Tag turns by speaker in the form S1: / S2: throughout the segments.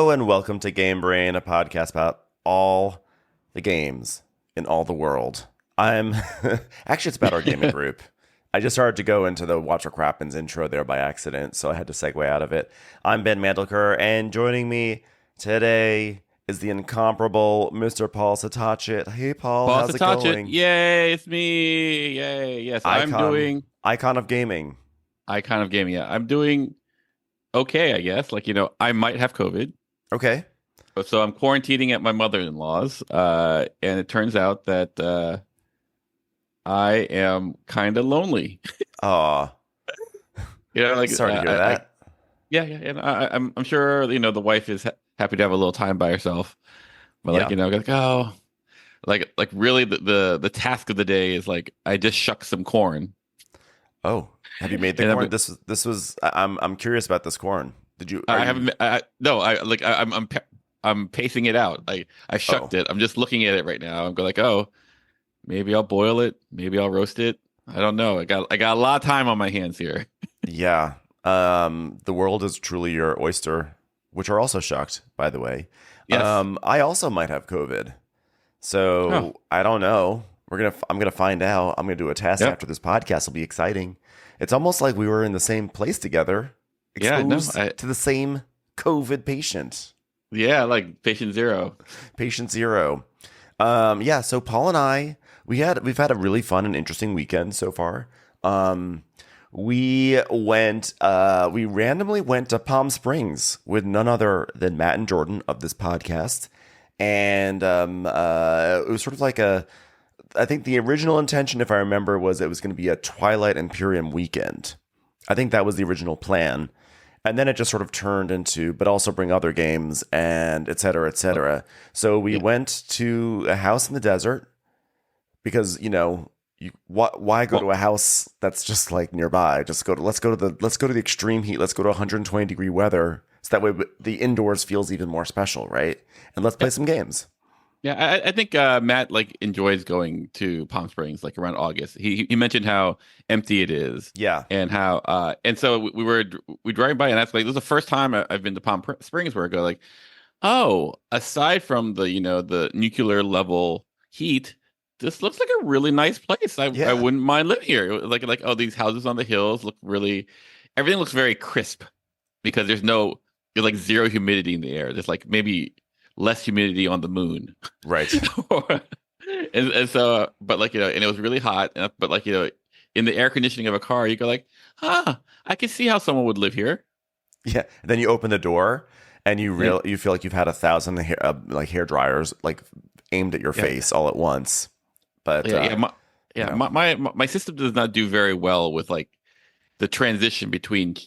S1: Hello and welcome to Game Brain, a podcast about all the games in all the world. I'm actually it's about our gaming group. I just started to go into the Watch What Crappens intro there by accident, so I had to segue out of it. I'm Ben Mandelker, and joining me today is the incomparable Mr. Paul Satachit. Hey, Paul, how's it going?
S2: Yay, it's me. Yay. Yes, I'm
S1: Icon,
S2: doing
S1: icon of gaming.
S2: icon of gaming. Yeah, I'm doing okay, I guess. I might have COVID.
S1: Okay.
S2: So I'm quarantining at my mother-in-law's. And it turns out that I am kind of lonely.
S1: Aw, sorry to hear that.
S2: Yeah, yeah. And I'm sure, the wife is happy to have a little time by herself. But
S1: Yeah.
S2: really the task of the day is I just shuck some corn.
S1: Oh, have you made the
S2: And
S1: corn? This was. I'm curious about this corn. Did you?
S2: I haven't. No. I'm pacing it out. I shucked it. I'm just looking at it right now. I'm going oh, maybe I'll boil it. Maybe I'll roast it. I don't know. I got a lot of time on my hands here.
S1: Yeah. The world is truly your oyster, which are also shucked, by the way.
S2: Yes.
S1: I also might have COVID, so I don't know. I'm gonna find out. I'm gonna do a test after this podcast. It'll be exciting. It's almost like we were in the same place together, exposed to the same COVID patient.
S2: Yeah, like patient zero.
S1: Patient zero. Yeah. So Paul and I, we've had a really fun and interesting weekend so far. We randomly went to Palm Springs with none other than Matt and Jordan of this podcast, and it was sort of I think the original intention, if I remember, was it was going to be a Twilight Imperium weekend. I think that was the original plan. And then it just sort of turned into, but also bring other games and et cetera, et cetera. So we went to a house in the desert because, why go to a house that's just nearby? Let's go to the extreme heat. Let's go to 120-degree weather. So that way the indoors feels even more special, right? And let's play some games.
S2: Yeah, I think Matt enjoys going to Palm Springs around August. He mentioned how empty it is.
S1: Yeah,
S2: and how and so we drove by, and that's this is the first time I've been to Palm Springs where I go oh, aside from the nuclear level heat, this looks like a really nice place. I wouldn't mind living here. Oh, these houses on the hills look everything looks very crisp because there's zero humidity in the air. There's maybe less humidity on the moon.
S1: Right.
S2: and so, but and it was really hot. But in the air conditioning of a car, you go I can see how someone would live here.
S1: Yeah. And then you open the door and you feel like you've had 1,000 hair dryers aimed at your face all at once. But
S2: my system does not do very well with the transition between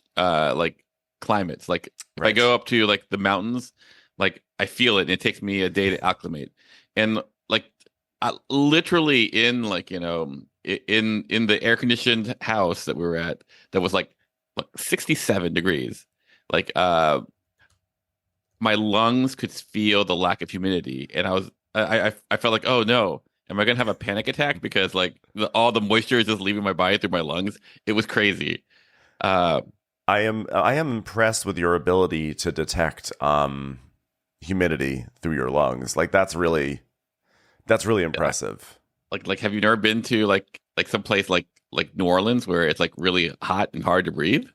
S2: climates. If I go up to the mountains, I feel it, and it takes me a day to acclimate. And literally in in the air conditioned house that we were at, that was 67 degrees. My lungs could feel the lack of humidity, and I felt oh no, am I gonna have a panic attack because all the moisture is just leaving my body through my lungs? It was crazy.
S1: I am impressed with your ability to detect humidity through your lungs. That's really impressive.
S2: Have you never been to some place like New Orleans where it's really hot and hard to breathe?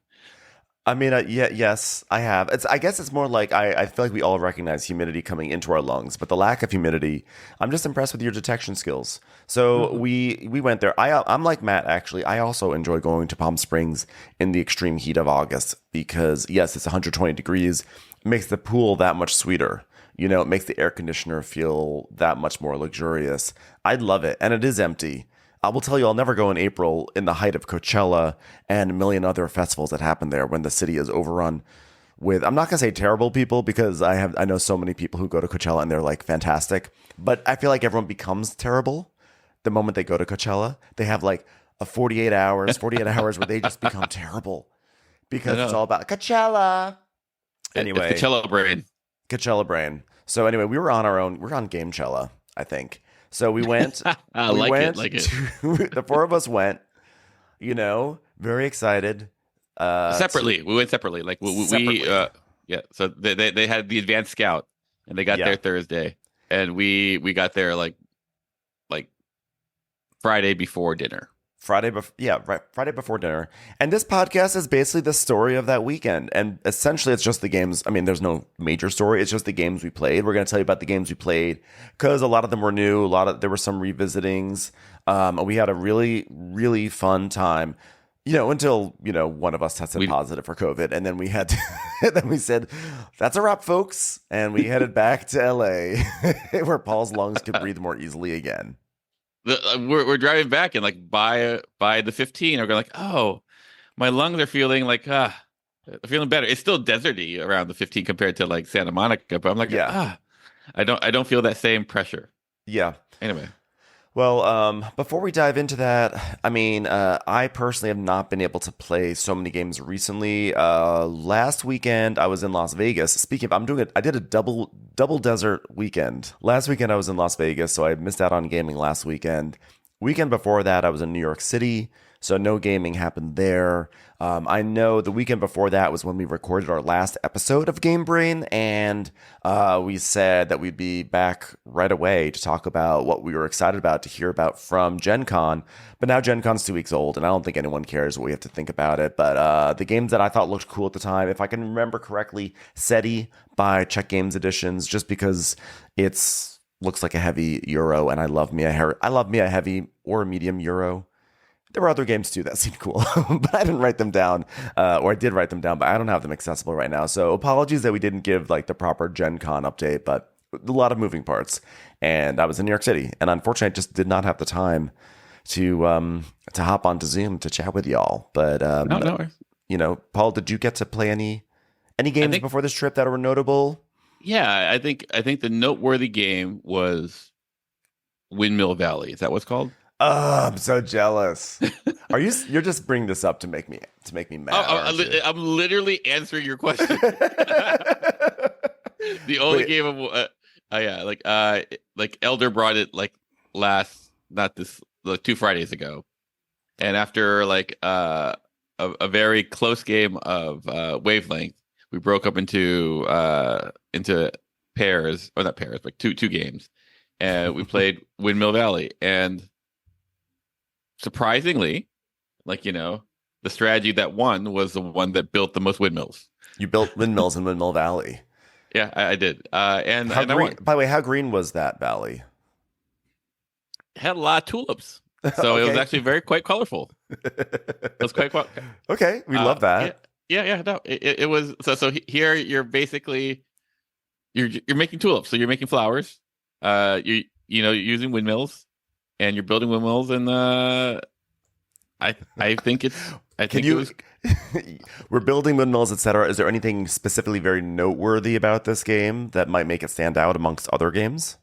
S1: I mean, yes, I have. I guess it's more I feel like we all recognize humidity coming into our lungs, but the lack of humidity, I'm just impressed with your detection skills. So we went there. I'm like Matt, actually. I also enjoy going to Palm Springs in the extreme heat of August because, yes, it's 120 degrees. It makes the pool that much sweeter. It makes the air conditioner feel that much more luxurious. I'd love it. And it is empty. I will tell you, I'll never go in April in the height of Coachella and a million other festivals that happen there when the city is overrun with, I'm not going to say terrible people because I know so many people who go to Coachella and they're fantastic, but I feel like everyone becomes terrible the moment they go to Coachella. They have a 48 hours where they just become terrible because it's all about Coachella. Anyway,
S2: it's
S1: Coachella brain. So anyway, we were on our own. We're on Gamechella, I think. So we went. The four of us went. Very excited.
S2: Separately, we went separately. Yeah. So they had the advanced scout, and they got
S1: Yeah.
S2: there Thursday, and we got there like Friday before dinner.
S1: Friday before dinner. And this podcast is basically the story of that weekend. And essentially, it's just the games. I mean, there's no major story. It's just the games we played. We're going to tell you about the games we played because a lot of them were new. There were some revisitings. We had a really, really fun time. Until one of us tested positive for COVID, and then we had to, and then we said, "That's a wrap, folks," and we headed back to LA, where Paul's lungs could breathe more easily again.
S2: We're driving back, and like by the 15, we're going like, oh, my lungs are feeling like feeling better. It's still deserty around the 15 compared to like Santa Monica, but I'm like, I don't feel that same pressure.
S1: Yeah.
S2: Anyway.
S1: Well, before we dive into that, I mean, I personally have not been able to play so many games recently. Last weekend I was in Las Vegas. Speaking of, I did a double desert weekend. Last weekend I was in Las Vegas, so I missed out on gaming last weekend. Weekend before that I was in New York City, so no gaming happened there. I know the weekend before that was when we recorded our last episode of Game Brain, and we said that we'd be back right away to talk about what we were excited about to hear about from Gen Con. But now Gen Con's 2 weeks old, and I don't think anyone cares what we have to think about it. But the games that I thought looked cool at the time, if I can remember correctly, SETI by Czech Games Editions, just because looks like a heavy Euro, and I love me a heavy or a medium Euro. There were other games too that seemed cool, but I didn't write them down, or I did write them down, but I don't have them accessible right now. So apologies that we didn't give like the proper Gen Con update, but a lot of moving parts. And I was in New York City, and unfortunately, I just did not have the time to hop onto Zoom to chat with y'all. But
S2: no.
S1: Paul, did you get to play any games before this trip that were notable?
S2: Yeah, I think the noteworthy game was Windmill Valley. Is that what it's called?
S1: Oh, I'm so jealous. You're just bringing this up to make me mad?
S2: I'm literally answering your question. The only game of like Elder brought it like like 2 Fridays ago, and after like a very close game of Wavelength, we broke up into pairs, or not pairs, but two games, and we played Windmill Valley. And surprisingly, the strategy that won was the one that built the most windmills.
S1: You built windmills in Windmill Valley.
S2: Yeah, I did. And
S1: by the way, how green was that valley?
S2: It had a lot of tulips, so
S1: Okay.
S2: It was actually quite colorful. It was quite
S1: okay. We love that.
S2: Yeah. No, it was. So here you're basically you're making tulips. So you're making flowers. You're using windmills, and you're building windmills, and I think
S1: we're building windmills, etc. Is there anything specifically very noteworthy about this game that might make it stand out amongst other games?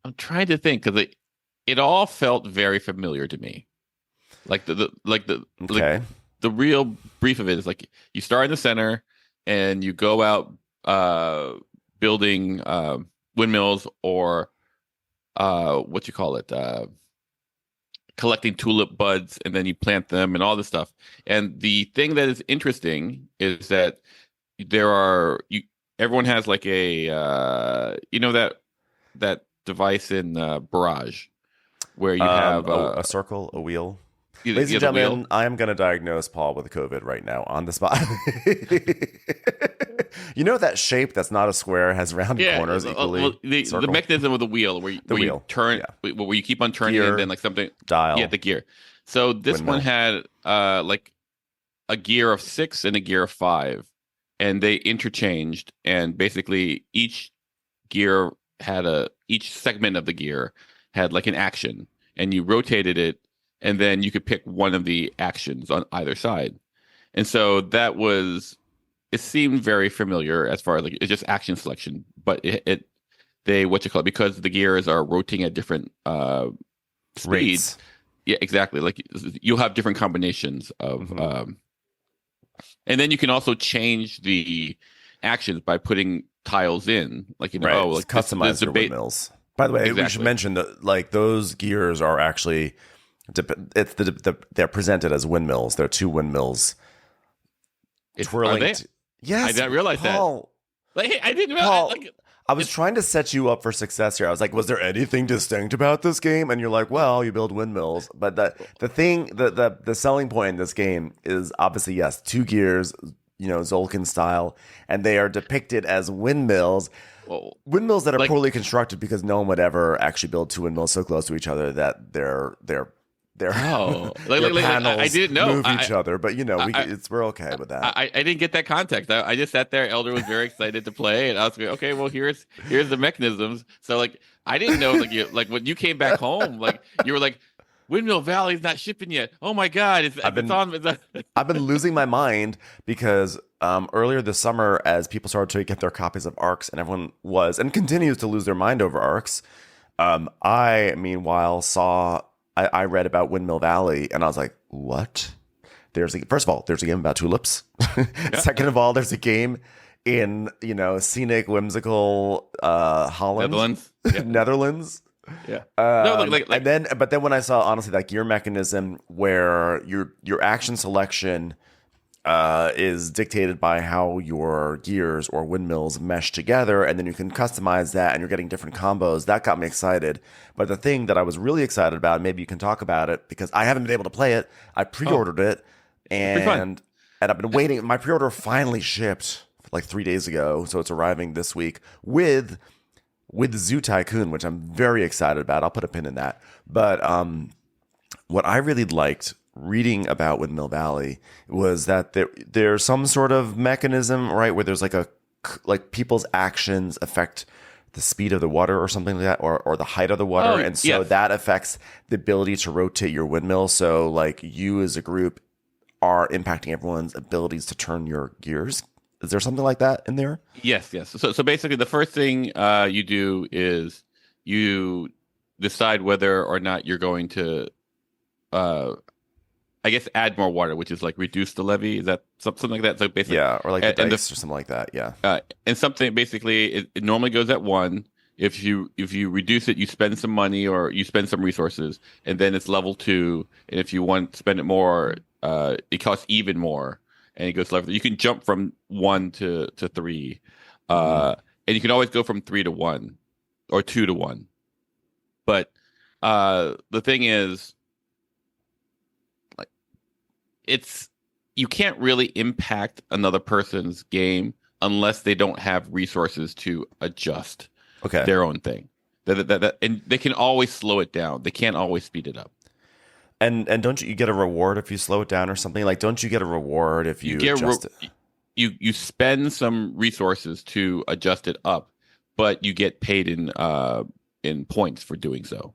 S2: I'm trying to think, because it all felt very familiar to me.
S1: Okay.
S2: The real brief of it is like you start in the center and you go out building windmills, or collecting tulip buds, and then you plant them and all this stuff. And the thing that is interesting is that everyone has like a that device in Barrage where you have
S1: a circle, a wheel. Ladies and gentlemen, I am going to diagnose Paul with COVID right now on the spot. You know that shape that's not a square has rounded corners equally?
S2: The mechanism of the wheel where you turn, where you keep on turning gear, and then like something
S1: dial.
S2: Yeah, the gear. So this one had like a gear of 6 and a gear of 5, and they interchanged. And basically, each segment of the gear had like an action, and you rotated it. And then you could pick one of the actions on either side. And so it seemed very familiar as far as like it's just action selection, but because the gears are rotating at different speeds.
S1: Rates.
S2: Yeah, exactly. Like you'll have different combinations of, and then you can also change the actions by putting tiles in, like,
S1: customize your windmills. By the way, exactly. We should mention that like those gears are actually, they're presented as windmills. There are 2 windmills twirling.
S2: I
S1: Yes,
S2: didn't realize that.
S1: Paul.
S2: Like, hey, I didn't realize.
S1: Paul,
S2: Like,
S1: I was trying to set you up for success here. I was like, was there anything distinct about this game? And you're like, well, you build windmills. But the selling point in this game is obviously, yes, 2 gears, Zolkin style, and they are depicted as windmills.
S2: well,
S1: Windmills that are
S2: like,
S1: poorly constructed because no one would ever actually build 2 windmills so close to each other that their
S2: oh,
S1: their panels
S2: I didn't know.
S1: move each other. But we're okay with that.
S2: I didn't get that context. I just sat there. Elder was very excited to play, and I was like, okay, well, here's the mechanisms. So like, I didn't know like when you came back home, like you were like, Windmill Valley's not shipping yet. Oh my God, it's on.
S1: I've been losing my mind because earlier this summer, as people started to get their copies of Arcs, and everyone was and continues to lose their mind over Arcs, I meanwhile I read about Windmill Valley, and I was like, what? First of all, there's a game about tulips. Second of all, there's a game in scenic, whimsical Holland,
S2: Netherlands,
S1: Netherlands.
S2: Yeah.
S1: But then when I saw honestly that gear mechanism where your action selection is dictated by how your gears or windmills mesh together, and then you can customize that, and you're getting different combos. That got me excited. But the thing that I was really excited about, maybe you can talk about it because I haven't been able to play it. I pre-ordered it, and I've been waiting. My pre-order finally shipped like 3 days ago, so it's arriving this week with Zoo Tycoon, which I'm very excited about. I'll put a pin in that. But what I really liked reading about Windmill Valley was that there's some sort of mechanism, right, where there's like people's actions affect the speed of the water or something like that, or the height of the water, and so that affects the ability to rotate your windmill. So like you as a group are impacting everyone's abilities to turn your gears. Is there something like that in there?
S2: Yes. So basically, the first thing you do is you decide whether or not you're going to, I guess, add more water, which is like reduce the levy. Is that something like that? So basically,
S1: yeah, or like the dice or something like that. Yeah.
S2: And something basically, it normally goes at 1. If you reduce it, you spend some money or you spend some resources, and then it's level 2. And if you want to spend it more, it costs even more. And it goes level. You can jump from 1 to 3, and you can always go from 3 to 1 or 2 to 1. But the thing is, like, you can't really impact another person's game unless they don't have resources to adjust their own thing. And they can always slow it down. They can't always speed it up.
S1: And don't you get a reward if you slow it down or something? Like, don't you get a reward if you adjust it?
S2: You spend some resources to adjust it up, but you get paid in points for doing so.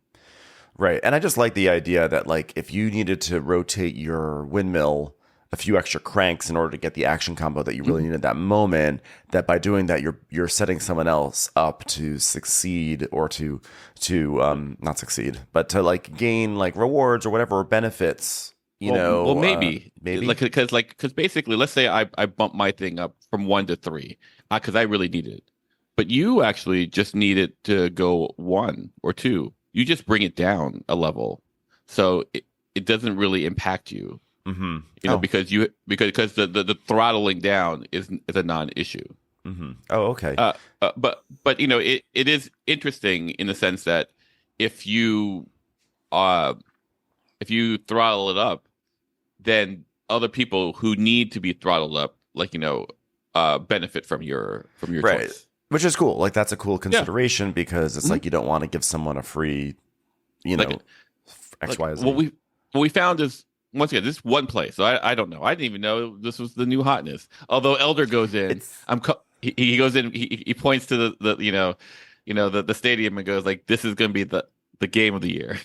S1: Right. And I just like the idea that like if you needed to rotate your windmill a few extra cranks in order to get the action combo that you really need at that moment, that by doing that you're setting someone else up to succeed or to not succeed, but to like gain like rewards or whatever, or benefits,
S2: well maybe because basically, let's say I bump my thing up from 1 to 3 because I really need it, but you actually just need it to go 1 or 2. You just bring it down a level, so it doesn't really impact you.
S1: Mm-hmm.
S2: Because the throttling down is a non-issue.
S1: Mm-hmm. Oh, okay.
S2: But it is interesting in the sense that if you throttle it up, then other people who need to be throttled up, benefit from your
S1: right.
S2: choice.
S1: Which is cool. Like that's a cool consideration because it's like you don't want to give someone a free, X, Y, Z.
S2: What we found is, once again, this is one place. So I don't know. I didn't even know this was the new hotness. Although Elder goes in, he goes in. He points to the stadium and goes like, "This is going to be the game of the year."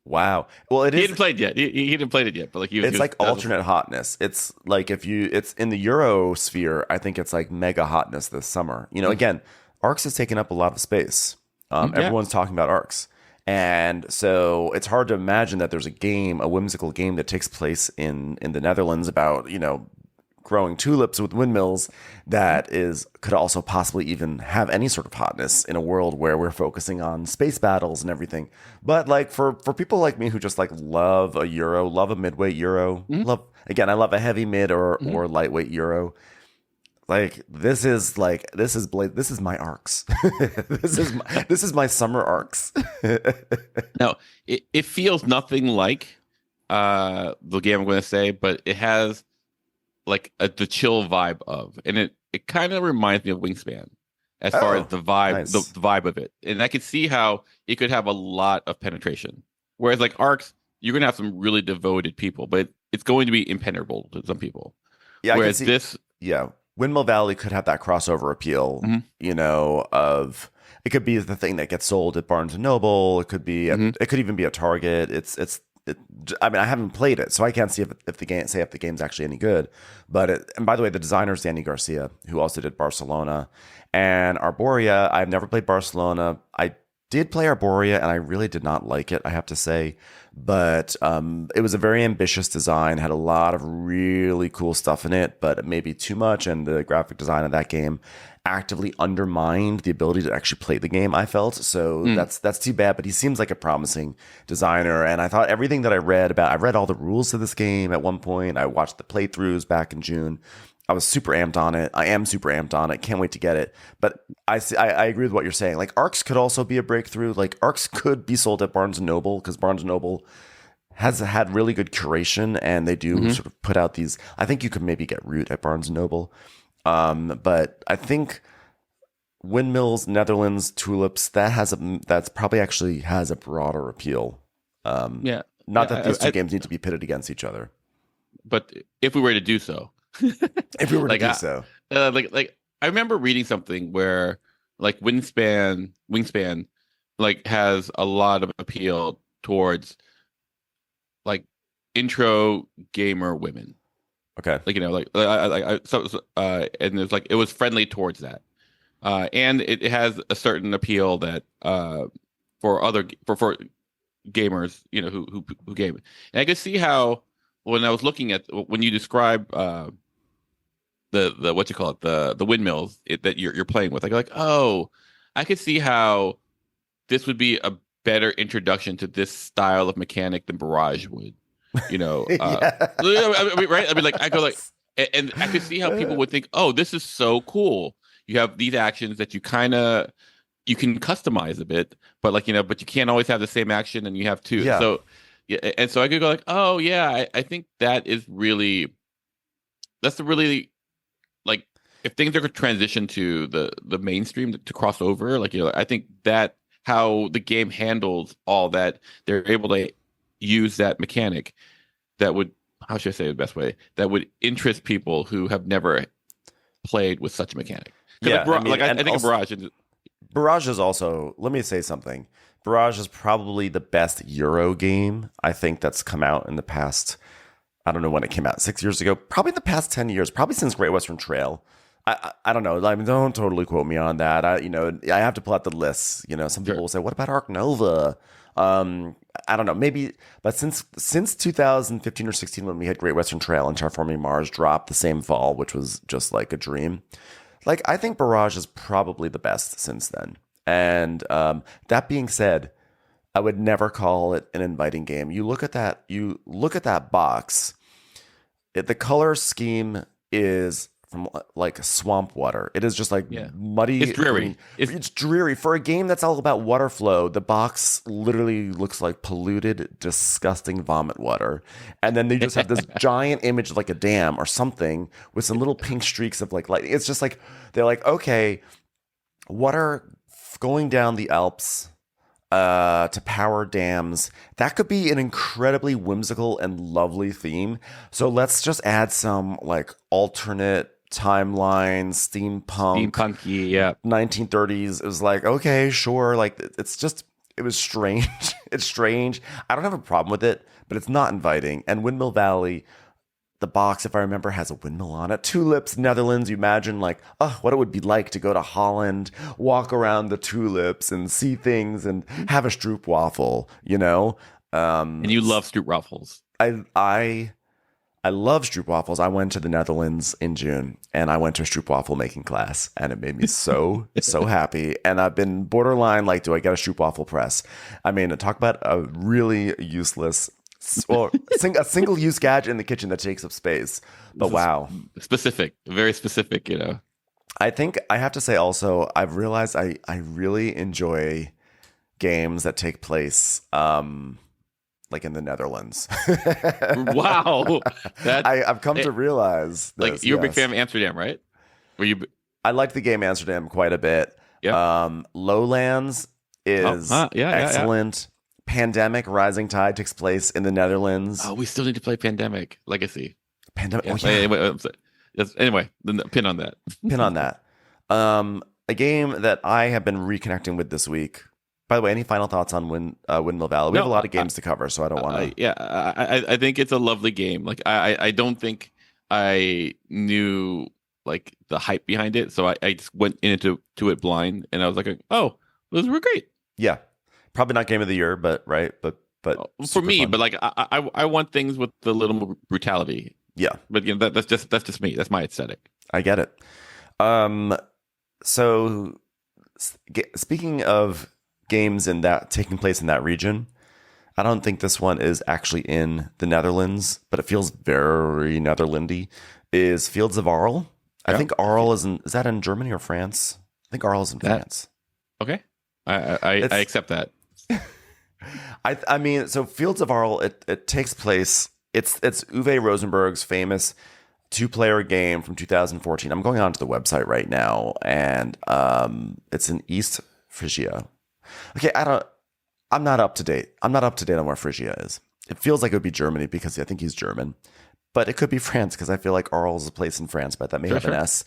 S1: Wow. Well, it is.
S2: He hadn't played yet. He hadn't played it yet. But
S1: it's like alternate hotness. It's like it's in the Euro sphere. I think it's like mega hotness this summer. Again, Arcs has taken up a lot of space. Everyone's talking about Arcs. And so it's hard to imagine that there's a whimsical game that takes place in the Netherlands about, growing tulips with windmills that could also possibly even have any sort of hotness in a world where we're focusing on space battles and everything. But like for people like me who just like love a Euro, love a midweight Euro, I love a heavy mid or lightweight Euro. This is my arcs. This is my summer arcs.
S2: Now, it feels nothing like the game I'm going to say, but it has like the chill vibe of, and it kind of reminds me of Wingspan as far as the vibe,
S1: nice.
S2: the vibe of it. And I could see how it could have a lot of penetration. Whereas like arcs, you're going to have some really devoted people, but it's going to be impenetrable to some people.
S1: Yeah,
S2: Whereas this,
S1: yeah, Windmill Valley could have that crossover appeal, of it could be the thing that gets sold at Barnes and Noble. It could be, it could even be a Target. I mean, I haven't played it, so I can't see if the game's actually any good. But and by the way, the designer is Danny Garcia, who also did Barcelona and Arborea. I've never played Barcelona. I did play Arborea, and I really did not like it, I have to say. But it was a very ambitious design, had a lot of really cool stuff in it, but maybe too much. And the graphic design of that game actively undermined the ability to actually play the game, I felt. So that's too bad. But he seems like a promising designer. And I thought everything that I read all the rules to this game at one point. I watched the playthroughs back in June. I was super amped on it. I am super amped on it. Can't wait to get it. But I agree with what you're saying. Like Arcs could also be a breakthrough. Like Arcs could be sold at Barnes and Noble, because Barnes and Noble has had really good curation, and they do sort of put out these. I think you could maybe get Root at Barnes and Noble. But I think Windmills, Netherlands, Tulips, that's probably actually has a broader appeal. Not that these two games need to be pitted against each other.
S2: But if we were to do so.
S1: If we were to do so,
S2: like I remember reading something where like Wingspan like has a lot of appeal towards like intro gamer women.
S1: Okay,
S2: like and there's like it was friendly towards that, and it has a certain appeal that for gamers, who game. And I could see how when I was looking at when you describe the what you call it, the windmills that you're playing with, oh, I could see how this would be a better introduction to this style of mechanic than Barrage would,
S1: Yeah.
S2: I mean, right? I mean, like I go like, and I could see how people would think, oh, this is so cool. You have these actions that you can customize a bit, but but you can't always have the same action, and you have two.
S1: Yeah.
S2: So yeah, and so I could go like, oh yeah, I think that's the really like if things are going to transition to the mainstream to cross over, I think that how the game handles all that, they're able to use that mechanic that would, how should I say the best way, that would interest people who have never played with such a mechanic.
S1: Yeah,
S2: I think also,
S1: Barrage is also, let me say something. Barrage is probably the best Euro game I think that's come out in the past. I don't know when it came out, 6 years ago, probably the past 10 years, probably since Great Western Trail. I don't know. I mean, don't totally quote me on that. I have to pull out the lists. Some people will say, what about Arc Nova? I don't know, maybe, but since 2015 or 16, when we had Great Western Trail and Terraforming Mars drop the same fall, which was just like a dream, I think Barrage is probably the best since then. And that being said, I would never call it an inviting game. You look at that box. The color scheme is from like swamp water. It is just muddy.
S2: It's dreary.
S1: I mean, it's dreary for a game that's all about water flow. The box literally looks like polluted, disgusting vomit water. And then they just have this giant image of like a dam or something with some little pink streaks of like light. It's just like they're like, okay, water going down the Alps to power dams. That could be an incredibly whimsical and lovely theme. So let's just add some like alternate timeline, steampunky,
S2: yeah,
S1: 1930s. It was like, okay, sure. Like it was strange. It's strange. I don't have a problem with it, but it's not inviting. And Windmill Valley, the box, if I remember, has a windmill on it. Tulips, Netherlands. You imagine what it would be like to go to Holland, walk around the tulips and see things and have a stroopwafel,
S2: and you love stroopwafels.
S1: I love stroopwafels. I went to the Netherlands in June, and I went to a stroopwafel making class, and it made me so happy. And I've been borderline like, do I get a stroopwafel press? I mean, talk about a really useless or a single use gadget in the kitchen that takes up space. But wow,
S2: specific, very specific.
S1: I think I have to say also, I've realized I really enjoy games that take place like in the Netherlands.
S2: Wow,
S1: I've come to realize this,
S2: like you're a big fan of Amsterdam, right? Were you?
S1: I liked the game Amsterdam quite a bit.
S2: Yeah.
S1: Lowlands is excellent. Pandemic Rising Tide takes place in the Netherlands.
S2: Oh, we still need to play Pandemic Legacy.
S1: Pandemic.
S2: Yeah. Anyway, pin on that.
S1: Pin on that. A game that I have been reconnecting with this week. By the way, any final thoughts on Windmill Valley? We have a lot of games to cover, so I don't want to.
S2: I think it's a lovely game. Like I don't think I knew like the hype behind it, so I just went into it blind, and I was like, oh, those were great.
S1: Yeah, probably not game of the year, but
S2: for me,
S1: fun.
S2: but like I want things with a little more brutality.
S1: Yeah,
S2: but that's just me. That's my aesthetic.
S1: I get it. So speaking of games taking place in that region, I don't think this one is actually in the Netherlands, but it feels very Netherlandy. Is Fields of Arle? I think Arle is that in Germany or France? I think Arle is in France.
S2: Okay, I accept that.
S1: I mean, so Fields of Arle, it takes place. It's Uwe Rosenberg's famous 2-player game from 2014. I'm going onto the website right now, and it's in East Frisia. Okay, I'm not up to date. I'm not up to date on where Frisia is. It feels like it would be Germany because I think he's German, but it could be France because I feel like Arles is a place in France, but that may have an S.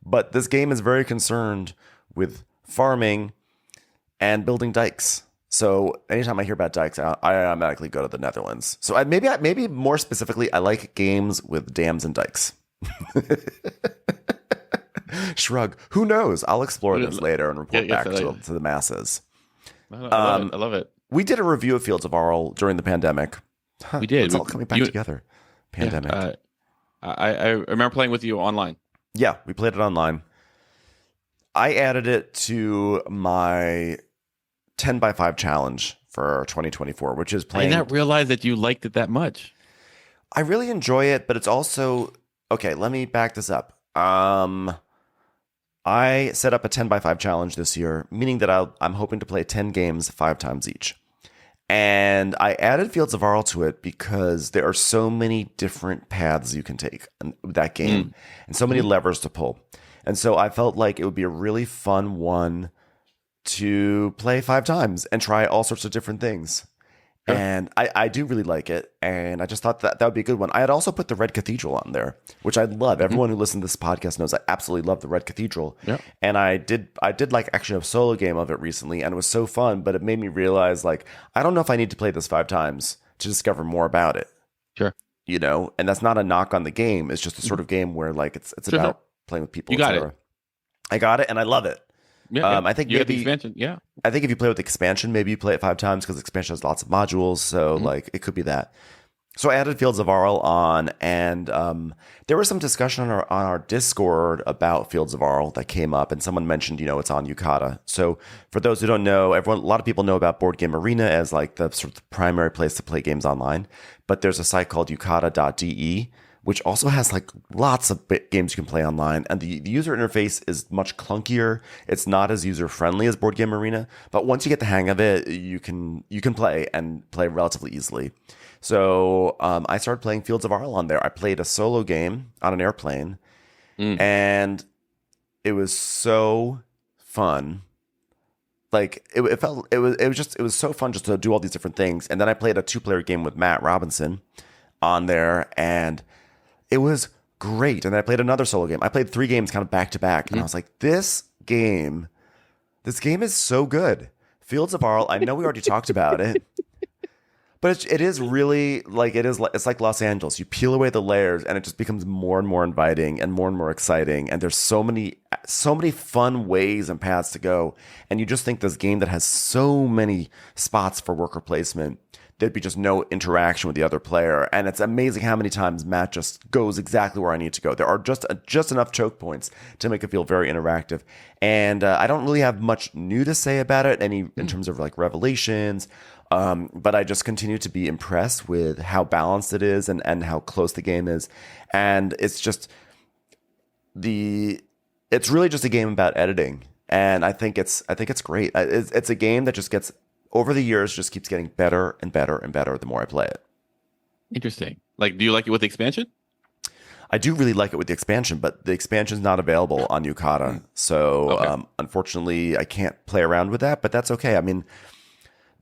S1: But this game is very concerned with farming and building dikes. So anytime I hear about dikes, I automatically go to the Netherlands. So maybe more specifically, I like games with dams and dikes. Shrug. Who knows? I'll explore this later and report back to the masses.
S2: I love it.
S1: We did a review of Fields of Arle during the pandemic.
S2: We did.
S1: It's all coming back together. Pandemic.
S2: Yeah, I remember playing with you online.
S1: Yeah, we played it online. I added it to my 10x5 challenge for 2024, which is playing.
S2: I did not realize that you liked it that much.
S1: I really enjoy it, but it's also okay. Let me back this up. I set up a 10x5 challenge this year, meaning that I'm hoping to play 10 games 5 times each. And I added Fields of Arle to it because there are so many different paths you can take in that game and so many levers to pull. And so I felt like it would be a really fun one to play 5 times and try all sorts of different things. And I do really like it. And I just thought that would be a good one. I had also put the Red Cathedral on there, which I love. Everyone who listens to this podcast knows I absolutely love the Red Cathedral.
S2: Yep.
S1: And I did like actually a solo game of it recently, and it was so fun, but it made me realize like, I don't know if I need to play this 5 times to discover more about it.
S2: Sure.
S1: You know, and that's not a knock on the game. It's just a sort of game where like it's about playing with people.
S2: You got it.
S1: I got it and I love it.
S2: Yeah,
S1: I think
S2: you
S1: maybe
S2: the expansion. Yeah,
S1: I think if you play with the expansion, maybe you play it 5 times because the expansion has lots of modules. So like it could be that. So I added Fields of Arle on, and there was some discussion on our Discord about Fields of Arle that came up, and someone mentioned, it's on Yucata. So for those who don't know, a lot of people know about Board Game Arena as like the sort of primary place to play games online, but there's a site called yucata.de, which also has like lots of games you can play online. And the user interface is much clunkier. It's not as user-friendly as Board Game Arena, but once you get the hang of it, you can play and play relatively easily. So I started playing Fields of Arle on there. I played a solo game on an airplane, and it was so fun. Like it was so fun just to do all these different things. And then I played a 2-player game with Matt Robinson on there, and it was great. And then I played another solo game. I played 3 games kind of back to back, and I was like, this game is so good. Fields of Arle. I know we already talked about it. But it is really like it's like Los Angeles. You peel away the layers and it just becomes more and more inviting and more exciting. And there's so many fun ways and paths to go. And you just think this game that has so many spots for worker placement there'd be just no interaction with the other player. And it's amazing how many times Matt just goes exactly where I need to go. There are just enough choke points to make it feel very interactive. And I don't really have much new to say about it in terms of like revelations. But I just continue to be impressed with how balanced it is and how close the game is. And it's just it's really just a game about editing. And I think it's great. It's a game that just gets, over the years, just keeps getting better and better and better the more I play it.
S2: Interesting. Like, do you like it with the expansion?
S1: I do really like it with the expansion, but the expansion is not available on Yucata. So unfortunately, I can't play around with that, but that's okay. I mean,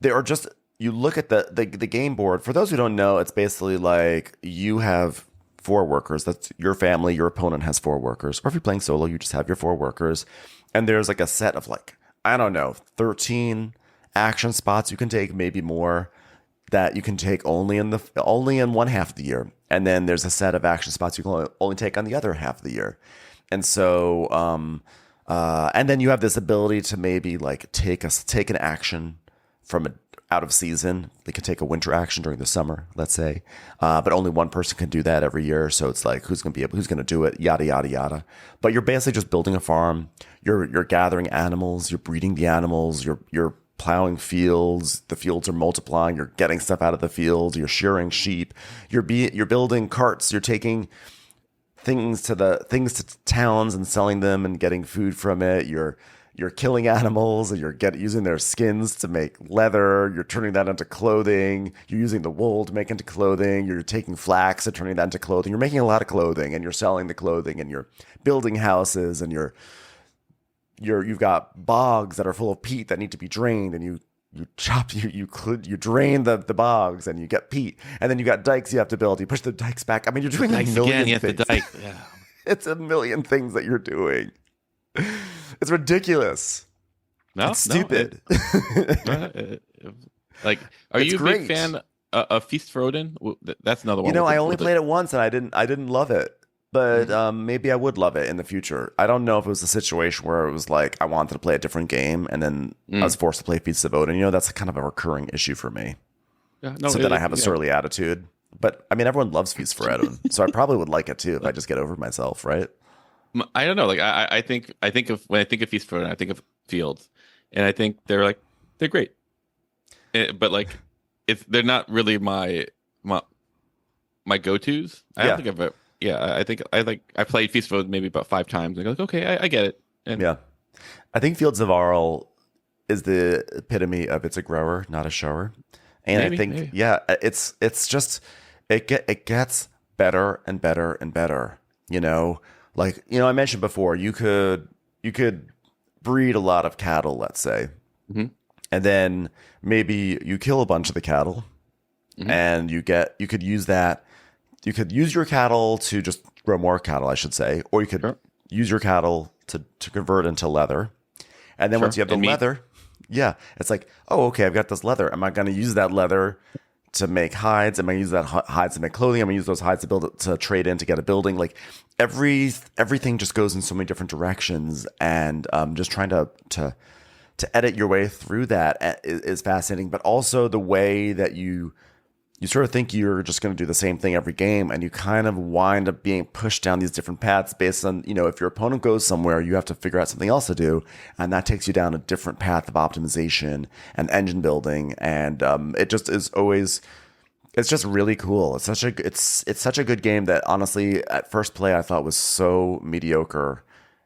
S1: there are just, you look at the game board. For those who don't know, it's basically like you have 4 workers. That's your family. Your opponent has 4 workers. Or if you're playing solo, you just have your 4 workers. And there's like a set of like, I don't know, 13 action spots you can take, maybe more, that you can take only in one half of the year. And then there's a set of action spots you can only take on the other half of the year. And so, and then you have this ability to maybe like take an action from out of season. They can take a winter action during the summer, let's say, but only one person can do that every year. So it's like, who's going to do it? Yada yada yada. But you're basically just building a farm. You're gathering animals. You're breeding the animals. You're plowing fields. The fields are multiplying. You're getting stuff out of the fields. You're shearing sheep. You're building carts. You're taking things to towns and selling them and getting food from it. You're killing animals and you're using their skins to make leather. You're turning that into clothing. You're using the wool to make into clothing. You're taking flax and turning that into clothing. You're making a lot of clothing and you're selling the clothing and you're building houses and you've got bogs that are full of peat that need to be drained, and you drain the bogs and you get peat, and then you got dikes you have to build. You push the dikes back. I mean, you're doing a million things. The dike. Yeah. It's a million things that you're doing. It's ridiculous.
S2: No,
S1: it's stupid.
S2: Like, are you a big fan of Feast for Odin? That's another one.
S1: I only played it once and I didn't love it. But maybe I would love it in the future. I don't know if it was a situation where it was like I wanted to play a different game and then I was forced to play Feast of Odin. That's kind of a recurring issue for me. Yeah, so then I have a surly attitude. But I mean, everyone loves Feast for Odin, so I probably would like it too if I just get over myself, right?
S2: I don't know. Like I think when I think of Feast for Odin, I think of Fields, and I think they're great, but like they're not really my go-tos. I don't think I've. Yeah, I think I played Feast of Odin maybe about 5 times. I go like, okay, I get it. And
S1: yeah, I think Fields of Arle is the epitome of it's a grower, not a shower. And maybe, I think it's just it gets better and better and better. I mentioned before, you could breed a lot of cattle, let's say, and then maybe you kill a bunch of the cattle, and you could use that. You could use your cattle to just grow more cattle, I should say, or you could use your cattle to convert into leather. And then once you have the leather, it's like, oh, okay, I've got this leather. Am I going to use that leather to make hides? Am I going to use that hides to make clothing? Am I going to use those hides to trade in to get a building? Like everything just goes in so many different directions, and just trying to edit your way through that is fascinating. But also the way that you sort of think you're just going to do the same thing every game, and you kind of wind up being pushed down these different paths based on, if your opponent goes somewhere, you have to figure out something else to do, and that takes you down a different path of optimization and engine building, and it just is always, it's just really cool. It's such a good game that honestly, at first play, I thought was so mediocre.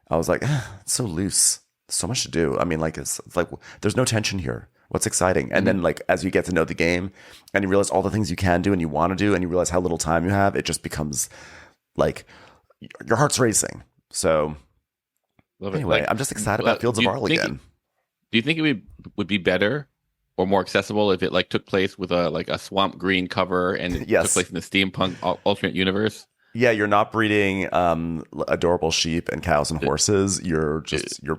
S1: I was like, it's so loose, so much to do. I mean, like it's like there's no tension here. What's exciting? And then like as you get to know the game and you realize all the things you can do and you want to do and you realize how little time you have, it just becomes like your heart's racing. So anyway, I'm just excited about Fields of Arle again.
S2: Do you think it would be better or more accessible if it like took place with a swamp green cover and it took place in the steampunk alternate universe?
S1: Yeah, you're not breeding adorable sheep and cows and horses. You're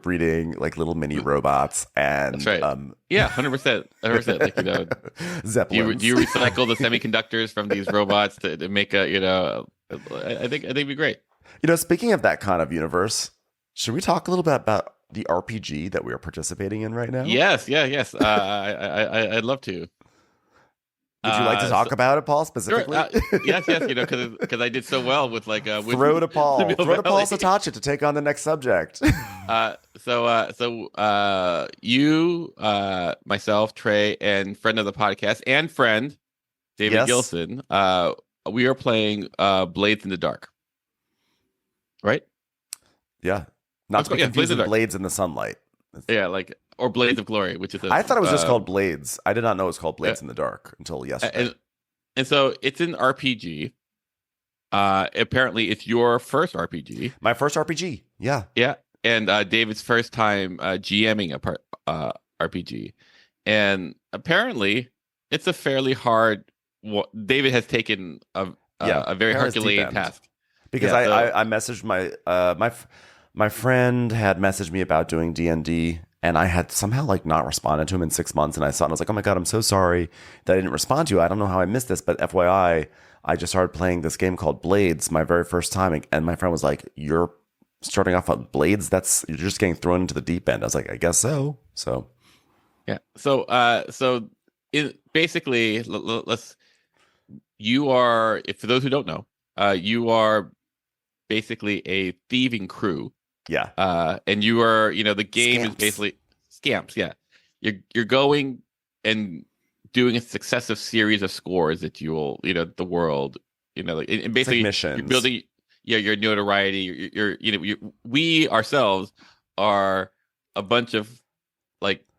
S1: breeding like little mini robots and
S2: that's right. 100%. Like,
S1: Zeppelins.
S2: Do you recycle the semiconductors from these robots to make a I think it'd be great.
S1: Speaking of that kind of universe, should we talk a little bit about the RPG that we are participating in right now?
S2: Yes. I'd love to.
S1: Would you like to talk about it, Paul,
S2: Sure,
S1: specifically?
S2: yes, because I did so well with like
S1: Throw to Paul.
S2: Windmill
S1: Throw to Paul
S2: Valley.
S1: Satacha to take on the next subject.
S2: You, myself, Trey, and friend of the podcast and friend David
S1: Yes.
S2: Gilson, we are playing Blades in the Dark, right?
S1: Yeah. Not to be confused with Blades in the Sunlight.
S2: Yeah, or Blades of Glory, which is
S1: I thought it was just called Blades. I did not know it was called Blades in the Dark until yesterday.
S2: And so it's an RPG. Apparently, it's your first RPG.
S1: My first RPG. Yeah.
S2: Yeah, and David's first time GMing a RPG, and apparently, it's a fairly hard. David has taken a very Herculean task
S1: because I messaged my friend had messaged me about doing D&D. And I had somehow not responded to him in 6 months. And I saw it and I was like, oh my God, I'm so sorry that I didn't respond to you. I don't know how I missed this. But FYI, I just started playing this game called Blades, my very first time. And my friend was like, you're starting off on Blades? You're just getting thrown into the deep end. I was like, I guess so. So,
S2: yeah. So basically, you are, for those who don't know, you are basically a thieving crew.
S1: Yeah.
S2: And you are, the game
S1: Scamps.
S2: is basically scamps. Yeah. You're going and doing a successive series of scores that you'll, the world, and basically
S1: missions.
S2: You're building, your notoriety. We ourselves are a bunch of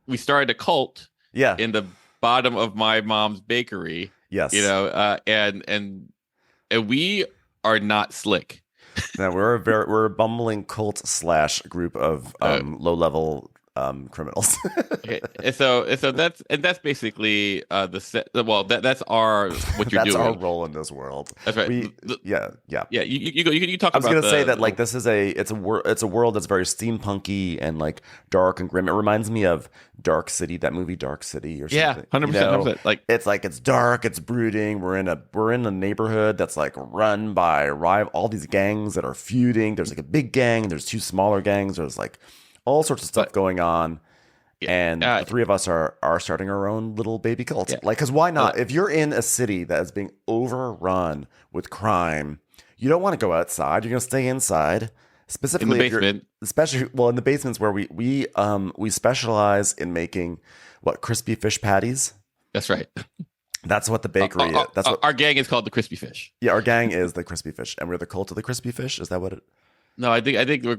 S2: we started a cult.
S1: Yeah.
S2: In the bottom of my mom's bakery.
S1: Yes.
S2: And we are not slick.
S1: No, we're a bumbling cult / group of low level criminals.
S2: Okay, and so that's basically the set. Well, that's what you're doing.
S1: That's our role in this world.
S2: That's right.
S1: Yeah.
S2: You talk.
S1: I was gonna say that this is it's a world that's very steampunky and dark and grim. It reminds me of Dark City, that movie Dark City, or something.
S2: Yeah, 100%.
S1: It's dark, it's brooding. We're in a neighborhood that's run by all these gangs that are feuding. There's a big gang, there's two smaller gangs. There's all sorts of stuff going on. And the three of us are starting our own little baby cult.
S2: Yeah.
S1: Because why not? If you're in a city that is being overrun with crime, you don't want to go outside. You're going to stay inside. Specifically,
S2: in the basement.
S1: In the basements where we specialize in making crispy fish patties.
S2: That's right.
S1: That's what the bakery is. That's what
S2: our gang is called, the Crispy Fish.
S1: Yeah, our gang is the Crispy Fish, and we're the cult of the Crispy Fish. Is that what it?
S2: No, I think we're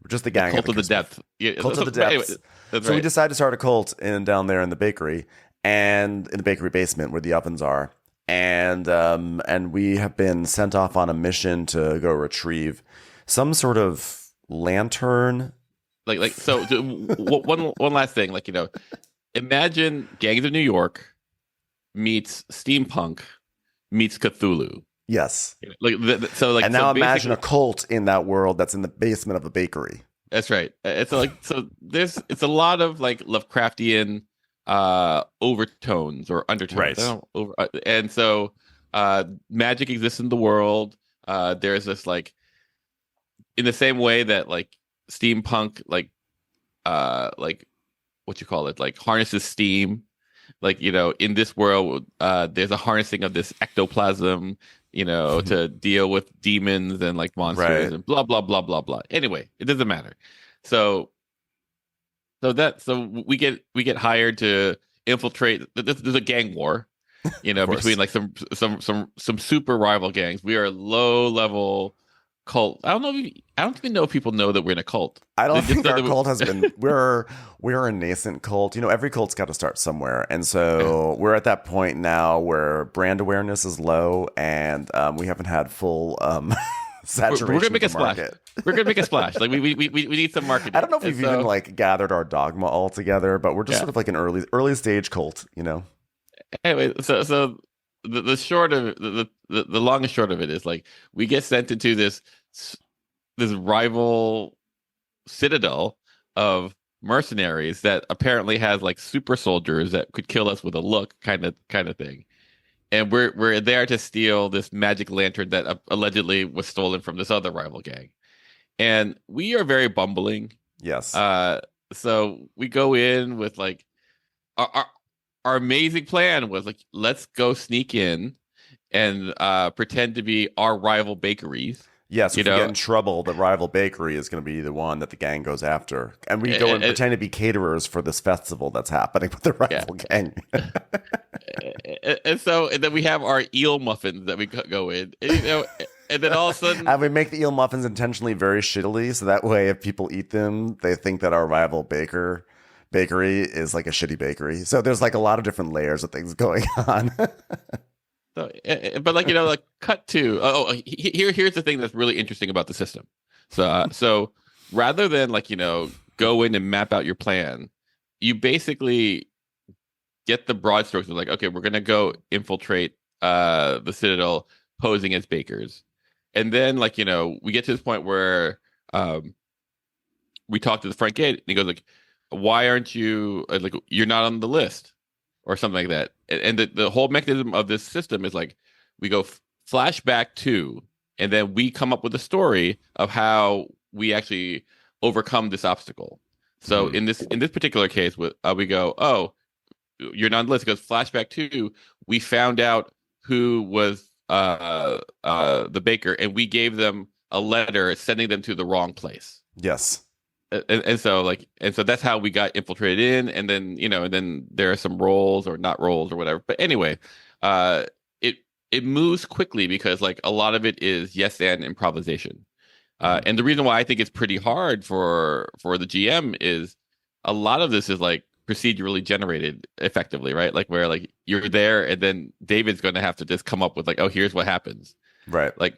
S1: just the gang.
S2: Cult of the depth.
S1: Yeah, cult of the depths. Anyway, so we decided to start a cult down there in the bakery, and in the bakery basement where the ovens are, and we have been sent off on a mission to go retrieve some sort of lantern.
S2: So one last thing, imagine Gangs of New York meets steampunk meets Cthulhu.
S1: Yes.
S2: And
S1: now imagine a cult in that world that's in the basement of a bakery.
S2: That's right. It's it's a lot of Lovecraftian overtones or undertones.
S1: Right.
S2: And so magic exists in the world. There's this in the same way that steampunk what you call it, harnesses steam. In this world, there's a harnessing of this ectoplasm, to deal with demons and monsters and blah blah blah blah blah. Anyway, it doesn't matter. So we get hired to infiltrate. There's a gang war, between some super rival gangs. We are a low level cult. I don't even know if people know that we're in a cult.
S1: I don't think our cult has been. We're a nascent cult. Every cult's got to start somewhere, and so we're at that point now where brand awareness is low, and we haven't had full saturation.
S2: We're gonna make a splash. We're gonna make a splash. We need some marketing.
S1: I don't know if we've even gathered our dogma all together, but we're just sort of an early stage cult.
S2: Anyway, so the short of the long and short of it is we get sent into this rival citadel of mercenaries that apparently has super soldiers that could kill us with a look kind of thing, and we're there to steal this magic lantern that allegedly was stolen from this other rival gang, and we are very bumbling.
S1: Yes.
S2: So we go in with our amazing plan was like, let's go sneak in and pretend to be our rival bakeries.
S1: Yeah, so
S2: You
S1: if we get
S2: know,
S1: in trouble, the rival bakery is going to be the one that the gang goes after. And we go and
S2: and,
S1: pretend to be caterers for this festival that's happening with the
S2: yeah.
S1: rival gang.
S2: And then we have our eel muffins that we go in, and, and then all of a sudden,
S1: And we make the eel muffins intentionally very shittily, so that way if people eat them, they think that our rival bakery is like a shitty bakery. So there's like a lot of different layers of things going on.
S2: so, but like like cut to here's the thing that's really interesting about the system. So rather than like go in and map out your plan, you basically get the broad strokes of like, okay, we're gonna go infiltrate the Citadel posing as bakers. And then like, we get to this point where we talk to the front gate and he goes like, why aren't you like you're not on the list or something like that. And the whole mechanism of this system is like we go flashback to, and then we come up with a story of how we actually overcome this obstacle. So in this particular case, we go, oh, you're not on the list. It goes flashback to, we found out who was the baker, and we gave them a letter sending them to the wrong place.
S1: Yes.
S2: And so that's how we got infiltrated in, and then there are some roles or not roles or whatever. But anyway, it moves quickly because like a lot of it is yes and improvisation. And the reason why I think it's pretty hard for the GM is a lot of this is like procedurally generated effectively, right? Like where like you're there and then David's going to have to just come up with like, oh, here's what happens.
S1: Right.
S2: Like,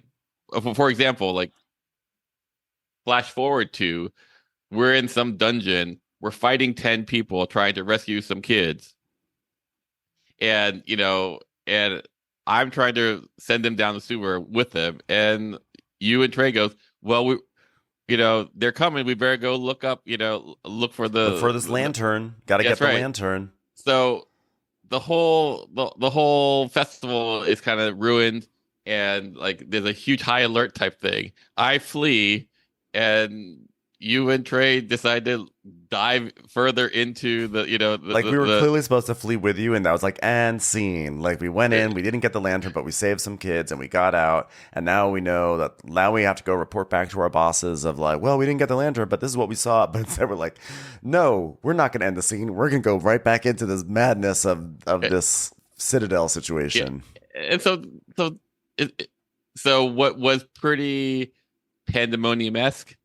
S2: for example, like flash forward to, we're in some dungeon, we're fighting 10 people trying to rescue some kids. And, and I'm trying to send them down the sewer with them. And you and Trey goes, well, they're coming. We better go look up, look for
S1: this lantern. Got to get the lantern.
S2: So the whole festival is kind of ruined, and like there's a huge high alert type thing. I flee, and you and Trey decide to dive further into the,
S1: we were clearly supposed to flee with you, and that was like, and scene. Like we went in, we didn't get the lantern, but we saved some kids, and we got out, and now we know that now we have to go report back to our bosses of like, well, we didn't get the lantern, but this is what we saw. But instead we're like, no, we're not going to end the scene. We're going to go right back into this madness of this Citadel situation.
S2: Yeah. And so what was pretty pandemonium-esque,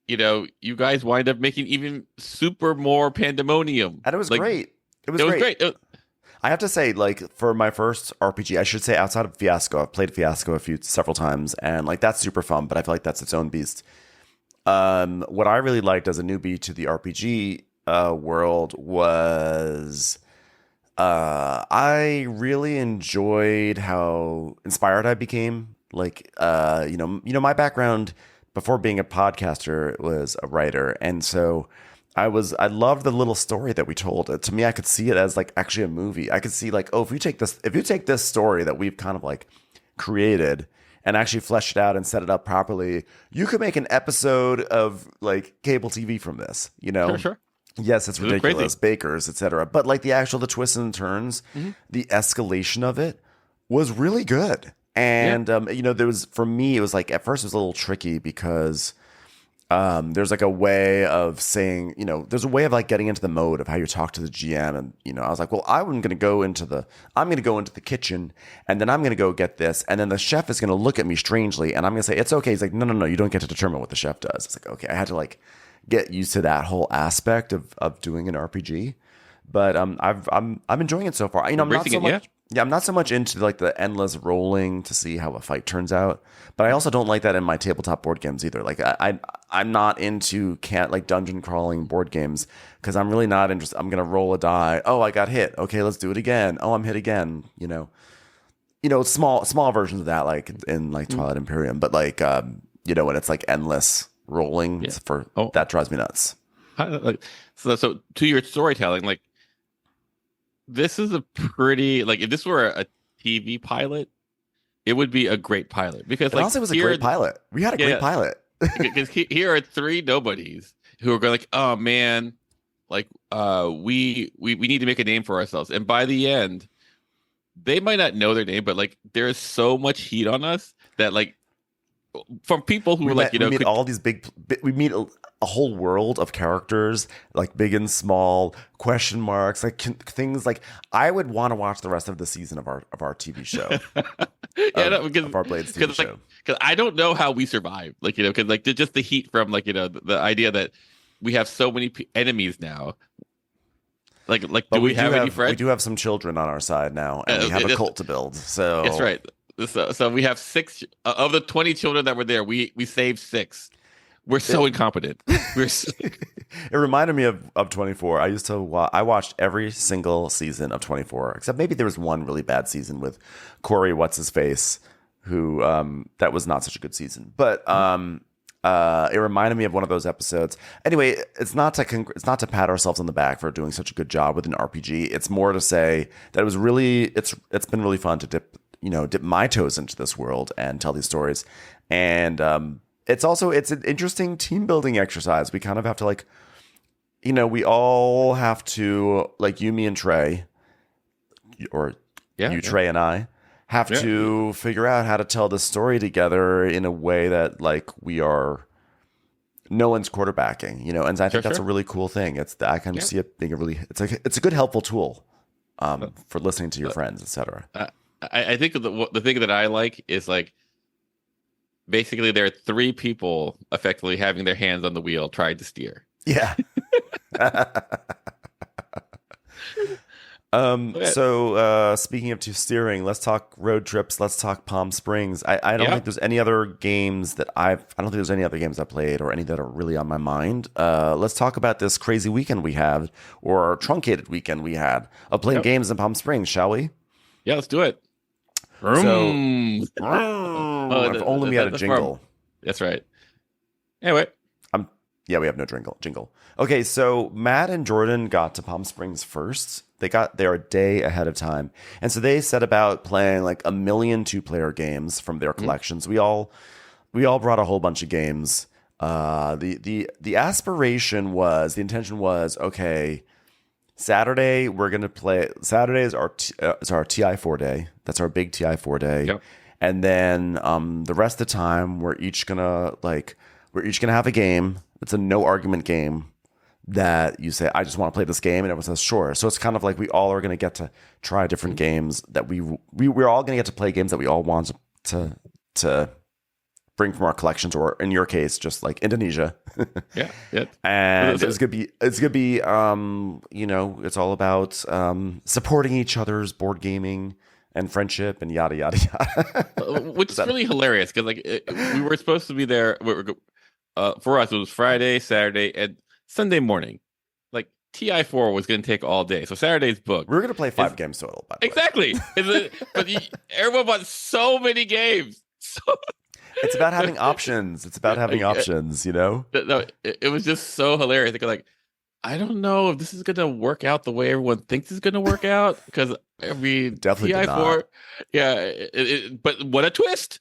S2: you guys wind up making even super more pandemonium.
S1: And it was great. It was great. I have to say, like, for my first RPG, I should say outside of Fiasco, I've played Fiasco several times, and like that's super fun, but I feel like that's its own beast. What I really liked as a newbie to the RPG world was I really enjoyed how inspired I became. Like, my background before being a podcaster was a writer, and so I loved the little story that we told. To me, I could see it as like actually a movie. I could see like, oh, if you take this story that we've kind of like created and actually flesh it out and set it up properly, you could make an episode of like cable TV from this.
S2: Sure.
S1: Yes, it's ridiculous, bakers, etc. But like the twists and turns, the escalation of it was really good. And, there was, for me, it was like, at first it was a little tricky because there's like a way of saying, there's a way of like getting into the mode of how you talk to the GM. And, I was like, well, I'm going to go into the kitchen, and then I'm going to go get this. And then the chef is going to look at me strangely, and I'm going to say, it's okay. He's like, no, you don't get to determine what the chef does. It's like, okay, I had to like get used to that whole aspect of doing an RPG. But I'm enjoying it so far. I'm not so much. Yeah, I'm not so much into like the endless rolling to see how a fight turns out, but I also don't like that in my tabletop board games either. Like I'm not into like dungeon crawling board games because I'm really not interested. I'm gonna roll a die. Oh, I got hit. Okay, let's do it again. Oh, I'm hit again. Small versions of that, like in like Twilight Imperium, but like when it's like endless rolling, that drives me nuts.
S2: So to your storytelling, like, this is a pretty, like, if this were a TV pilot, it would be a great pilot because like
S1: also it was a great pilot. We had a great pilot
S2: because here are three nobodies who are going like, oh man, like we need to make a name for ourselves. And by the end, they might not know their name, but like there's so much heat on us that like from people who were like,
S1: we meet all these we meet a whole world of characters, like big and small, question marks, like things like I would want to watch the rest of the season of our TV show. Of our Blades TV show.
S2: Because I don't know how we survive, like, because like just the heat from like, the idea that we have so many enemies now. Like, do we have any friends?
S1: We do have some children on our side now, and we have a cult to build. So
S2: that's right. So we have 6 of the 20 children that were there. We saved 6. We're so incompetent.
S1: It reminded me of 24. I watched every single season of 24, except maybe there was one really bad season with Corey what's his face, who that was not such a good season. But it reminded me of one of those episodes. Anyway, it's not to pat ourselves on the back for doing such a good job with an RPG. It's more to say that it's been really fun to dip my toes into this world and tell these stories. And it's an interesting team building exercise. We kind of have to we all have to, like you, me, and Trey, or Trey and I have to figure out how to tell this story together in a way that no one's quarterbacking, and I think that's a really cool thing. I can see it being it's a good helpful tool for listening to your friends, etc.
S2: I think the thing that I like is like basically there are 3 people effectively having their hands on the wheel trying to steer.
S1: Yeah. So speaking of steering, let's talk road trips. Let's talk Palm Springs. I don't think there's any other games I don't think there's any other games I played or any that are really on my mind. Let's talk about this crazy weekend we had, or truncated weekend we had of playing games in Palm Springs, shall we?
S2: Yeah, let's do it.
S1: So, if only we had a jingle.
S2: That's right. Anyway.
S1: Yeah, we have no jingle. Okay, so Matt and Jordan got to Palm Springs first. They got there a day ahead of time. And so they set about playing like 1 million 2-player games from their collections. We all brought a whole bunch of games. The intention was, okay, Saturday we're going to play. Saturday is our TI4 day. That's our big TI4 day.
S2: Yep.
S1: And then the rest of the time we're each going to have a game. It's a no argument game that you say, I just want to play this game, and everyone says sure. So it's kind of like we all are going to get to try different games that we're all going to get to play games that we all want to bring from our collections, or in your case, just like Indonesia.
S2: Yeah.
S1: And it's gonna be it's all about supporting each other's board gaming and friendship and yada yada yada.
S2: Which is really hilarious because we were supposed to be there. For us, it was Friday, Saturday, and Sunday morning. Like TI4 was going to take all day, so Saturday's booked.
S1: We were going to play 5 games total. By the
S2: way. But everyone bought so many games.
S1: It's about having options. It's about having options.
S2: No, it was just so hilarious. Like, I don't know if this is going to work out the way everyone thinks it's going to work out, because
S1: definitely
S2: TI4, but what a twist!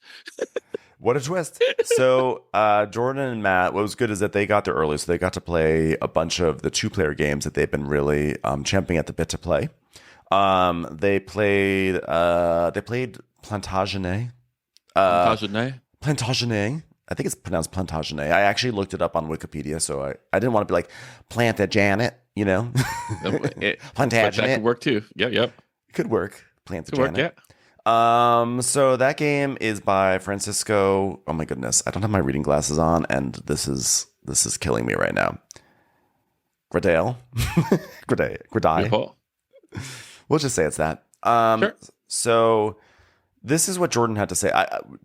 S1: What a twist. So Jordan and Matt, what was good is that they got there early, so they got to play a bunch of the 2-player games that they've been really champing at the bit to play. They played Plantagenet. Plantagenet. I think it's pronounced Plantagenet. I actually looked it up on Wikipedia, so I didn't want to be like Plantagenet, Plantagenet.
S2: That could work too. Yep.
S1: Could work. Plantagenet.
S2: Could work, yeah.
S1: So that game is by Francisco. Oh my goodness, I don't have my reading glasses on, and this is killing me right now. Gradale. We'll just say it's that.
S2: Sure.
S1: So this is what Jordan had to say.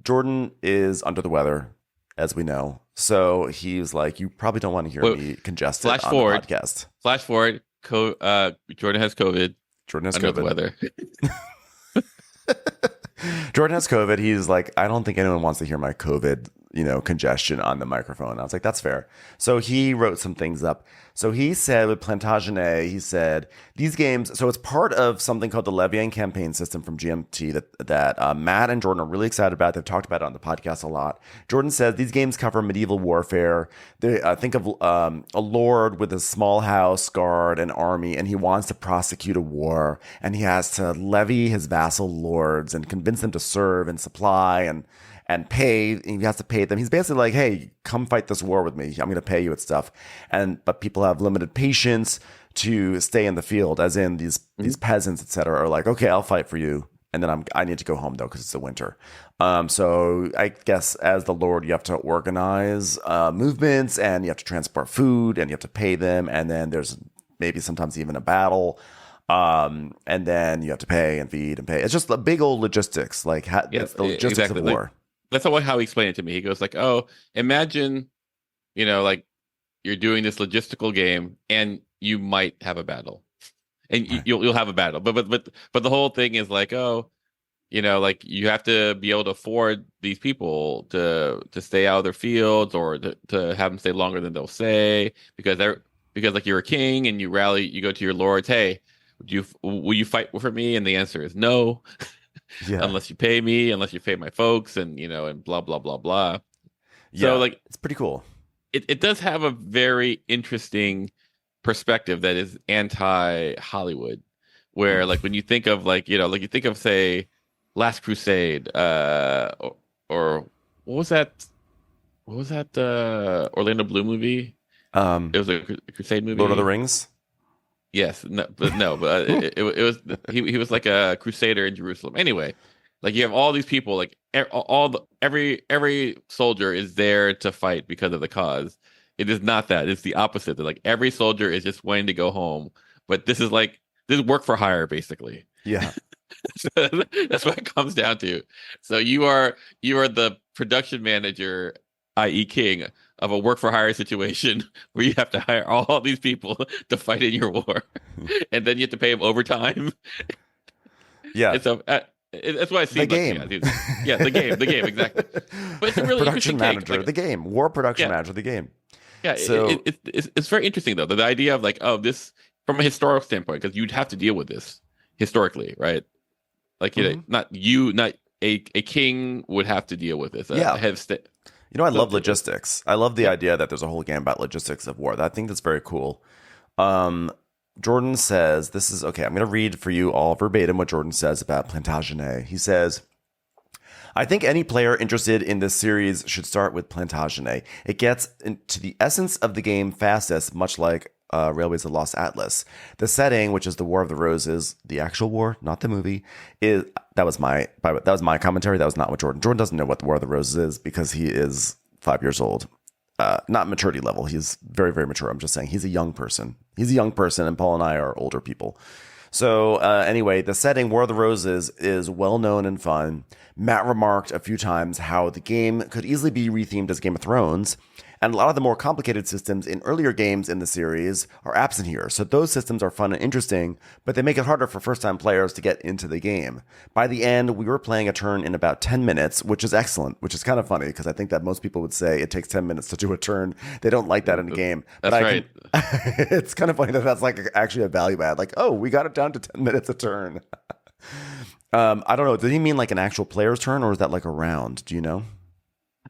S1: Jordan is under the weather, as we know. So he's like, you probably don't want to hear me congested on the podcast.
S2: Flash forward. Jordan has COVID.
S1: Jordan has
S2: under
S1: COVID.
S2: The weather.
S1: Jordan has COVID. He's like, I don't think anyone wants to hear my COVID congestion on the microphone. I was like, that's fair. So he wrote some things up. So he said with Plantagenet, he said these games. So it's part of something called the Levian campaign system from GMT that Matt and Jordan are really excited about. They've talked about it on the podcast a lot. Jordan says these games cover medieval warfare. They think of a lord with a small house guard, an army, and he wants to prosecute a war, and he has to levy his vassal lords and convince them to serve and supply and pay. And he has to pay them. He's basically like, hey, come fight this war with me. I'm going to pay you and stuff. But people have limited patience to stay in the field, as in these peasants, etc., are like, okay, I'll fight for you. And then I need to go home though, because it's the winter. So I guess as the Lord, you have to organize movements, and you have to transport food, and you have to pay them. And then there's maybe sometimes even a battle. And then you have to pay and feed and pay. It's just a big old logistics. It's the logistics
S2: exactly.
S1: of war.
S2: That's how he explained it to me. He goes like, oh, imagine, like you're doing this logistical game and you might have a battle, and
S1: Right.
S2: you'll have a battle. But the whole thing is like, oh, like you have to be able to afford these people to stay out of their fields, or to have them stay longer than they'll say, because like you're a king and you go to your lords, hey, will you fight for me? And the answer is no.
S1: Yeah.
S2: Unless you pay me, unless you pay my folks, and and blah blah blah blah.
S1: Yeah.
S2: So
S1: it's pretty cool.
S2: It does have a very interesting perspective that is anti-Hollywood, where like when you think of you think of, say, Last Crusade, or what was that Orlando Bloom movie? It was a Crusade movie.
S1: Lord of the Rings.
S2: Yes, but it was he was like a crusader in Jerusalem. Anyway, like you have all these people, like every soldier is there to fight because of the cause. It is not that. It's the opposite. That like every soldier is just wanting to go home. But this is work for hire, basically.
S1: Yeah.
S2: So that's what it comes down to. So you are the production manager, i.e. king, of a work for hire situation where you have to hire all these people to fight in your war, and then you have to pay them overtime.
S1: Yeah.
S2: And so that's why I see
S1: the game.
S2: The game, exactly. But it's a really
S1: production
S2: interesting
S1: manager,
S2: take.
S1: the game, war production manager, the game.
S2: Yeah,
S1: so
S2: it's very interesting though. The idea of like, oh, this from a historical standpoint, because you'd have to deal with this historically, right? Like not a king would have to deal with this.
S1: Yeah.
S2: A head of state.
S1: I love logistics. I love the idea that there's a whole game about logistics of war. I think that's very cool. Jordan says, this is okay. I'm going to read for you all verbatim what Jordan says about Plantagenet. He says, I think any player interested in this series should start with Plantagenet. It gets into the essence of the game fastest, much like Railways of Lost Atlas. The setting, which is the War of the Roses, the actual war, not the movie, that was my commentary. That was not what Jordan doesn't know what the War of the Roses is, because he is 5 years old. Not maturity level. He's very, very mature. I'm just saying he's a young person. And Paul and I are older people. So anyway, the setting, War of the Roses, is well known and fun. Matt remarked a few times how the game could easily be rethemed as Game of Thrones, and a lot of the more complicated systems in earlier games in the series are absent here. So those systems are fun and interesting, but they make it harder for first-time players to get into the game. By the end, we were playing a turn in about 10 minutes, which is excellent, which is kind of funny, because I think that most people would say it takes 10 minutes to do a turn. They don't like that in a game.
S2: That's right.
S1: It's kind of funny that that's like actually a value add. Like, oh, we got it down to 10 minutes a turn. I don't know. Did he mean like an actual player's turn, or is that like a round? Do you know?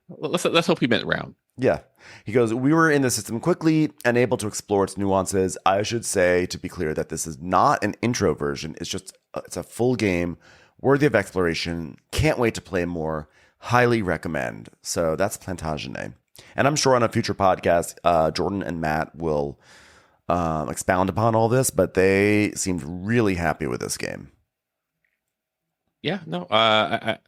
S2: Let's hope he meant round.
S1: Yeah. He goes, we were in the system quickly and able to explore its nuances. I should say, to be clear, that this is not an intro version. It's a full game worthy of exploration. Can't wait to play more. Highly recommend. So that's Plantagenet. And I'm sure on a future podcast, Jordan and Matt will expound upon all this, but they seemed really happy with this game.
S2: Yeah, no, I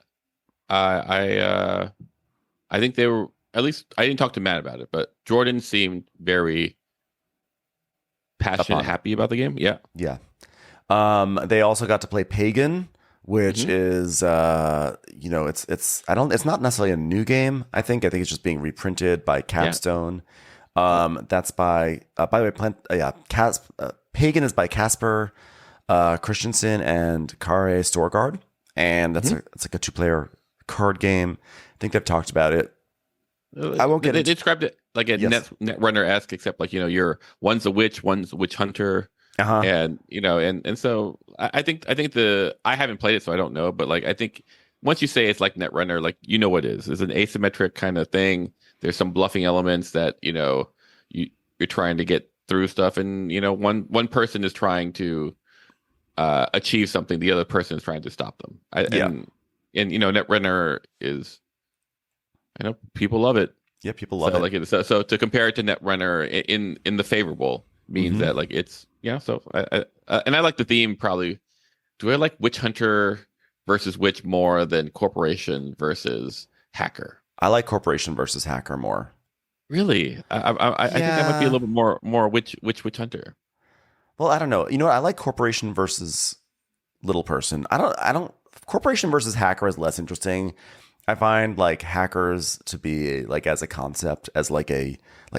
S2: think they were, at least I didn't talk to Matt about it, but Jordan seemed very passionate and happy about the game. Yeah.
S1: Yeah. They also got to play Pagan, which is it's not necessarily a new game. I think it's just being reprinted by Capstone. Yeah. That's by the way, Pagan is by Casper Christensen and Kare Storgard, and it's like a 2-player card game. I think they've talked about it I won't get
S2: They
S1: into.
S2: described it like a
S1: Yes.
S2: Netrunner esque, except like you're one's a witch, one's a witch hunter,
S1: Uh huh.
S2: and and so I think the I haven't played it, so I don't know, but like I think once you say it's like Netrunner, like you know what it is. It's an asymmetric kind of thing. There's some bluffing elements that you're trying to get through stuff, and one person is trying to achieve something, the other person is trying to stop them.
S1: Yeah.
S2: And Netrunner is, people love it.
S1: Yeah. People
S2: So
S1: love it.
S2: like so to compare it to Netrunner in the favorable means
S1: Mhm.
S2: that like it's So and I like the theme probably. Do I like Witch Hunter versus Witch more than Corporation versus Hacker?
S1: I like corporation versus hacker more.
S2: Really, I think that might be a
S1: Yeah.
S2: little bit more Witch Hunter.
S1: Well, I don't know. You know what? I like corporation versus little person. I don't corporation versus hacker is less interesting. I find like hackers to be like as a concept as like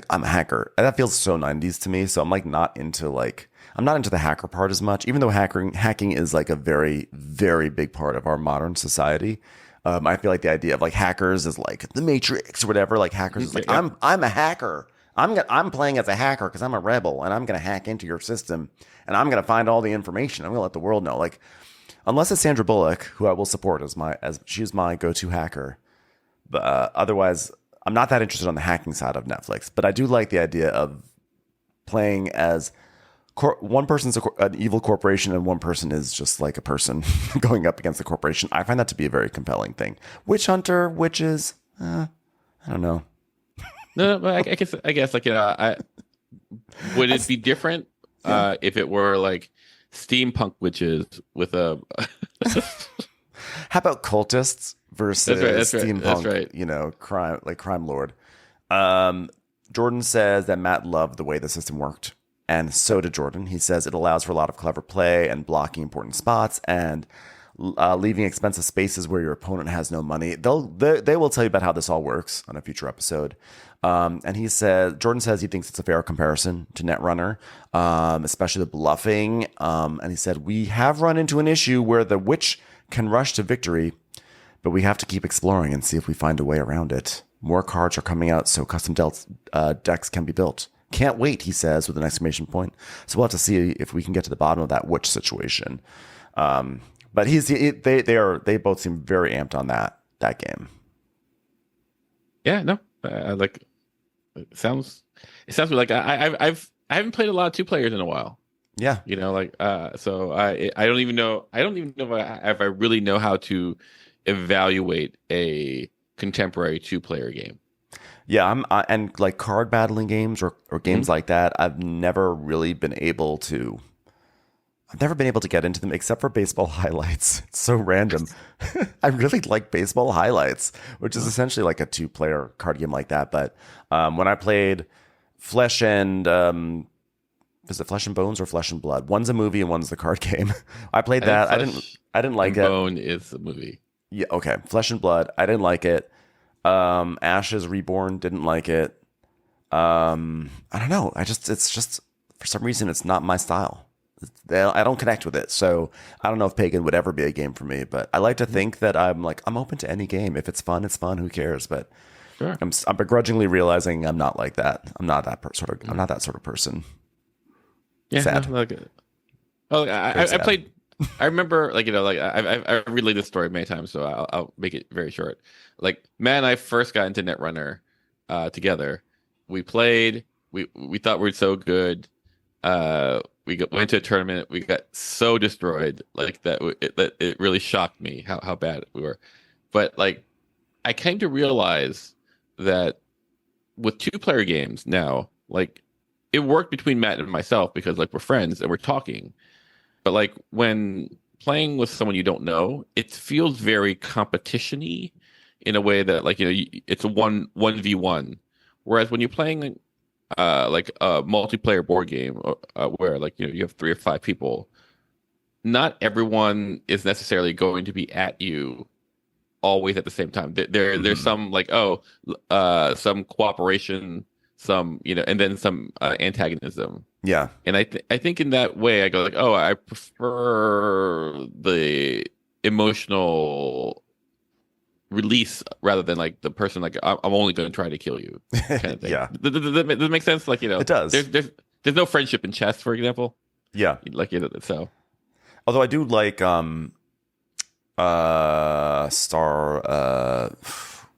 S1: I'm a hacker. And that feels so 90s to me. So I'm like not into like I'm not into the hacker part as much, even though hacking is like a very, very big part of our modern society. I feel like the idea of like hackers is like the Matrix or whatever. Like hackers is like
S2: Yeah.
S1: I'm a hacker. I'm playing as a hacker because I'm a rebel and I'm gonna hack into your system and I'm gonna find all the information. I'm gonna let the world know. Like unless it's Sandra Bullock, who I will support as she's my go-to hacker. But otherwise, I'm not that interested on the hacking side of Netflix. But I do like the idea of playing as one person's an evil corporation and one person is just like a person going up against the corporation. I find that to be a very compelling thing. Witch hunter, witches, I don't know.
S2: No, but I guess like would it be different if it were like steampunk witches with a
S1: How about cultists versus
S2: that's
S1: steampunk?
S2: right.
S1: Crime lord. Jordan says that Matt loved the way the system worked, and so did Jordan. He says it allows for a lot of clever play and blocking important spots and leaving expensive spaces where your opponent has no money. They will tell you about how this all works on a future episode. And Jordan says he thinks it's a fair comparison to Netrunner, especially the bluffing. And he said, we have run into an issue where the witch can rush to victory, but we have to keep exploring and see if we find a way around it. More cards are coming out, so custom decks can be built. Can't wait, he says, with an exclamation point. So we'll have to see if we can get to the bottom of that witch situation. But they both seem very amped on that game.
S2: Yeah, no, I like. It sounds like I haven't played a lot of two players in a while.
S1: Yeah.
S2: So I don't even know if I really know how to evaluate a contemporary two player game.
S1: Yeah, and like card battling games or games like that, I've never been able to get into them except for baseball highlights. It's so random. I really like baseball highlights, which is essentially like a two-player card game like that. But when I played Flesh and is it Flesh and Bones or Flesh and Blood? One's a movie and one's the card game. I played that. I didn't like it.
S2: Bone is the movie.
S1: Yeah, okay. Flesh and Blood. I didn't like it. Ashes Reborn, didn't like it. I don't know. It's just for some reason it's not my style. I don't connect with it. So I don't know if Pagan would ever be a game for me, but I like to think that I'm open to any game. If it's fun, it's fun. Who cares? But
S2: Sure.
S1: I'm begrudgingly realizing I'm not like that. I'm not that I'm not that sort of person.
S2: Yeah.
S1: Sad.
S2: No, I played. I remember, I relayed this story many times, so I'll make it very short. Like, Matt and I first got into Netrunner together. We played. We thought we were so good. Went to a tournament. We got so destroyed, like that. That it really shocked me how bad we were. But like, I came to realize that with two player games now, like, it worked between Matt and myself because like we're friends and we're talking. But like when playing with someone you don't know, it feels very competition-y in a way that like it's a 1v1. Whereas when you're playing like a multiplayer board game where like you have 3 or 5 people, not everyone is necessarily going to be at you always at the same time. There's some like some cooperation, some and then some antagonism.
S1: Yeah.
S2: And I think in that way I go like, oh, I prefer the emotional release rather than like the person like I'm only going to try to kill you kind of thing.
S1: Yeah.
S2: Does that make sense? Like,
S1: It does.
S2: There's no friendship in chess, for example.
S1: Yeah.
S2: Like, so.
S1: Although I do like Star.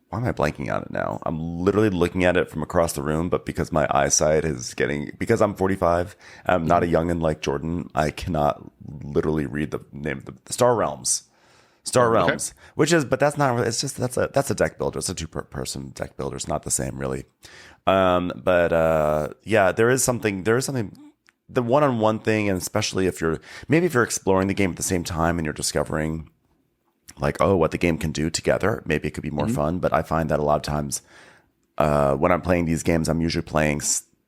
S1: Why am I blanking on it now? I'm literally looking at it from across the room, but because my eyesight is because I'm 45, I'm not a youngin' like Jordan. I cannot literally read the name of the Star Realms. Star Realms, but that's not. It's just that's a deck builder. It's a two-person deck builder. It's not the same, really. Yeah, there is something. The one-on-one thing, and especially if you're exploring the game at the same time and you're discovering like, oh, what the game can do together, maybe it could be more fun. But I find that a lot of times when I'm playing these games, I'm usually playing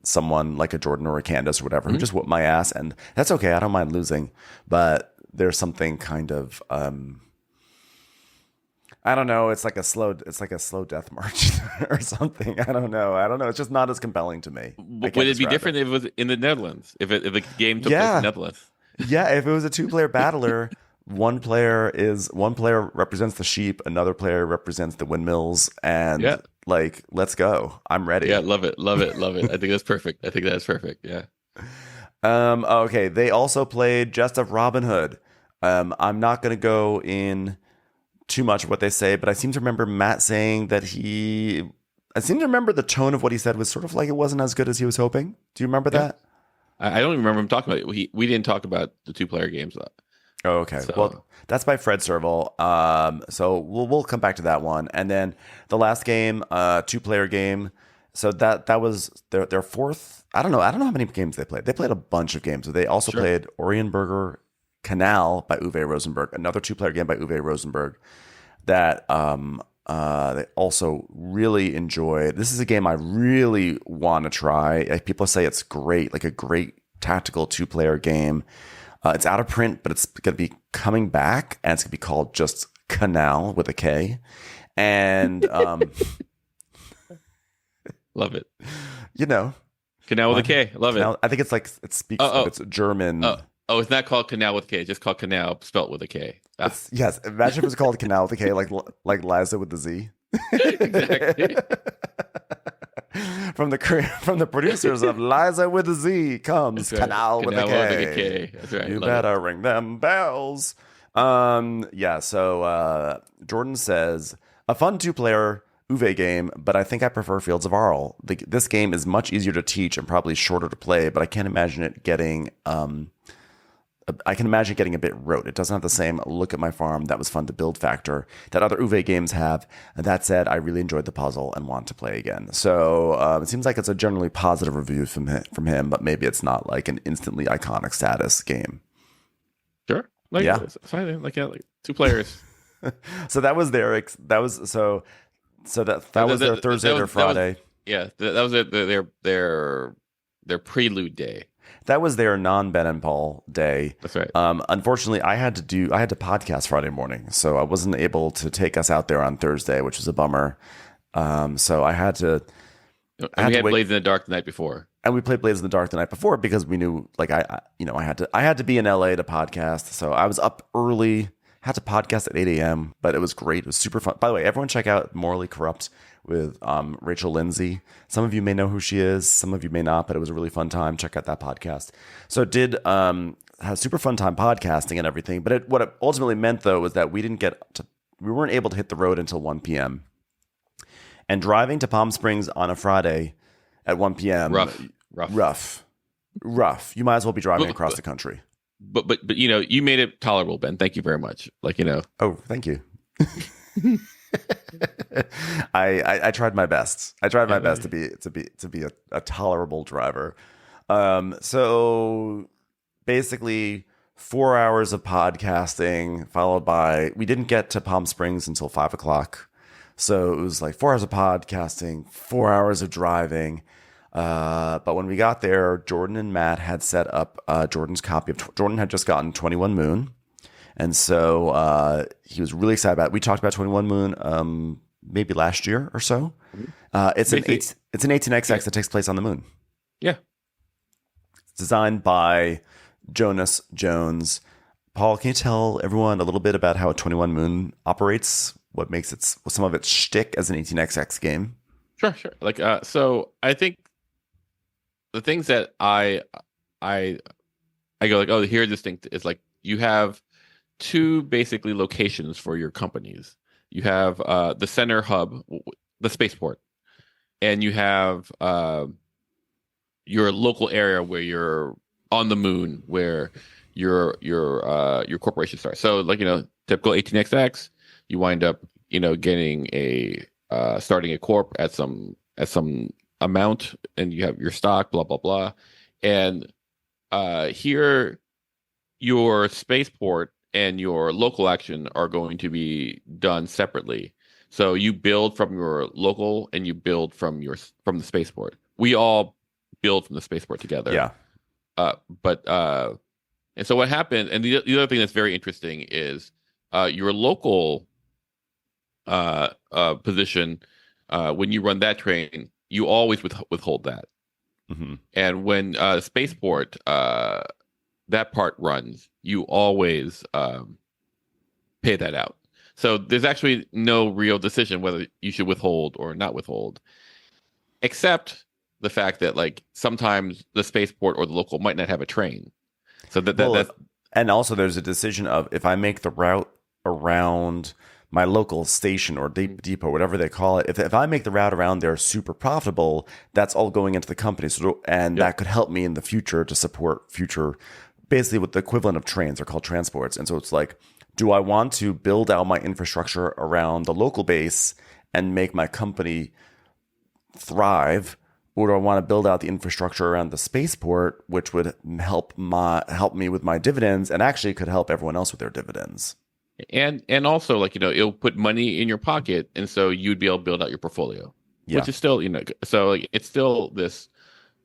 S1: someone like a Jordan or a Candace or whatever who just whoop my ass, and that's okay. I don't mind losing, but there's something kind of I don't know. It's like a slow death march or something. I don't know. It's just not as compelling to me.
S2: Would it be different if it was in the Netherlands? If the game took place in the Netherlands?
S1: Yeah, if it was a two-player battler, one player represents the sheep, another player represents the windmills, and like, let's go. I'm ready.
S2: Yeah, love it. I think that's perfect. Yeah.
S1: Okay. They also played Gest of Robin Hood. I'm not going to go in too much of what they say, but I seem to remember Matt saying that I seem to remember the tone of what he said was sort of like it wasn't as good as he was hoping. Do you remember that?
S2: I don't even remember him talking about it. We didn't talk about the two-player games though.
S1: Oh, okay. So. Well, that's by Fred Serval. So we'll come back to that one, and then the last game, two-player game. So that was their fourth. I don't know how many games they played. They played a bunch of games. So they also played Oranenburger Kanal by Uwe Rosenberg, another two-player game by Uwe Rosenberg that they also really enjoyed. This is a game I really want to try. People say it's great, like a great tactical two-player game. It's out of print, but it's going to be coming back, and it's going to be called just Kanal with a K. And
S2: love it.
S1: Kanal
S2: with a K. Love it.
S1: I think it's like it's German.
S2: Oh, it's not called Canal with a K. It's just called Canal, spelt with a K.
S1: Yes, imagine if it was called Canal with a K, like Liza with the Z.
S2: Exactly.
S1: From the producers of Liza with a Z comes Canal with a K.
S2: That's right.
S1: You better ring them bells. So Jordan says a fun two-player Uwe game, but I think I prefer Fields of Arle. This game is much easier to teach and probably shorter to play, but I can't imagine it getting a bit rote. It doesn't have the same look at my farm that was fun to build factor that other Uwe games have. And that said, I really enjoyed the puzzle and want to play again. So it seems like it's a generally positive review from him, but maybe it's not like an instantly iconic status game.
S2: Sure. It's fine. Like two players.
S1: So that was their their Thursday or Friday.
S2: That was their prelude day.
S1: That was their non-Ben and Paul day.
S2: That's right.
S1: Unfortunately, I had to podcast Friday morning, so I wasn't able to take us out there on Thursday, which was a bummer. So I had to.
S2: We had Blades in the Dark the night before,
S1: and we played Blades in the Dark the night before because we knew, like, I had to be in LA to podcast, so I was up early. Had to podcast at 8 a.m., but it was great. It was super fun. By the way, everyone check out Morally Corrupt with Rachel Lindsay. Some of you may know who she is. Some of you may not, but it was a really fun time. Check out that podcast. So it did have a super fun time podcasting and everything. But what it ultimately meant, though, was that we weren't able to hit the road until 1 p.m. And driving to Palm Springs on a Friday at 1 p.m. Rough. You might as well be driving across the country.
S2: But you made it tolerable, Ben. Thank you very much.
S1: Oh, thank you. I tried my best. I tried my best to be a tolerable driver. So basically 4 hours of podcasting followed by, we didn't get to Palm Springs until 5 o'clock. So it was like 4 hours of podcasting, 4 hours of driving. But when we got there, Jordan and Matt had set up Jordan's copy of Jordan had just gotten 21 Moon. And so he was really excited about it. We talked about 21 Moon maybe last year or so. It's an 18XX that takes place on the moon.
S2: Yeah.
S1: It's designed by Jonas Jones. Paul, can you tell everyone a little bit about how a 21 Moon operates what makes it some of its shtick as an 18xx game?
S2: Sure. Like, so I think the things that I go like, oh, here distinct is like you have two basically locations for your companies. You have the center hub, the spaceport, and you have your local area where you're on the moon, where your corporation starts. So like, typical 18xx, you wind up getting a starting a corp at some amount, and you have your stock, blah blah blah, and here your spaceport and your local action are going to be done separately. So you build from your local and you build from the spaceport. We all build from the spaceport together.
S1: Yeah.
S2: And so what happened, and the other thing that's very interesting is your local position, when you run that train, you always withhold that.
S1: Mm-hmm.
S2: And when spaceport, that part runs, you always pay that out. So there's actually no real decision whether you should withhold or not withhold, except the fact that like sometimes the spaceport or the local might not have a train. So that's,
S1: and also there's a decision of if I make the route around my local station or depot, whatever they call it, if I make the route around there super profitable, that's all going into the company. So that could help me in the future to support future, basically with the equivalent of trains. They're called transports. And so it's like, do I want to build out my infrastructure around the local base and make my company thrive? Or do I want to build out the infrastructure around the spaceport, which would help me with my dividends and actually could help everyone else with their dividends?
S2: And also like, it'll put money in your pocket. And so you'd be able to build out your portfolio, which is still, so like, it's still this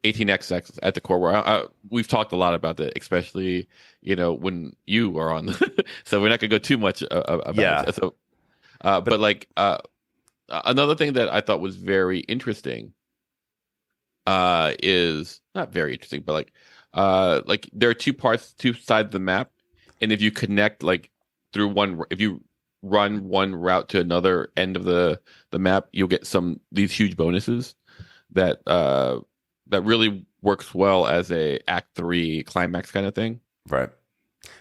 S2: 18xx at the core where we've talked a lot about that, especially, when you are on, so we're not gonna go too much about it. So, but like, another thing that I thought was very interesting, is not very interesting, but like there are two sides of the map. And if you connect like if you run one route to another end of the map, you'll get these huge bonuses that really works well as a Act 3 climax kind of thing.
S1: Right.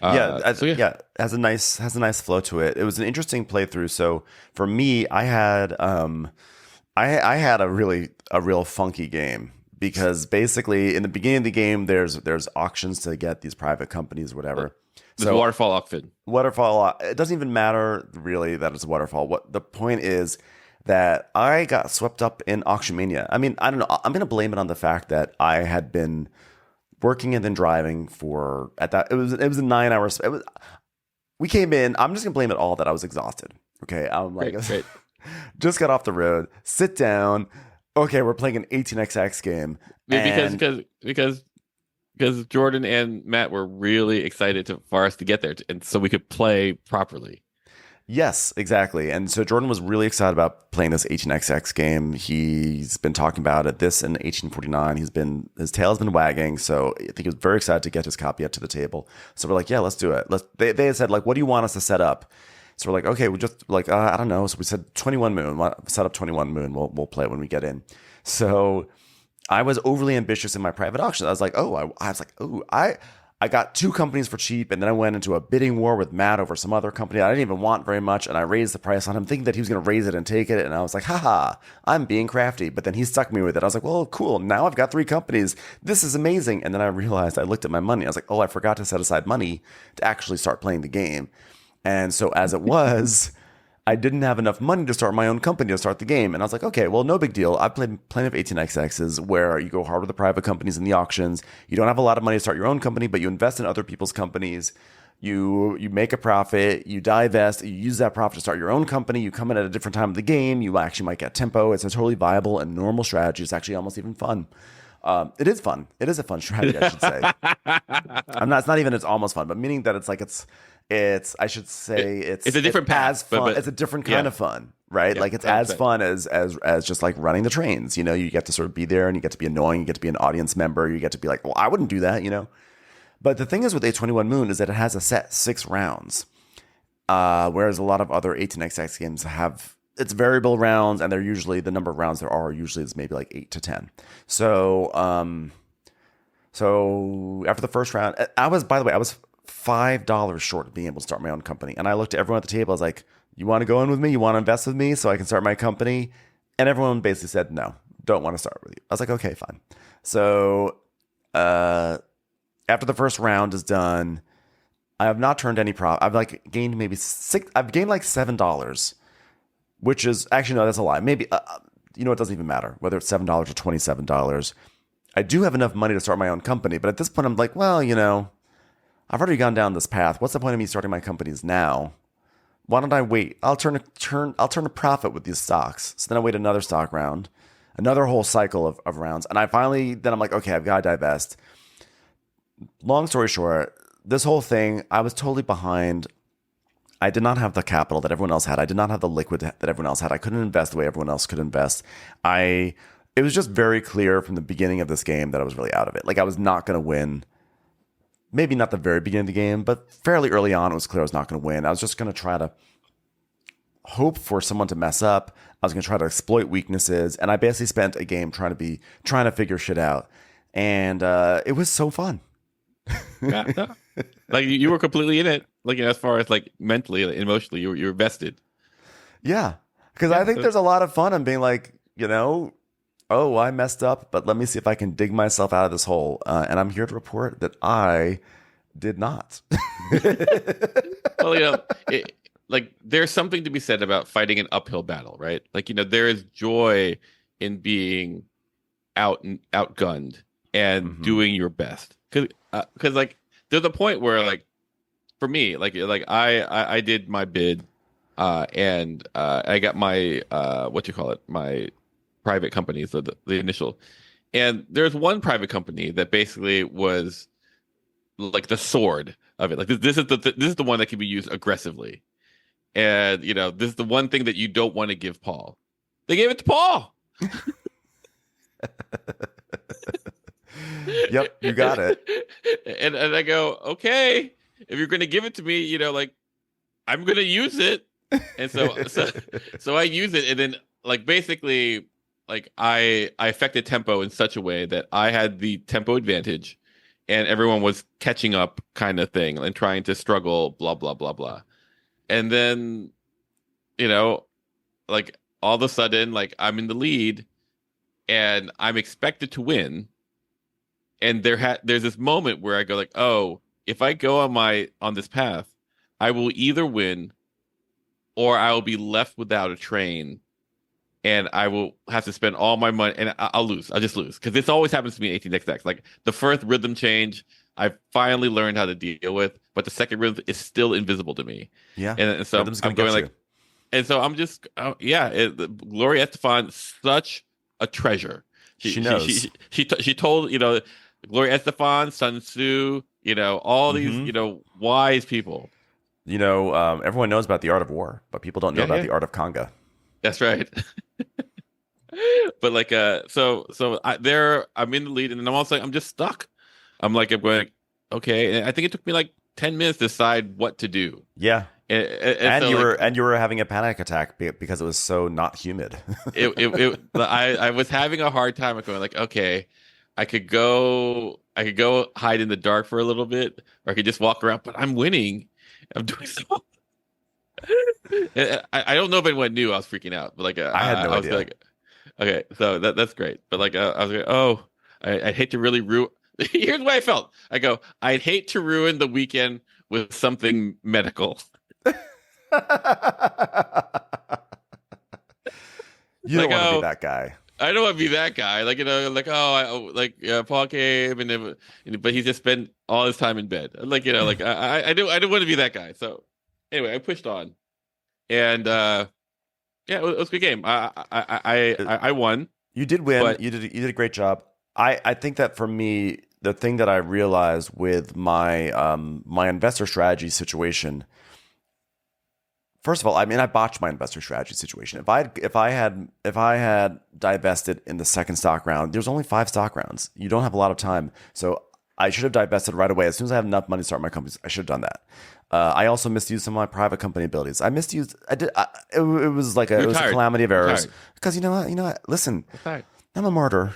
S1: It has a nice flow to it. It was an interesting playthrough. So for me, I had I had a real funky game because basically in the beginning of the game there's auctions to get these private companies, whatever.
S2: So waterfall auction.
S1: It doesn't even matter really that it's a waterfall. What the point is that I got swept up in auction mania. I mean, I don't know. I'm going to blame it on the fact that I had been working and then driving it was a 9 hours. We came in. I'm just going to blame it all that I was exhausted. Okay. I'm like,
S2: great.
S1: Just got off the road, sit down. Okay. We're playing an 18xx game.
S2: Because Jordan and Matt were really excited for us to get there, and so we could play properly.
S1: Yes, exactly. And so Jordan was really excited about playing this 18xx game. He's been talking about it. This and 1849. His tail's been wagging. So I think he was very excited to get his copy up to the table. So we're like, yeah, let's do it. They said like, what do you want us to set up? So we're like, okay, we just like I don't know. So we said 21 Moon. Set up 21 Moon. We'll play it when we get in. So I was overly ambitious in my private auction. I was like, I got two companies for cheap, and then I went into a bidding war with Matt over some other company I didn't even want very much, and I raised the price on him, thinking that he was going to raise it and take it, and I was like, haha, I'm being crafty. But then he stuck me with it. I was like, well, cool. Now I've got three companies. This is amazing. And then I realized, I looked at my money. I was like, oh, I forgot to set aside money to actually start playing the game. And so as it was, I didn't have enough money to start my own company to start the game. And I was like, okay, well, no big deal. I've played plenty of 18xx's where you go hard with the private companies in the auctions. You don't have a lot of money to start your own company, but you invest in other people's companies. You make a profit, you divest, you use that profit to start your own company. You come in at a different time of the game. You actually might get tempo. It's a totally viable and normal strategy. It's actually almost even fun. It is fun. It is a fun strategy, I should say. It's not even it's almost fun, but meaning that it's I should say it's
S2: a different path.
S1: But it's a different kind of fun, right? Yeah, like it's as fun as just like running the trains. You get to sort of be there and you get to be annoying. You get to be an audience member. You get to be like, well, I wouldn't do that, But the thing is with A21 Moon is that it has a set 6 rounds. Whereas a lot of other 18xx games have it's variable rounds, and they're usually the number of rounds there are usually is maybe like 8 to 10. So so after the first round, I was $5 short of being able to start my own company, and I looked at everyone at the table. I was like, "You want to go in with me? You want to invest with me so I can start my company?" And everyone basically said, "No, don't want to start with you." I was like, "Okay, fine." So after the first round is done, I have not turned any profit. I've like gained maybe I've gained like $7, which is actually no, that's a lie. Maybe it doesn't even matter whether it's $7 or $27. I do have enough money to start my own company, but at this point, I'm like, well, I've already gone down this path. What's the point of me starting my companies now? Why don't I wait? I'll turn a profit with these stocks. So then I wait another stock round, another whole cycle of rounds, and I'm like, okay, I've got to divest. Long story short, this whole thing, I was totally behind. I did not have the capital that everyone else had. I did not have the liquid that everyone else had. I couldn't invest the way everyone else could invest. It was just very clear from the beginning of this game that I was really out of it. Like I was not going to win. Maybe not the very beginning of the game, but fairly early on, it was clear I was not going to win. I was just going to try to hope for someone to mess up. I was going to try to exploit weaknesses, and I basically spent a game trying to figure shit out, and it was so fun.
S2: Yeah. Like you were completely in it. Like as far as like mentally, like, emotionally, you were vested.
S1: Yeah, because I think there's a lot of fun in being like, oh, I messed up, but let me see if I can dig myself out of this hole. And I'm here to report that I did not.
S2: Well, like there's something to be said about fighting an uphill battle, right? Like, there is joy in being outgunned and doing your best. Because like there's a point where like for me, like I did my bid, and I got my my private companies, the initial, and there's one private company that basically was like the sword of it. Like this is the one that can be used aggressively, and this is the one thing that you don't want to give Paul. They gave it to Paul.
S1: Yep, you got it.
S2: And I go, okay, if you're going to give it to me, like I'm going to use it, and so I use it, and then like basically. Like I affected tempo in such a way that I had the tempo advantage and everyone was catching up kind of thing and trying to struggle, blah, blah, blah, blah. And then, like all of a sudden, like I'm in the lead and I'm expected to win. And there's this moment where I go like, oh, if I go on this path, I will either win or I will be left without a train. And I will have to spend all my money, and I'll lose. I'll just lose. Because this always happens to me in 18xx. Like, the first rhythm change, I finally learned how to deal with, but the second rhythm is still invisible to me.
S1: Yeah.
S2: And so I'm going like, and so I'm just, Gloria Estefan, such a treasure.
S1: She knows.
S2: She told, Gloria Estefan, Sun Tzu, all these, wise people.
S1: Everyone knows about the art of war, but people don't know about the art of conga.
S2: That's right. But like, so I'm in the lead, and then I'm just stuck. I'm going, okay. And I think it took me like 10 minutes to decide what to do.
S1: Yeah.
S2: And so,
S1: you were having a panic attack because it was so not humid.
S2: I was having a hard time going like, okay, I could go hide in the dark for a little bit, or I could just walk around, but I'm winning. I'm doing so. I don't know if anyone knew I was freaking out, but like
S1: I had no idea.
S2: Like, okay, so that's great. But like I was like, oh, I'd hate to really ruin. Here's what I felt. I go, I'd hate to ruin the weekend with something medical.
S1: You don't want to be that guy.
S2: I don't want to be that guy. Like Paul came but he just spent all his time in bed. Like I don't want to be that guy. So anyway, I pushed on. And it was a good game. I won.
S1: You did win. But you did a great job. I think that for me, the thing that I realized with my my investor strategy situation. First of all, I mean, I botched my investor strategy situation. If I had divested in the second stock round, there's only 5 stock rounds. You don't have a lot of time, so I should have divested right away. As soon as I have enough money to start my companies, I should have done that. I also misused some of my private company abilities. I misused. I did. It was like
S2: You're
S1: a
S2: tired.
S1: calamity of
S2: You're
S1: errors.
S2: tired.
S1: Because you know what? Listen,
S2: You're tired.
S1: I'm a martyr.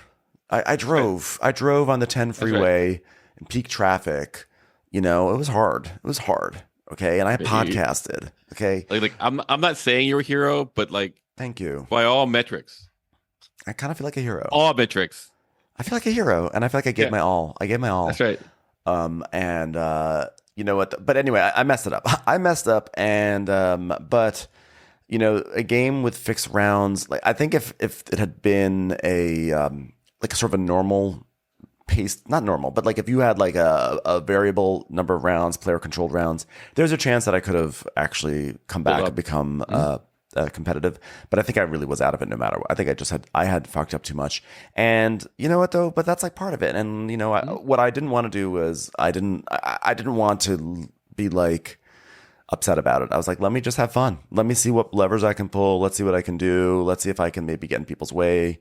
S1: I drove. I drove on the 10 freeway in peak traffic. It was hard. It was hard. Okay, and I podcasted. Okay,
S2: Like I'm not saying you're a hero, but like
S1: thank you.
S2: by all metrics,
S1: I kind of feel like a hero.
S2: all metrics.
S1: I feel like a hero, and I feel like I gave my all. I gave my all.
S2: That's right.
S1: And you know what? But anyway, I messed it up. I messed up, and but a game with fixed rounds. Like I think if it had been a like a sort of a normal pace, not normal, but like if you had like a variable number of rounds, player controlled rounds, there's a chance that I could have actually come back and become competitive. But I think I really was out of it no matter what. I think I had fucked up too much. And you know what though? But that's like part of it. And what I didn't want to do was I didn't want to be like upset about it. I was like, let me just have fun. Let me see what levers I can pull. Let's see what I can do. Let's see if I can maybe get in people's way.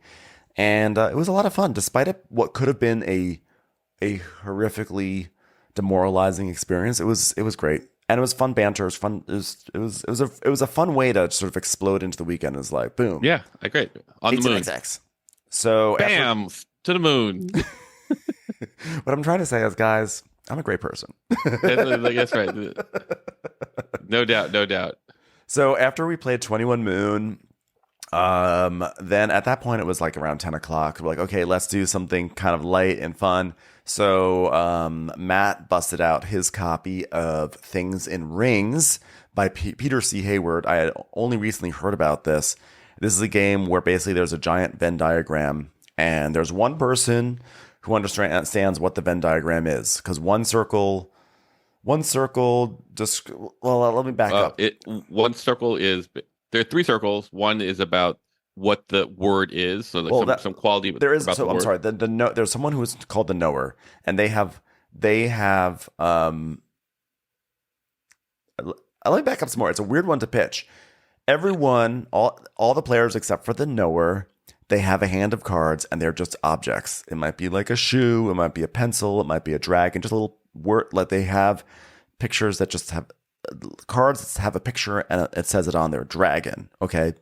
S1: And it was a lot of fun, despite what could have been a horrifically demoralizing experience. It was great, and it was fun banter. It was fun. It was a fun way to sort of explode into the weekend. It was like boom,
S2: Yeah, great on the moon.
S1: XX. So
S2: Bam to the moon.
S1: What I'm trying to say is, guys, I'm a great person.
S2: That's right. No doubt.
S1: So after we played 21 Moon. Then at that point it was like around 10 o'clock. We're like, okay, let's do something kind of light and fun. So Matt busted out his copy of Things in Rings by Peter C. Hayward. I had only recently heard about this. This is a game where basically there's a giant Venn diagram, and there's one person who understands what the Venn diagram is. Because one circle just, well, let me back up.
S2: One circle is, there are three circles. One is about what the word is, so like some quality.
S1: There is.
S2: About
S1: so
S2: the
S1: I'm
S2: word.
S1: sorry. There's someone who is called the knower, and they have. Let me back up some more. It's a weird one to pitch. Everyone, all the players except for the knower, they have a hand of cards, and they're just objects. It might be like a shoe. It might be a pencil. It might be a dragon. Just a little word. Like they have pictures that just have. Cards that have a picture and it says it on their dragon, okay?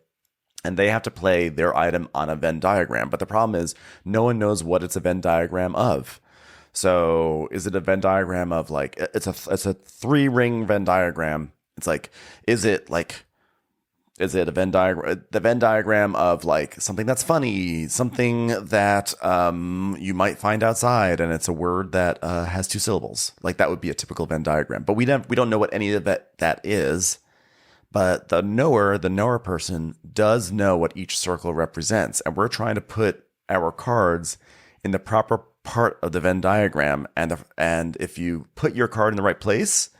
S1: And they have to play their item on a Venn diagram. But the problem is no one knows what it's a Venn diagram of. So is it a Venn diagram of like, it's a 3-ring Venn diagram. It's like, is it a Venn diagram, the Venn diagram of like something that's funny, something that you might find outside, and it's a word that has 2 syllables. Like that would be a typical Venn diagram. But we don't know what any of that is. But the knower person does know what each circle represents, and we're trying to put our cards in the proper part of the Venn diagram. And if you put your card in the right place,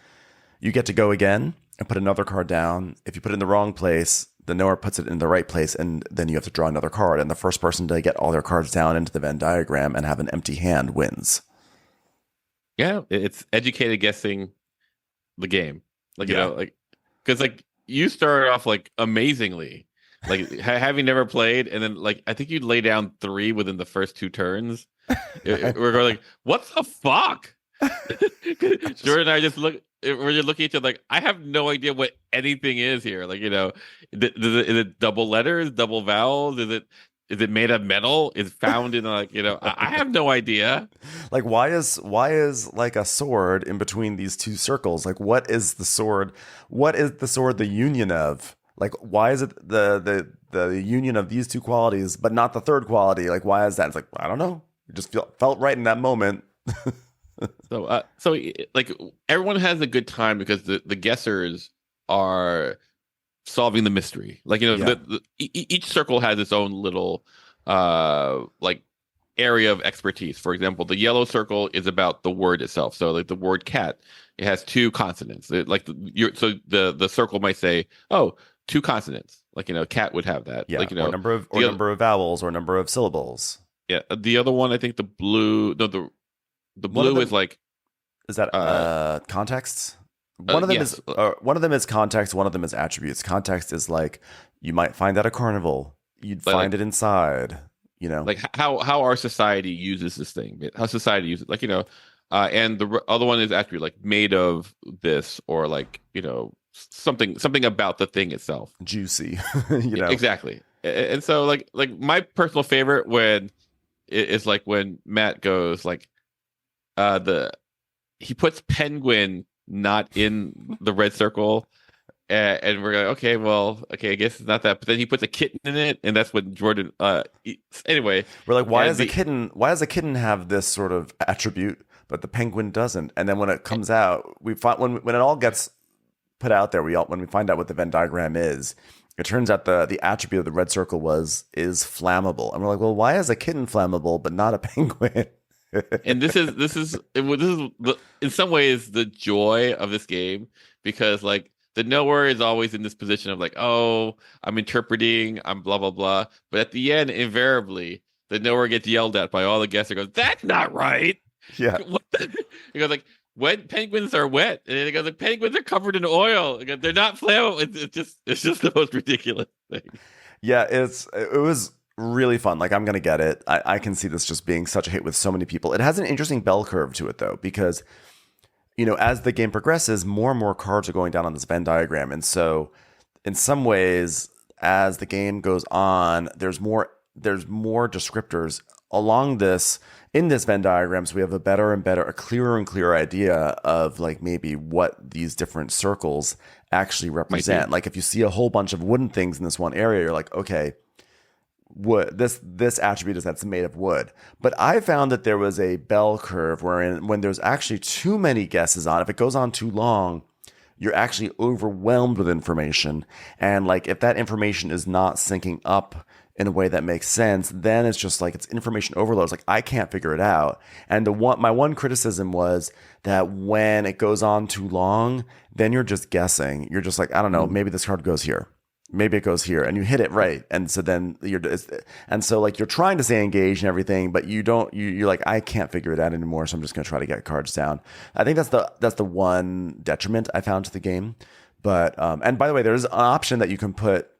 S1: you get to go again and put another card down. If you put it in the wrong place, the knower puts it in the right place, and then you have to draw another card. And the first person to get all their cards down into the Venn diagram and have an empty hand wins.
S2: Yeah, it's educated guessing the game. Like, because like you started off like amazingly, like having never played, and then like I think you'd lay down 3 within the first 2 turns. We're going like, what the fuck? Jordan and I we're just looking at each other like, I have no idea what anything is here. Like, is it double letters, double vowels? Is it made of metal? Is found in like, I have no idea.
S1: Like, why is like a sword in between these 2 circles? Like, what is the sword? What is the sword the union of? Like, why is it the union of these 2 qualities, but not the third quality? Like, why is that? It's like, I don't know. It just felt right in that moment.
S2: So like everyone has a good time because the guessers are solving the mystery. Like, each circle has its own little like area of expertise. For example, the yellow circle is about the word itself. So like the word cat, it has 2 consonants. The circle might say, 2 consonants. Like, cat would have that.
S1: Yeah,
S2: like,
S1: or number of vowels or number of syllables.
S2: Yeah, the other one, I think the blue. No, the blue is like.
S1: Is that context? One of them is context. One of them is attributes. Context is like you might find at a carnival. You'd find it inside.
S2: Like how our society uses this thing. How society uses it. Like, and the other one is actually like made of this, or like, something about the thing itself.
S1: Juicy,
S2: Exactly. And so like my personal favorite when is like when Matt goes like the he puts penguin not in the red circle, and we're like, okay, well, okay, I guess it's not that. But then he puts a kitten in it, and that's when Jordan. Anyway,
S1: we're like, why does a kitten have this sort of attribute, but the penguin doesn't? And then when it comes out, we find when it all gets put out there, when we find out what the Venn diagram is, it turns out the attribute of the red circle is flammable, and we're like, well, why is a kitten flammable but not a penguin?
S2: And this is in some ways the joy of this game, because like the knower is always in this position of like, oh, I'm interpreting, I'm blah blah blah, but at the end, invariably, the knower gets yelled at by all the guests. It goes, that's not right.
S1: Yeah.
S2: He goes like, wet penguins are wet, and then he goes like, penguins are covered in oil. He goes, they're not flammable. It's just the most ridiculous thing.
S1: Yeah, it was really fun. Like, I'm gonna get it. I can see this just being such a hit with so many people. It has an interesting bell curve to it though, because as the game progresses, more and more cards are going down on this Venn diagram, and so in some ways, as the game goes on, there's more descriptors along this in this Venn diagram, so we have a clearer and clearer idea of like maybe what these different circles actually represent. Like if you see a whole bunch of wooden things in this one area, you're like, okay, wood, this attribute is that's made of wood. But I found that there was a bell curve wherein when there's actually too many guesses on, if it goes on too long, you're actually overwhelmed with information. And like if that information is not syncing up in a way that makes sense, then it's just like it's information overload. It's like I can't figure it out. And my one criticism was that when it goes on too long, then you're just guessing. You're just like, I don't know, maybe this card goes here. Maybe it goes here, and you hit it right, and so then you're trying to stay engaged and everything, but you're like, I can't figure it out anymore, so I'm just going to try to get cards down. I think that's the one detriment I found to the game. But and by the way, there's an option that you can put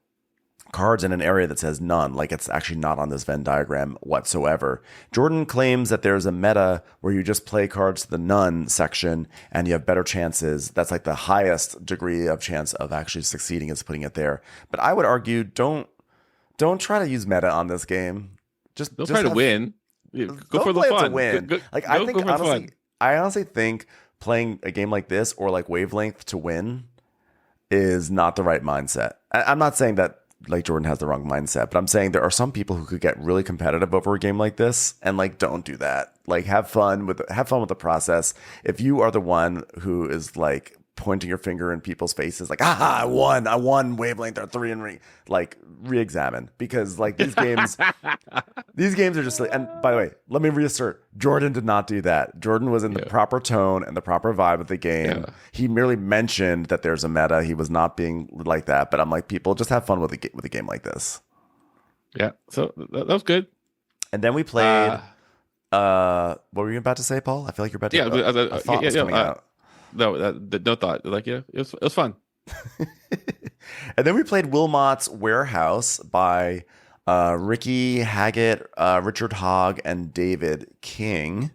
S1: cards in an area that says none, like it's actually not on this Venn diagram whatsoever. Jordan claims that there's a meta where you just play cards to the none section and you have better chances. That's like the highest degree of chance of actually succeeding is putting it there. But I would argue don't try to use meta on this game. Just
S2: try to win. Go for the fun.
S1: To win. I honestly think playing a game like this or like Wavelength to win is not the right mindset. I'm not saying that like Jordan has the wrong mindset, but I'm saying there are some people who could get really competitive over a game like this, and like don't do that. Like have fun with the process. If you are the one who is like pointing your finger in people's faces, like I won Wavelength or 3 and re-examine, because like these games are just like, and by the way, let me reassert, Jordan did not do that. Jordan was in the proper tone and the proper vibe of the game. Yeah. He merely mentioned that there's a meta. He was not being like that, but I'm like, people just have fun with a game like this.
S2: Yeah, so that was good.
S1: And then we played what were you about to say, Paul? I feel like you're about to coming out.
S2: No, no thought. Like, yeah, it was fun.
S1: And then we played Wilmot's Warehouse by Ricky Haggett, Richard Hogg, and David King.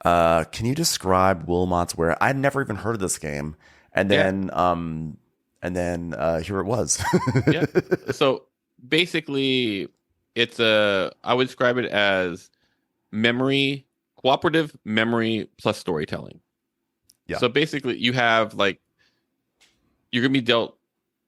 S1: Can you describe Wilmot's Warehouse? I'd never even heard of this game, and then here it was.
S2: Yeah. So basically, I would describe it as cooperative memory plus storytelling. Yeah. So basically, you have like, you're gonna be dealt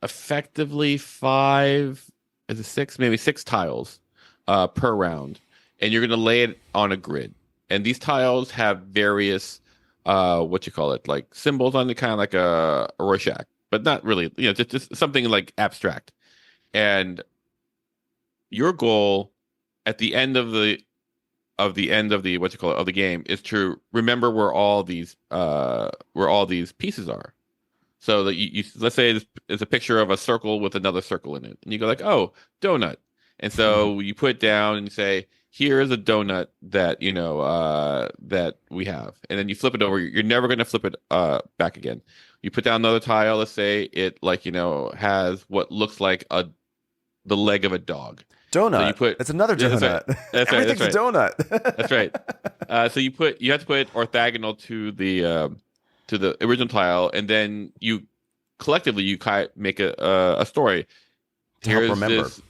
S2: effectively 5, is it 6, maybe 6 tiles per round, and you're gonna lay it on a grid. And these tiles have various like symbols on it, kind of like a Rorschach, but not really. Just something like abstract. And your goal at the end of the game is to remember where all these pieces are. So that you let's say it's a picture of a circle with another circle in it, and you go like, oh, donut, and so you put it down and you say, here is a donut that that we have, and then you flip it over. You're never going to flip it back again. You put down another tile. Let's say it has what looks like the leg of a dog.
S1: Donut.
S2: So you put
S1: it's another
S2: yeah,
S1: donut.
S2: That's right.
S1: Everything's a donut.
S2: That's right. So you have to put it orthogonal to the original tile, and then you collectively you make a story.
S1: To help remember.
S2: To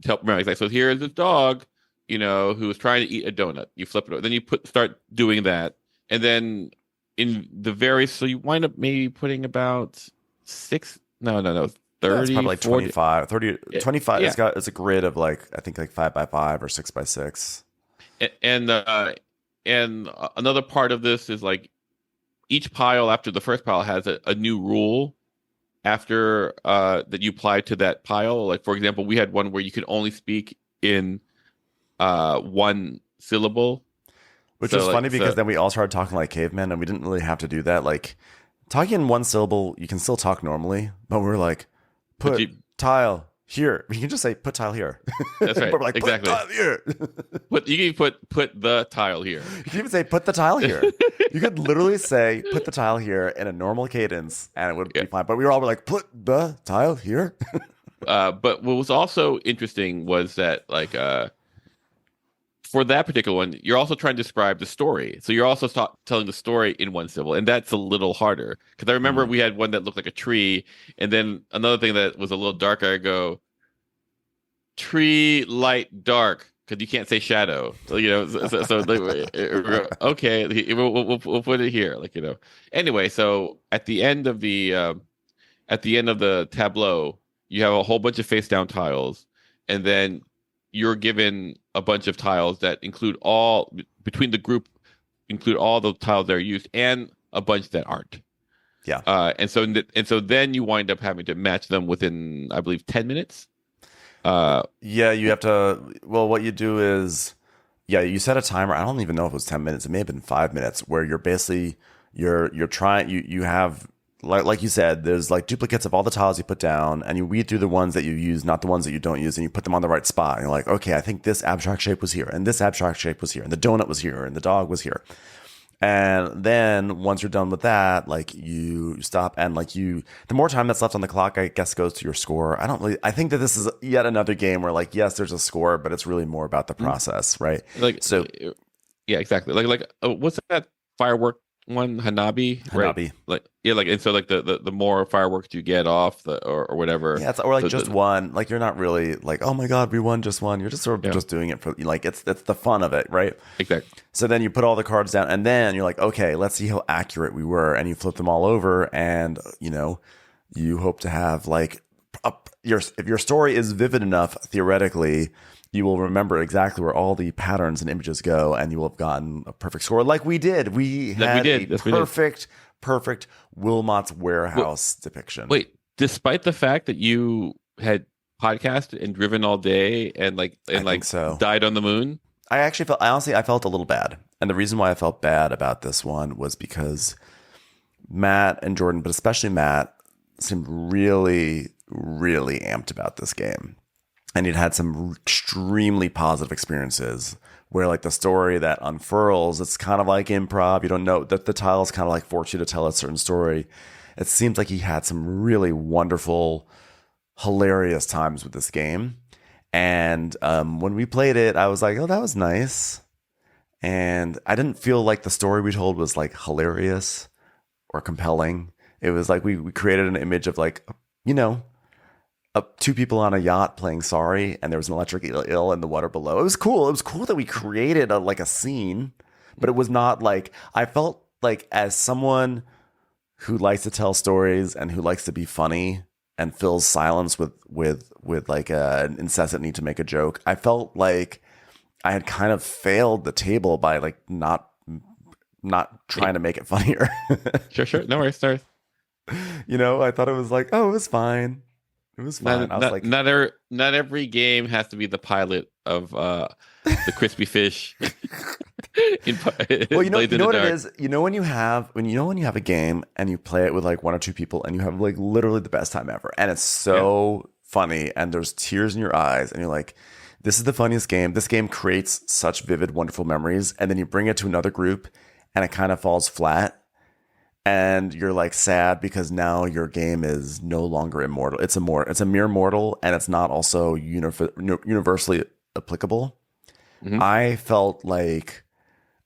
S2: help remember. Exactly. So here's this dog, who was trying to eat a donut. You flip it over. Then you start doing that, and then so you wind up maybe putting about 6. No. 30,
S1: it's probably like
S2: 40.
S1: 25, 30, 25.
S2: Yeah.
S1: It's a grid of like, I think like 5x5 or 6x6.
S2: And another part of this is like each pile after the first pile has a new rule after that you apply to that pile. Like, for example, we had one where you could only speak in one syllable.
S1: Which was funny because then we all started talking like cavemen, and we didn't really have to do that. Like, talking in one syllable, you can still talk normally, but we were like, put tile here. You can just say, put tile here.
S2: That's right.
S1: But we're like,
S2: exactly.
S1: Put tile here.
S2: You can put the tile here.
S1: You can even say, put the tile here. You could literally say, put the tile here in a normal cadence, and it would be fine. But we were all like, put the tile here.
S2: But what was also interesting was that, like, for that particular one, you're also trying to describe the story. So you're also telling the story in one syllable, and that's a little harder. Because I remember we had one that looked like a tree, and then another thing that was a little darker. I go, tree, light, dark, because you can't say shadow. So, okay, we'll put it here, Anyway, so at the end of the tableau, you have a whole bunch of face down tiles, and then you're given a bunch of tiles that include all the tiles that are used and a bunch that aren't.
S1: Yeah.
S2: And so then you wind up having to match them within, I believe, 10 minutes.
S1: You have to. Well, what you do is, you set a timer. I don't even know if it was 10 minutes. It may have been 5 minutes, where you're basically you're trying. You have. Like you said, there's like duplicates of all the tiles you put down, and you weed through the ones that you use, not the ones that you don't use, and you put them on the right spot. And you're like, okay, I think this abstract shape was here, and this abstract shape was here, and the donut was here, and the dog was here. And then once you're done with that, like you stop, and the more time that's left on the clock, I guess, goes to your score. I think that this is yet another game where, like, yes, there's a score, but it's really more about the process, right?
S2: Yeah, exactly. What's that firework one? Hanabi,
S1: Hanabi.
S2: Right? And so the more fireworks you get off or whatever.
S1: Yeah, or just one. Like, you're not really like, oh my god, we won just one. You're just sort of just doing it for, like, it's the fun of it, right?
S2: Exactly.
S1: So then you put all the cards down, and then you're like, okay, let's see how accurate we were, and you flip them all over, and you hope to have if your story is vivid enough, theoretically, you will remember exactly where all the patterns and images go, and you will have gotten a perfect score, like we did. We had a perfect Wilmot's warehouse depiction.
S2: Wait, despite the fact that you had podcasted and driven all day and died on the moon?
S1: I felt a little bad. And the reason why I felt bad about this one was because Matt and Jordan, but especially Matt, seemed really, really amped about this game. And he'd had some extremely positive experiences where, like, the story that unfurls, it's kind of like improv. You don't know that the tiles kind of like force you to tell a certain story. It seems like he had some really wonderful, hilarious times with this game. And when we played it, I was like, oh, that was nice. And I didn't feel like the story we told was, like, hilarious or compelling. It was like we created an image of, like, two people on a yacht playing Sorry, and there was an electric eel in the water below. It was cool. It was cool that we created a scene, but it was not like, I felt like, as someone who likes to tell stories and who likes to be funny and fills silence with like an incessant need to make a joke, I felt like I had kind of failed the table by, like, not trying to make it funnier.
S2: Sure. No worries. Sorry.
S1: I thought it was like, oh, it was fine. It was fine.
S2: Not every game has to be the pilot of the crispy fish.
S1: Well, you know what it is. When you have a game and you play it with, like, one or two people, and you have, like, literally the best time ever, and it's so funny, and there's tears in your eyes, and you're like, this is the funniest game. This game creates such vivid, wonderful memories, and then you bring it to another group, and it kind of falls flat. and you're like sad because now your game is no longer immortal. It's a mere mortal, and it's not also universally applicable.
S2: Mhm.
S1: I felt like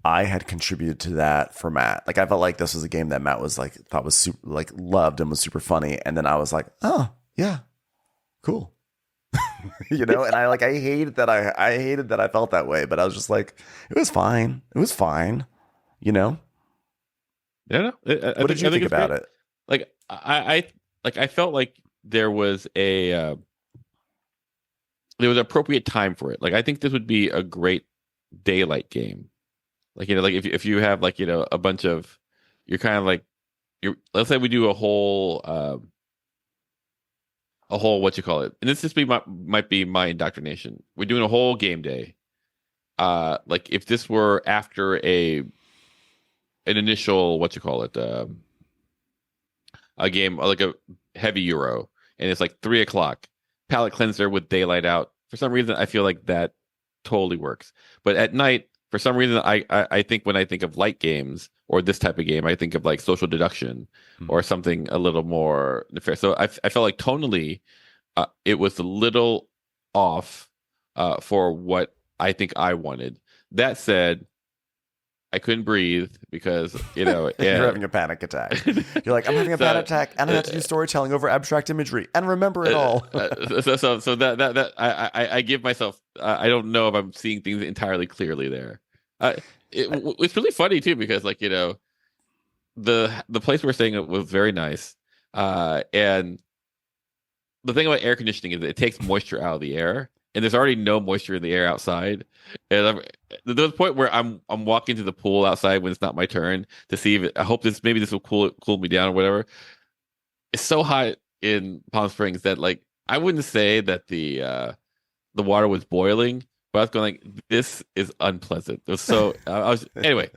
S1: I had contributed to that for Matt. Like I felt like this was a game that Matt was like thought was super, like loved and was super funny, and then I was like, oh yeah, cool. You know, and I hated that I hated that I felt that way, but I was just like, it was fine. It was fine. You know?
S2: Yeah, no,
S1: What did you think about it?
S2: Like I felt like there was appropriate time for it. Like I think this would be a great daylight game. Like like if you have like a bunch of, you're kind of like, let's say we do a whole what you call it, and this just might be my indoctrination. We're doing a whole game day. Like if this were after an initial what you call it, a game like a heavy Euro, and it's like 3 o'clock, palate cleanser with daylight out. For some reason, I feel like that totally works. But at night, for some reason, I think when I think of light games or this type of game, I think of like social deduction or something a little more nefarious. So I felt like tonally, it was a little off for what I think I wanted. That said, I couldn't breathe because
S1: you're having a panic attack. You're like, I'm having a panic attack, and I have to do storytelling over abstract imagery and remember it all.
S2: So that I give myself. I don't know if I'm seeing things entirely clearly there. It's really funny too because like the place we're staying at was very nice, and the thing about air conditioning is that it takes moisture out of the air, and there's already no moisture in the air outside. And there's a point where I'm walking to the pool outside when it's not my turn to see if I hope maybe this will cool me down or whatever. It's so hot in Palm Springs that like I wouldn't say that the water was boiling, but I was going like, this is unpleasant. It was so I was anyway.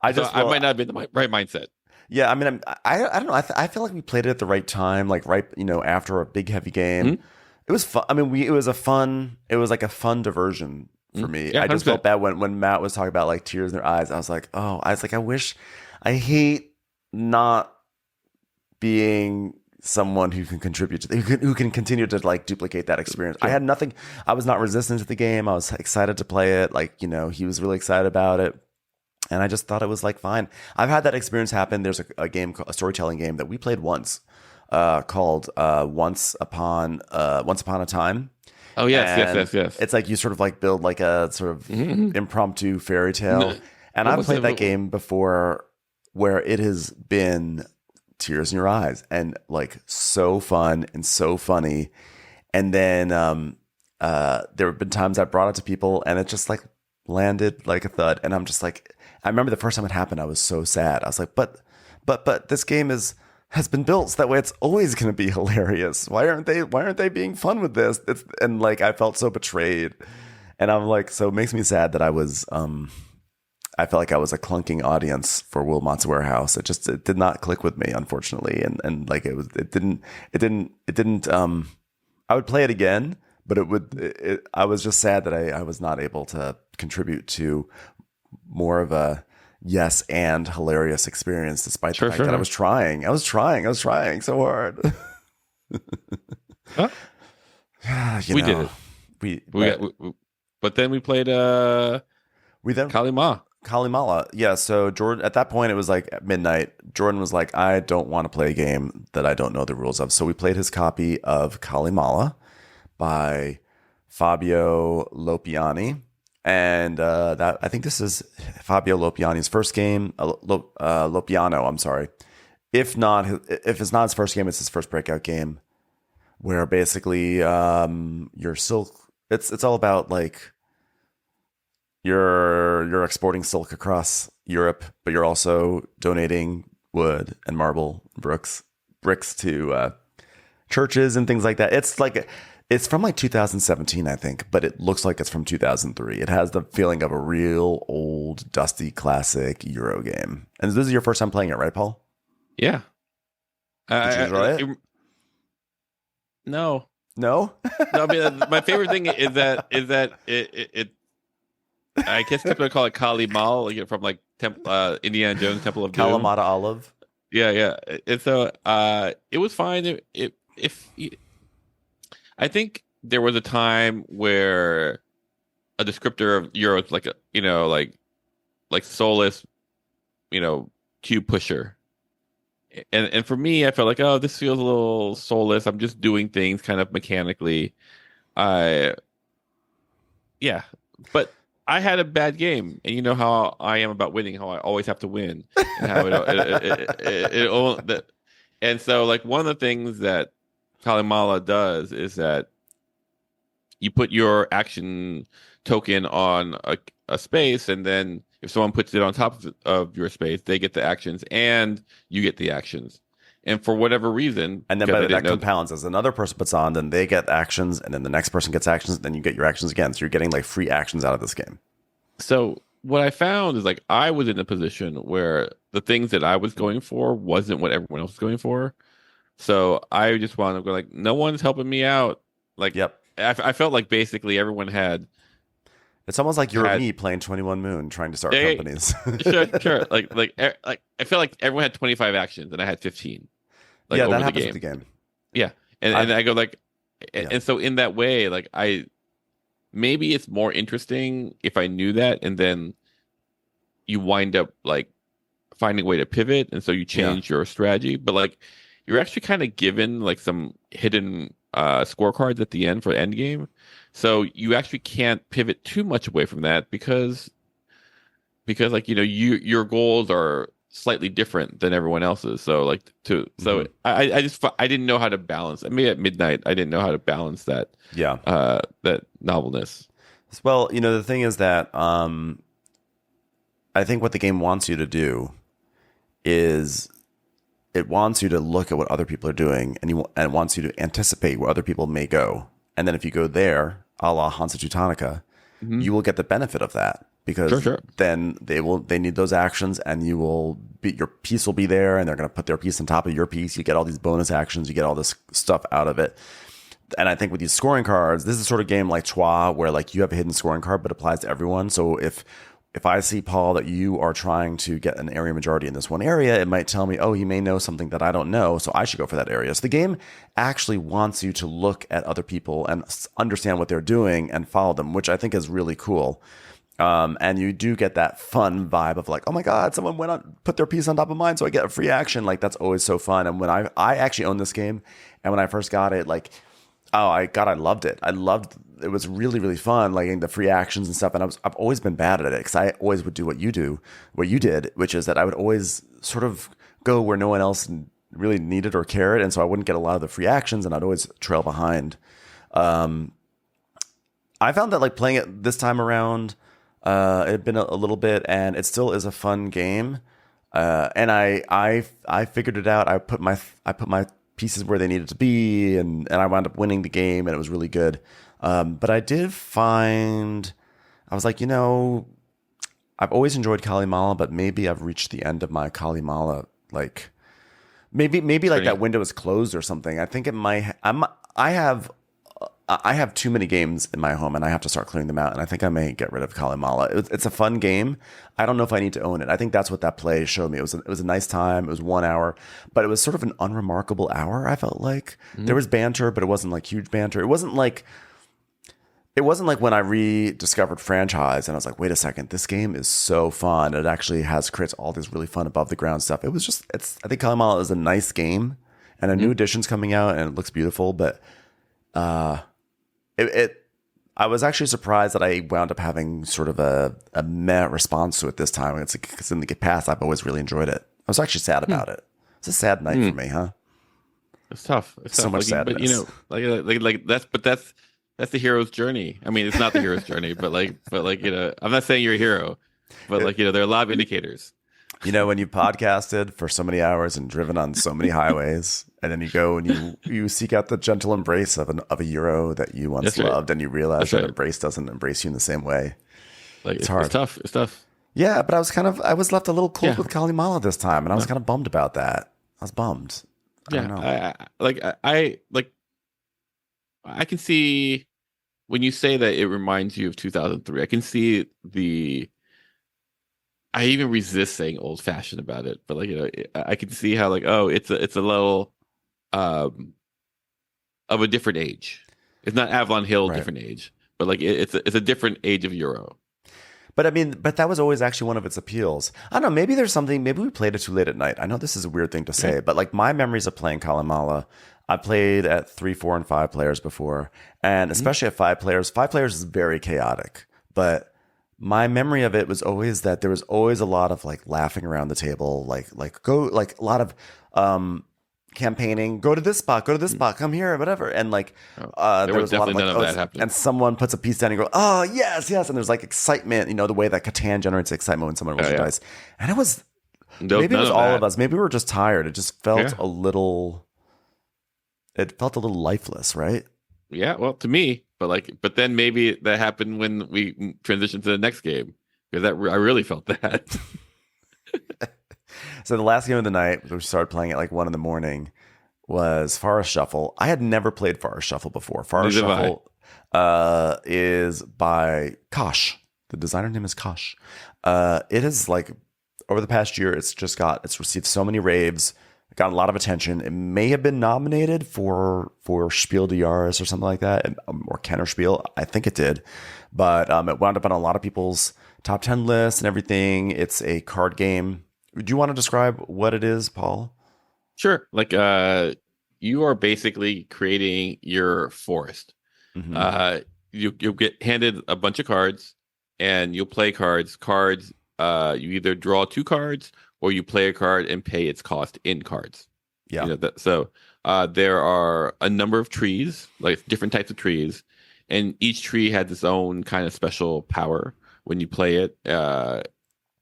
S2: I might not have been in the right mindset.
S1: Yeah, I mean, I don't know. I feel like we played it at the right time, like right, after a big heavy game. Mm-hmm. It was fun. I mean, it was like a fun diversion for me. Yeah, I just felt bad when Matt was talking about like tears in their eyes. I was like, I hate not being someone who can contribute to who can continue to like duplicate that experience. Sure. I had nothing. I was not resistant to the game. I was excited to play it. Like, he was really excited about it. And I just thought it was like fine. I've had that experience happen. There's a storytelling game that we played once, called Once Upon a Time.
S2: Oh yes.
S1: It's like you sort of like build like a sort of impromptu fairy tale. And I've played that game before, where it has been tears in your eyes and like so fun and so funny. And then there have been times I brought it to people and it just like landed like a thud. And I'm just like, I remember the first time it happened, I was so sad. I was like, but this game has been built so that way it's always going to be hilarious. Why aren't they being fun with this? And like I felt so betrayed, and I'm like, so it makes me sad that I felt like I was a clunking audience for Wilmot's Warehouse. It did not click with me, unfortunately, and like it didn't. I would play it again, but I was just sad that I was not able to contribute to more of a yes and hilarious experience, despite the fact that I was trying. I was trying so hard.
S2: We did it. But then we played
S1: Calimala. Yeah. So Jordan, at that point, it was like at midnight. Jordan was like, I don't want to play a game that I don't know the rules of. So we played his copy of Calimala by Fabio Lopiani. And that I think this is Fabio Lopiani's first game. Lopiano, I'm sorry. If it's not his first game, it's his first breakout game. Where basically, your silk. It's all about like you're exporting silk across Europe, but you're also donating wood and marble bricks to churches and things like that. It's from like 2017, I think, but it looks like it's from 2003. It has the feeling of a real old, dusty, classic Euro game. And this is your first time playing it, right, Paul?
S2: Yeah.
S1: Did you enjoy it?
S2: No.
S1: No?
S2: No. I mean, my favorite thing is that it I guess people call it Calimala, from like Indiana Jones Temple of Doom.
S1: Kalamata Olive.
S2: yeah. And so it was fine. If I think there was a time where a descriptor of Euros like a like soulless, you know, cube pusher. And for me, I felt like, oh, this feels a little soulless. I'm just doing things kind of mechanically. I Yeah, but I had a bad game, and you know how I am about winning, how I always have to win, and how and so like one of the things that Calimala does is that you put your action token on a space, and then if someone puts it on top of your space, they get the actions, and you get the actions. And for whatever reason,
S1: And then
S2: because I
S1: but that
S2: didn't know,
S1: compounds as another person puts on, then they get actions, and then the next person gets actions, and then you get your actions again. So you're getting like free actions out of this game.
S2: so what I found is like I was in a position where the things that I was going for wasn't what everyone else was going for. So I just wanted to go like, no one's helping me out. Like
S1: Yep.
S2: I felt like basically everyone
S1: It's almost like you're
S2: had
S1: me playing 21 Moon trying to start
S2: yeah,
S1: companies.
S2: sure. Like I felt like everyone had 25 actions and I had 15 like
S1: Yeah, that
S2: over the
S1: happens with
S2: game.
S1: the game.
S2: Yeah. And I go like
S1: Yeah.
S2: and so in that way, like I maybe it's more interesting if I knew that and then you wind up like finding a way to pivot and so you
S1: Yeah.
S2: change your strategy. But like you're actually kind of given like some hidden scorecards at the end for the end game. So you actually can't pivot too much away from that because like your goals are slightly different than everyone else's. So like I just I didn't know how to balance. I mean at midnight I didn't know how to balance
S1: Yeah.
S2: that novelness.
S1: Well, the thing is that I think what the game wants you to do is it wants you to look at what other people are doing, and it wants you to anticipate where other people may go. And then if you go there, a la Hansa Teutonica,
S2: Mm-hmm.
S1: you will get the benefit of that because
S2: Sure.
S1: then they need those actions, and your piece will be there, and they're going to put their piece on top of your piece. You get all these bonus actions, you get all this stuff out of it. And I think with these scoring cards, this is sort of game like Chua, where like you have a hidden scoring card, but it applies to everyone. So if I see, Paul, that you are trying to get an area majority in this one area, it might tell me, oh, he may know something that I don't know, so I should go for that area. So the game actually wants you to look at other people and understand what they're doing and follow them, which I think is really cool. And you do get that fun vibe of like, oh my God, someone put their piece on top of mine, so I get a free action. Like that's always so fun. And when I actually own this game, and when I first got it, like, I loved it. It was really, really fun, like the free actions and stuff. And I've always been bad at it because I always would do what you did, which is that I would always sort of go where no one else really needed or cared. And so I wouldn't get a lot of the free actions, and I'd always trail behind. I found that like playing it this time around, it had been a little bit, and it still is a fun game. And I figured it out. I put my pieces where they needed to be, and I wound up winning the game, and it was really good. But I did find, I was like, I've always enjoyed Calimala, but maybe I've reached the end of my Calimala. Like maybe like that window is closed or something. I think it might. I have too many games in my home, and I have to start clearing them out. And I think I may get rid of Calimala. It's a fun game. I don't know if I need to own it. I think that's what that play showed me. It was a nice time. It was 1 hour, but it was sort of an unremarkable hour. I felt like there was banter, but it wasn't like huge banter. It wasn't like when I rediscovered franchise and I was like, wait a second, this game is so fun. It actually creates all this really fun above the ground stuff. I think Calimala is a nice game, and a new edition's coming out, and it looks beautiful, but I was actually surprised that I wound up having sort of a meh response to it this time. It's because in the past I've always really enjoyed it. I was actually sad about it. It's a sad night for me, huh?
S2: It's tough. It's
S1: so
S2: tough.
S1: much sadness.
S2: But like that's the hero's journey. I mean, it's not the hero's journey, but I'm not saying you're a hero, but like there are a lot of indicators.
S1: When you podcasted for so many hours and driven on so many highways, and then you go and you seek out the gentle embrace of a Euro that you once loved, and you realize that embrace doesn't embrace you in the same way.
S2: Like it's hard. It's tough.
S1: Yeah, but I was left a little cold with Calimala this time, and I was kind of bummed about that. I was bummed. I don't know.
S2: I can see when you say that it reminds you of 2003. I can see I even resist saying old fashioned about it, but like I can see how like oh it's a little um of a different age. It's not Avalon Hill
S1: Right.
S2: different age, but like it's a different age of Euro.
S1: But I mean, but that was always actually one of its appeals. I don't know. Maybe there's something. Maybe we played it too late at night. I know this is a weird thing to
S2: Yeah.
S1: say, but like my memories of playing Calimala, I played at 3, 4, and 5 players before, and
S2: Mhm.
S1: especially at 5 players. 5 players is very chaotic, but my memory of it was always that there was always a lot of like laughing around the table, like go like a lot of um campaigning, go to this spot, go to this spot, come here, whatever. And like
S2: Oh, there
S1: there
S2: was
S1: was a lot of
S2: definitely
S1: like,
S2: none of that happening.
S1: and someone puts a piece down and you go, oh yes, yes. And there's like excitement, the way that Catan generates excitement when someone rolls
S2: Oh
S1: a
S2: yeah,
S1: dice. And it was
S2: nope,
S1: maybe it
S2: none
S1: was
S2: of
S1: all of
S2: that.
S1: us. Maybe we were just tired. It just felt
S2: Yeah,
S1: it felt a little lifeless, right?
S2: yeah. Well, to me, but then maybe that happened when we transitioned to the next game because I really felt that.
S1: So the last game of the night, we started playing at like 1 in the morning, was Forrest Shuffle. I had never played Forrest Shuffle before. Forrest
S2: Neither have I.
S1: Shuffle is by Kosh. The designer name is Kosh. It is like over the past year, it's received so many raves, got a lot of attention. It may have been nominated for Spiel des Jahres or something like that, or Kenner Spiel. I think it did, but it wound up on a lot of people's top 10 lists and everything. It's a card game. Do you want to describe what it is, Paul?
S2: Sure. Like you are basically creating your forest.
S1: Mm-hmm.
S2: Uh you'll get handed a bunch of cards and you'll play cards. Cards you either draw two cards or you play a card and pay its cost in cards.
S1: Yeah.
S2: There are a number of trees, like different types of trees, and each tree has its own kind of special power when you play it.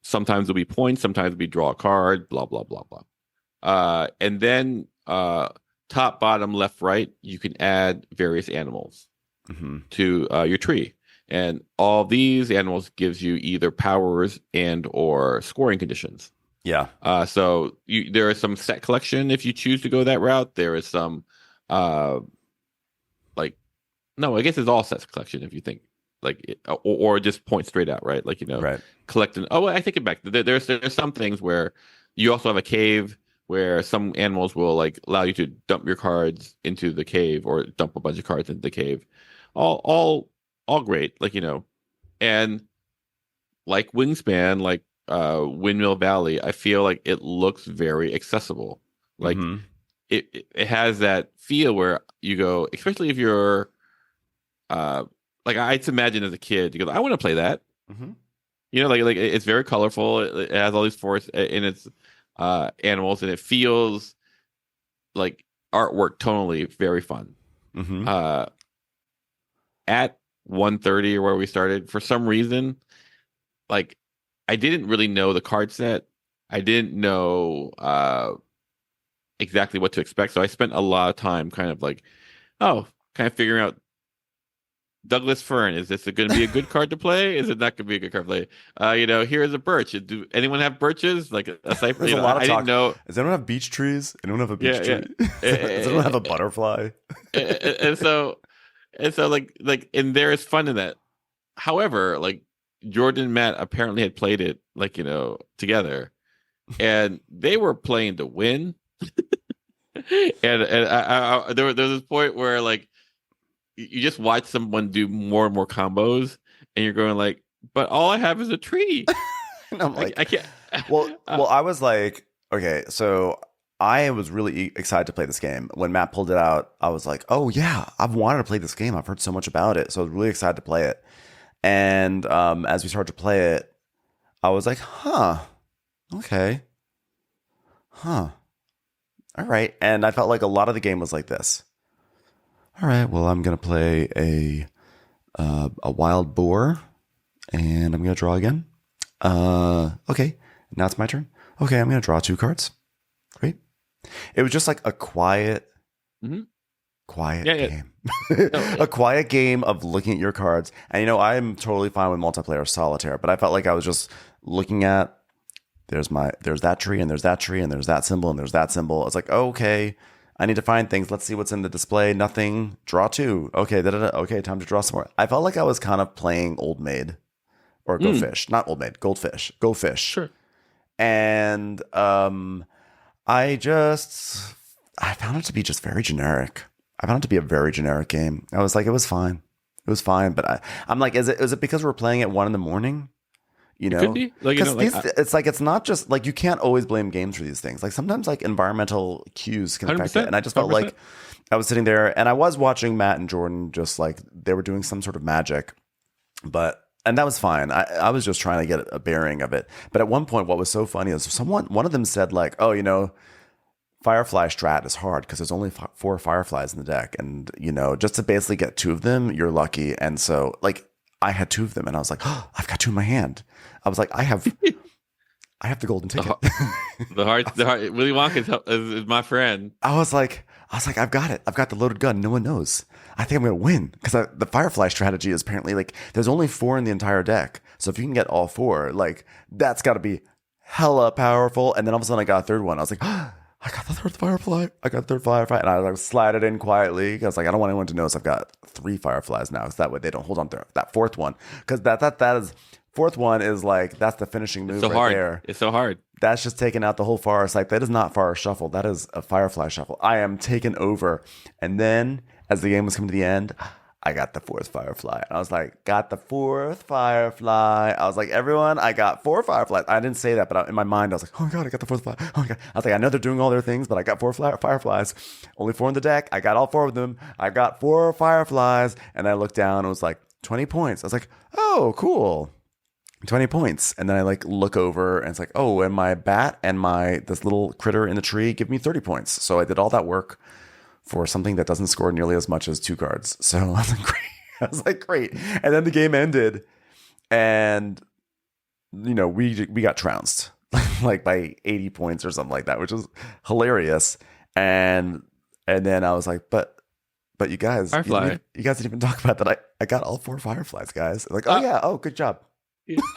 S2: Sometimes it'll be points, sometimes it'll be draw a card, blah blah blah blah. And then top, bottom, left, right, you can add various animals
S1: Mm-hmm.
S2: to your tree, and all these animals gives you either powers and or scoring conditions.
S1: Yeah.
S2: There is some set collection if you choose to go that route. There is some, uh, like, no, I guess it's all sets collection if you think or just point straight out, right? Like
S1: Right.
S2: collecting. Oh, I take it back. There's some things where you also have a cave where some animals will like allow you to dump your cards into the cave or dump a bunch of cards into the cave. All great, and like Wingspan, like Windmill Valley, I feel like it looks very accessible. Like
S1: Mm-hmm.
S2: it has that feel where you go, especially if you're like I just imagine as a kid, you go, I want to play that.
S1: Mm-hmm.
S2: Like it's very colorful. It has all these forests in its animals, and it feels like artwork tonally very fun.
S1: Mm-hmm.
S2: At 1:30 or where we started, for some reason, like I didn't really know the card set. I didn't know exactly what to expect. So I spent a lot of time kind of figuring out Douglas Fern. Is this going to be a good card to play? Is it not going to be a good card to play? Here's a birch. Do anyone have birches? Like a cypress?
S1: There's a lot of
S2: I
S1: talk.
S2: didn't know.
S1: Does anyone have beach trees? Anyone have a beach
S2: Yeah,
S1: tree?
S2: yeah.
S1: Does anyone have a butterfly?
S2: and so and there is fun in that. However, like Jordan and Matt apparently had played it together, and they were playing to win. And there was this point where like you just watch someone do more and more combos, and you're going like, but all I have is a tree.
S1: And I'm like,
S2: I can't.
S1: well, I was like, okay, so I was really excited to play this game. When Matt pulled it out, I was like, oh yeah, I've wanted to play this game. I've heard so much about it, so I was really excited to play it. And as we started to play it, I was like, huh, okay, huh, all right. And I felt like a lot of the game was like this. All right, well, I'm gonna play a wild boar, and I'm gonna draw again. Okay, now it's my turn. Okay, I'm gonna draw 2 cards. Great. It was just like a quiet game. A quiet game of looking at your cards. And I'm totally fine with multiplayer solitaire, but I felt like I was just looking at there's that tree and there's that tree and there's that symbol and there's that symbol. It's like, okay, I need to find things. Let's see what's in the display. Nothing. Draw 2. Okay, okay, time to draw some more. I felt like I was kind of playing Old Maid or Go Fish, not Old Maid, Goldfish, Go Fish.
S2: Sure.
S1: And I found it to be just very generic. I found it to be a very generic game. I was like, it was fine. It was fine. But I'm like, is it because we're playing at 1 a.m? You know,
S2: Could be. Like,
S1: it's like, it's not just like, you can't always blame games for these things. Like sometimes like environmental cues can affect it. And I just felt
S2: 100%.
S1: like I was sitting there and I was watching Matt and Jordan, just like they were doing some sort of magic, and that was fine. I was just trying to get a bearing of it. But at one point, what was so funny is one of them said like, oh, you know, Firefly strat is hard because there's only 4 Fireflies in the deck. And, you know, just to basically get 2 of them, you're lucky. And so like I had 2 of them and I was like, oh, I've got 2 in my hand. I was like, I have the golden ticket.
S2: The heart. Willy Wonka is my friend.
S1: I was like, I've got it. I've got the loaded gun. No one knows. I think I'm going to win because the Firefly strategy is apparently like there's only 4 in the entire deck. So if you can get all 4, like that's got to be hella powerful. And then all of a sudden I got a third one. I was like, oh, I got the third Firefly. And I like slide it in quietly because like I don't want anyone to know. So I've got 3 Fireflies now. So that way they don't hold on to that fourth one because that is. Fourth one is like, that's the finishing move there.
S2: It's so hard.
S1: That's just taking out the whole Forrest. Like, that is not Forrest Shuffle. That is a Firefly Shuffle. I am taken over. And then, as the game was coming to the end, I got the 4th Firefly. And I was like, got the 4th Firefly. I was like, everyone, I got 4 Fireflies. I didn't say that, but in my mind, I was like, oh my God, I got the 4th Firefly. Oh my God. I was like, I know they're doing all their things, but I got 4 Fireflies. Only 4 in the deck. I got all 4 of them. I got 4 Fireflies. And I looked down and it was like, 20 points. I was like, oh, cool. 20 points. And then I like look over and it's like, oh, and my bat and this little critter in the tree give me 30 points. So I did all that work for something that doesn't score nearly as much as 2 cards. So I was like, great. I was like, great. And then the game ended and, you know, we got trounced like by 80 points or something like that, which was hilarious. And then I was like, but you guys, you guys didn't even talk about that. I got all 4 Fireflies, guys. Like, oh yeah. Oh, good job.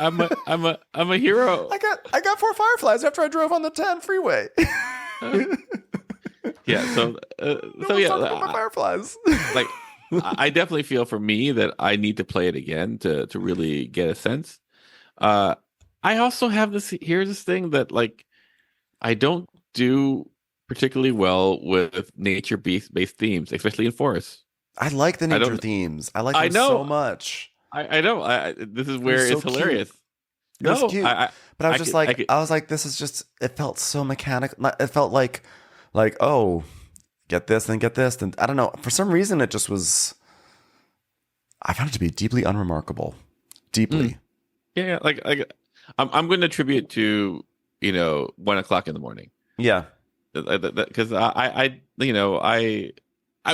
S2: I'm a hero.
S1: I got 4 Fireflies after I drove on the 10 freeway.
S2: Yeah. So
S1: my Fireflies.
S2: Like, I definitely feel for me that I need to play it again to really get a sense. I also have here's this thing that like I don't do particularly well with nature-based themes, especially in forests.
S1: I like the nature themes. I like them so much.
S2: I know. This is where it's hilarious.
S1: It was cute. But I was just like, I was like, this is just. It felt so mechanical. It felt like, oh, get this and get this, and I don't know. For some reason, it just was. I found it to be deeply unremarkable. Deeply.
S2: Yeah. Like I'm going to attribute to 1 o'clock in the morning.
S1: Yeah.
S2: Because I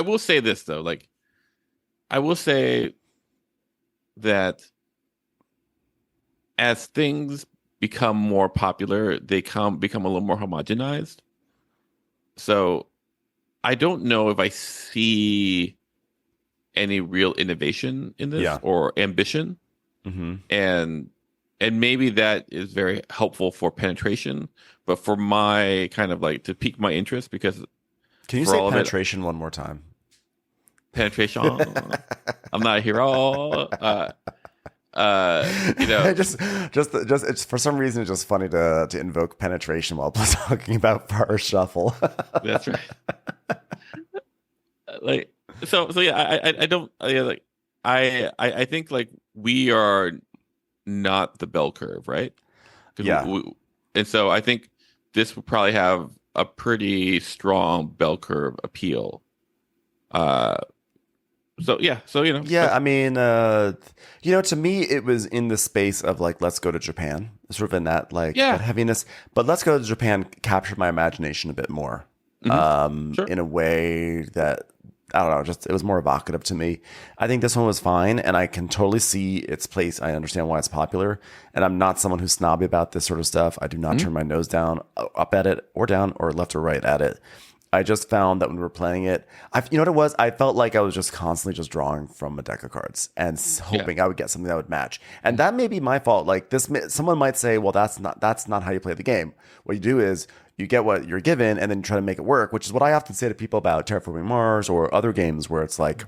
S2: will say this though. Like, I will say that as things become more popular, they become a little more homogenized. So I don't know if I see any real innovation in this or ambition.
S1: Mm-hmm.
S2: And maybe that is very helpful for penetration, but for my kind of like to pique my interest, because
S1: can you say penetration one more time?
S2: Penetration. I'm not a hero.
S1: just it's for some reason it's just funny to invoke penetration while talking about Forrest Shuffle.
S2: That's right. Like so yeah. I don't like I think like we are not the bell curve, right?
S1: Yeah.
S2: And so I think this would probably have a pretty strong bell curve appeal.
S1: Yeah, I mean, to me, it was in the space of like, let's go to Japan, sort of in that that heaviness. But let's go to Japan captured my imagination a bit more, in a way that I don't know, just it was more evocative to me. I think this one was fine, and I can totally see its place. I understand why it's popular, and I'm not someone who's snobby about this sort of stuff. I do not turn my nose down up at it or down or left or right at it. I just found that when we were playing it, you know what it was? I felt like I was just constantly just drawing from a deck of cards and hoping I would get something that would match. And that may be my fault. Like this, someone might say, well, that's not how you play the game. What you do is you get what you're given and then try to make it work, which is what I often say to people about Terraforming Mars or other games where it's like,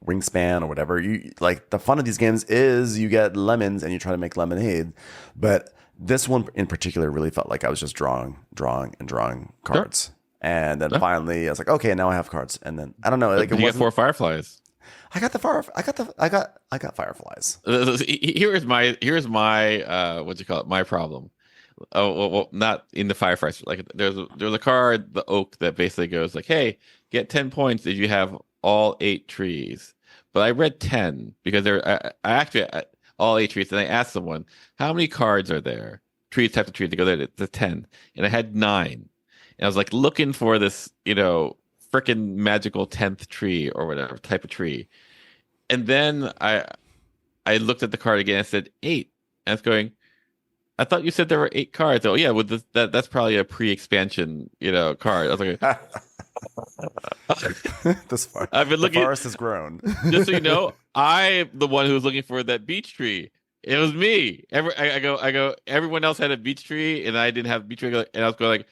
S1: Wingspan or whatever. You like the fun of these games is you get lemons and you try to make lemonade, but this one in particular really felt like I was just drawing cards. And then finally I was like, okay, now I have cards. And then I don't know, like
S2: you got 4 fireflies.
S1: I got fireflies.
S2: Here's my what you call it, my problem. Oh, well, not in the fireflies. Like there's a card, the oak, that basically goes like, hey, get 10 points if you have all 8 trees. But I read 10 because I actually all 8 trees, and I asked someone, how many cards are there? Types of trees. They go there, the 10, and I had 9, and I was like looking for this, freaking magical 10th tree or whatever type of tree, and then I looked at the card again and said 8, and I was going, I thought you said there were 8 cards. Oh yeah, with that's probably a pre-expansion, card. I was like,
S1: I've been looking. The forest has grown.
S2: Just so you know, I'm the one who was looking for that beech tree. It was me. I go. Everyone else had a beech tree, and I didn't have a beech tree. And I was going like,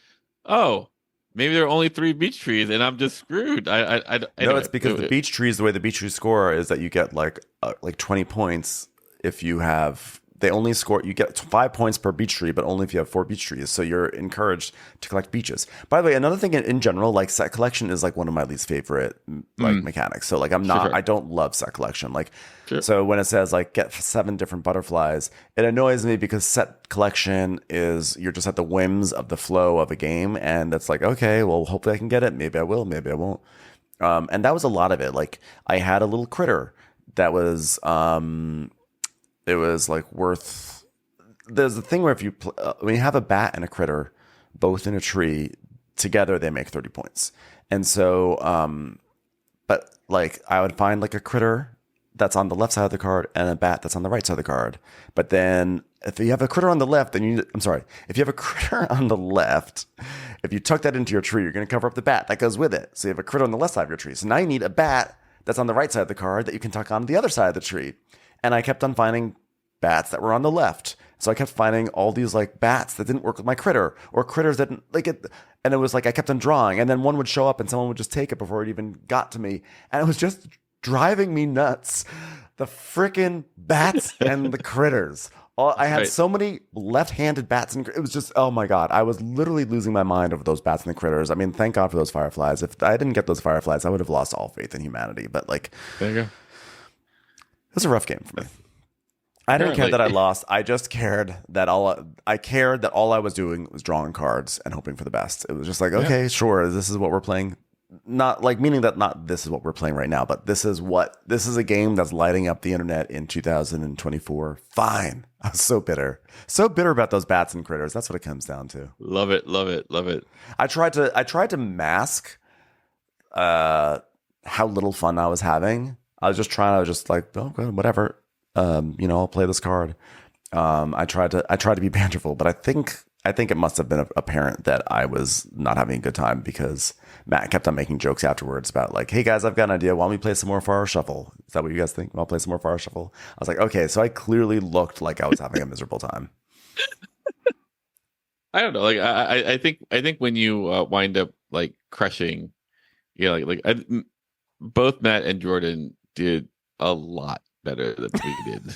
S2: oh, maybe there are only 3 beech trees, and I'm just screwed.
S1: No, it's because the beech trees. The way the beech trees score is that you get like 20 points if you have. They only score, you get 5 points per beech tree, but only if you have 4 beech trees. So you're encouraged to collect beeches. By the way, another thing in general, like set collection is like one of my least favorite mechanics. So like I don't love set collection. Like, so when it says like get 7 different butterflies, it annoys me because set collection is you're just at the whims of the flow of a game. And that's like, okay, well, hopefully I can get it. Maybe I will, maybe I won't. And that was a lot of it. Like I had a little critter that was, it was like worth. There's a thing where if you when you have a bat and a critter, both in a tree together, they make 30 points. And so, but like I would find like a critter that's on the left side of the card and a bat that's on the right side of the card. But then if you have a critter on the left, then if you have a critter on the left, if you tuck that into your tree, you're going to cover up the bat that goes with it. So you have a critter on the left side of your tree. So now you need a bat that's on the right side of the card that you can tuck on the other side of the tree. And I kept on finding bats that were on the left. So I kept finding all these like bats that didn't work with my critter or critters that didn't like it. And it was like I kept on drawing and then one would show up and someone would just take it before it even got to me. And it was just driving me nuts. The freaking bats and the critters. I had so many left-handed bats and it was just, oh my God. I was literally losing my mind over those bats and the critters. I mean, thank God for those fireflies. If I didn't get those fireflies, I would have lost all faith in humanity. But like,
S2: there you go.
S1: It was a rough game for me. I didn't care that I lost. I just cared that all I was doing was drawing cards and hoping for the best. It was just like, okay, sure, this is what we're playing. Not like meaning that not this is what we're playing right now, but this is a game that's lighting up the internet in 2024. Fine. I was so bitter about those bats and critters. That's what it comes down to.
S2: Love it.
S1: I tried to mask how little fun I was having. I was just like, oh, whatever. I'll play this card. I tried to be banterful, but I think it must have been apparent that I was not having a good time because Matt kept on making jokes afterwards about like, hey guys, I've got an idea. Why don't we play some more Forrest Shuffle? Is that what you guys think? I'll play some more Forrest Shuffle. I was like, okay, so I clearly looked like I was having a miserable time.
S2: I don't know. Like I think when you wind up like crushing, both Matt and Jordan did a lot better than we did.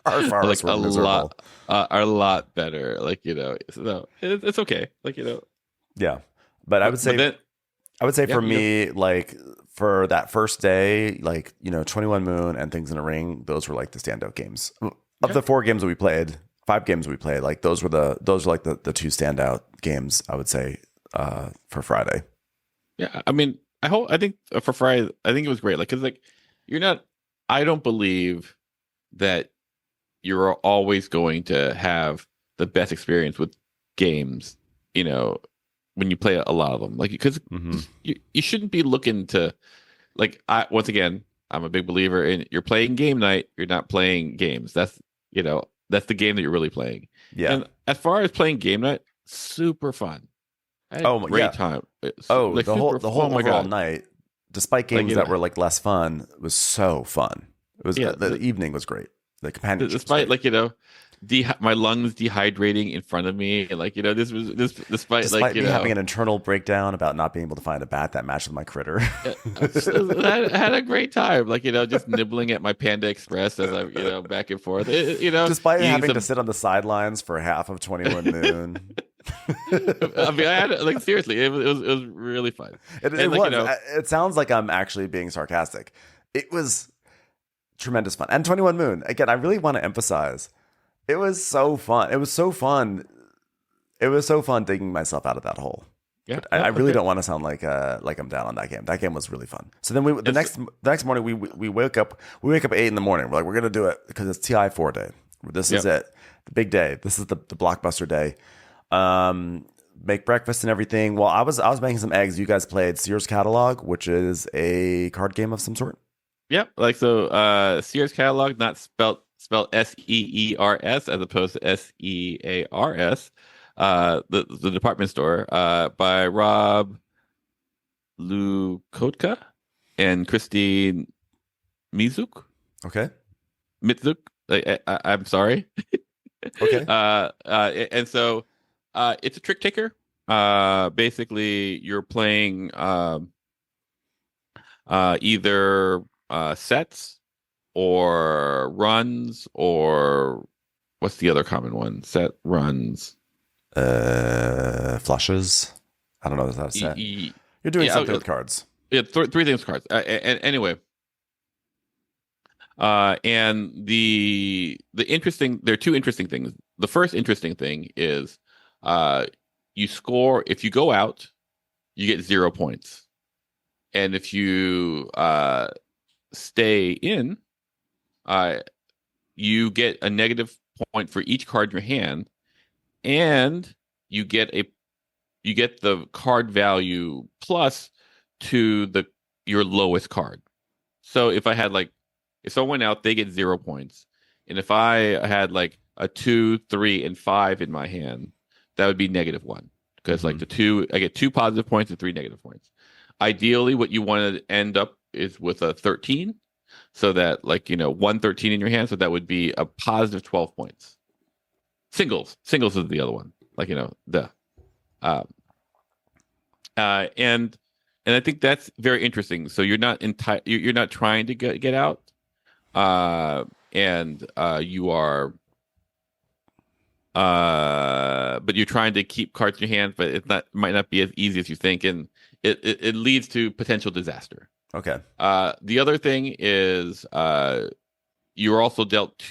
S1: Our Forrests were miserable.
S2: A lot better. So it's okay.
S1: Yeah, but I would say for me, like for that first day, 21 Moon and Things in a Ring, those were like the standout games of the 5 games we played. Like those were the 2 standout games, I would say, for Friday.
S2: Yeah, I mean, I think for Friday, I think it was great. Because you're not. I don't believe that you're always going to have the best experience with games, when you play a lot of them. Because you shouldn't be looking to, once again, I'm a big believer in you're playing game night, you're not playing games. That's the game that you're really playing.
S1: Yeah.
S2: And as far as playing game night, super fun. I had a great time.
S1: The whole overall night, despite games that were less fun, was so fun. It was the evening was great. The companionship.
S2: Despite my lungs dehydrating in front of me, and like this was this despite like
S1: me having an internal breakdown about not being able to find a bat that matched with my critter.
S2: I had a great time, like just nibbling at my Panda Express as I back and forth.
S1: Despite having to sit on the sidelines for half of 21 Moon.
S2: I mean, I had like seriously, it was really fun.
S1: It sounds like I'm actually being sarcastic. It was tremendous fun. And 21 Moon, again, I really want to emphasize, it was so fun. It was so fun. It was so fun digging myself out of that hole.
S2: Yeah,
S1: I really don't want to sound like I'm down on that game. That game was really fun. So then the next morning we wake up 8 in the morning. We're like, we're gonna do it because it's TI4 day. This is it, the big day. This is the blockbuster day. Make breakfast and everything. Well, I was making some eggs. You guys played Seers Catalogue, which is a card game of some sort.
S2: Yep, like so. Seers Catalogue, not spelled SEERS as opposed to SEARS. The department store by Rob Lukotka and Christine Mizuk.
S1: Okay.
S2: Mitzuk. I'm sorry.
S1: Okay.
S2: And so it's a trick taker. Basically, you're playing either sets or runs, or what's the other common one? Set, runs,
S1: flushes. I don't know if that's set. You're doing something with cards.
S2: Yeah, three things with cards. Anyway, and there are two interesting things. The first interesting thing is you score if you go out, you get 0 points, and if you stay in, you get a negative point for each card in your hand, and you get the card value plus to your lowest card. So if someone went out, they get 0 points, and if I had like a 2, 3, and 5 in my hand, that would be -1, because like the 2, I get 2 positive points and 3 negative points. Ideally, what you want to end up is with a 13. So that 1 13 in your hand, so that would be a positive 12 points. Singles is the other one. And I think that's very interesting. So you're not you're not trying to get out, and you are, but you're trying to keep cards in your hand. But might not be as easy as you think, and it leads to potential disaster.
S1: Okay.
S2: The other thing is you're also dealt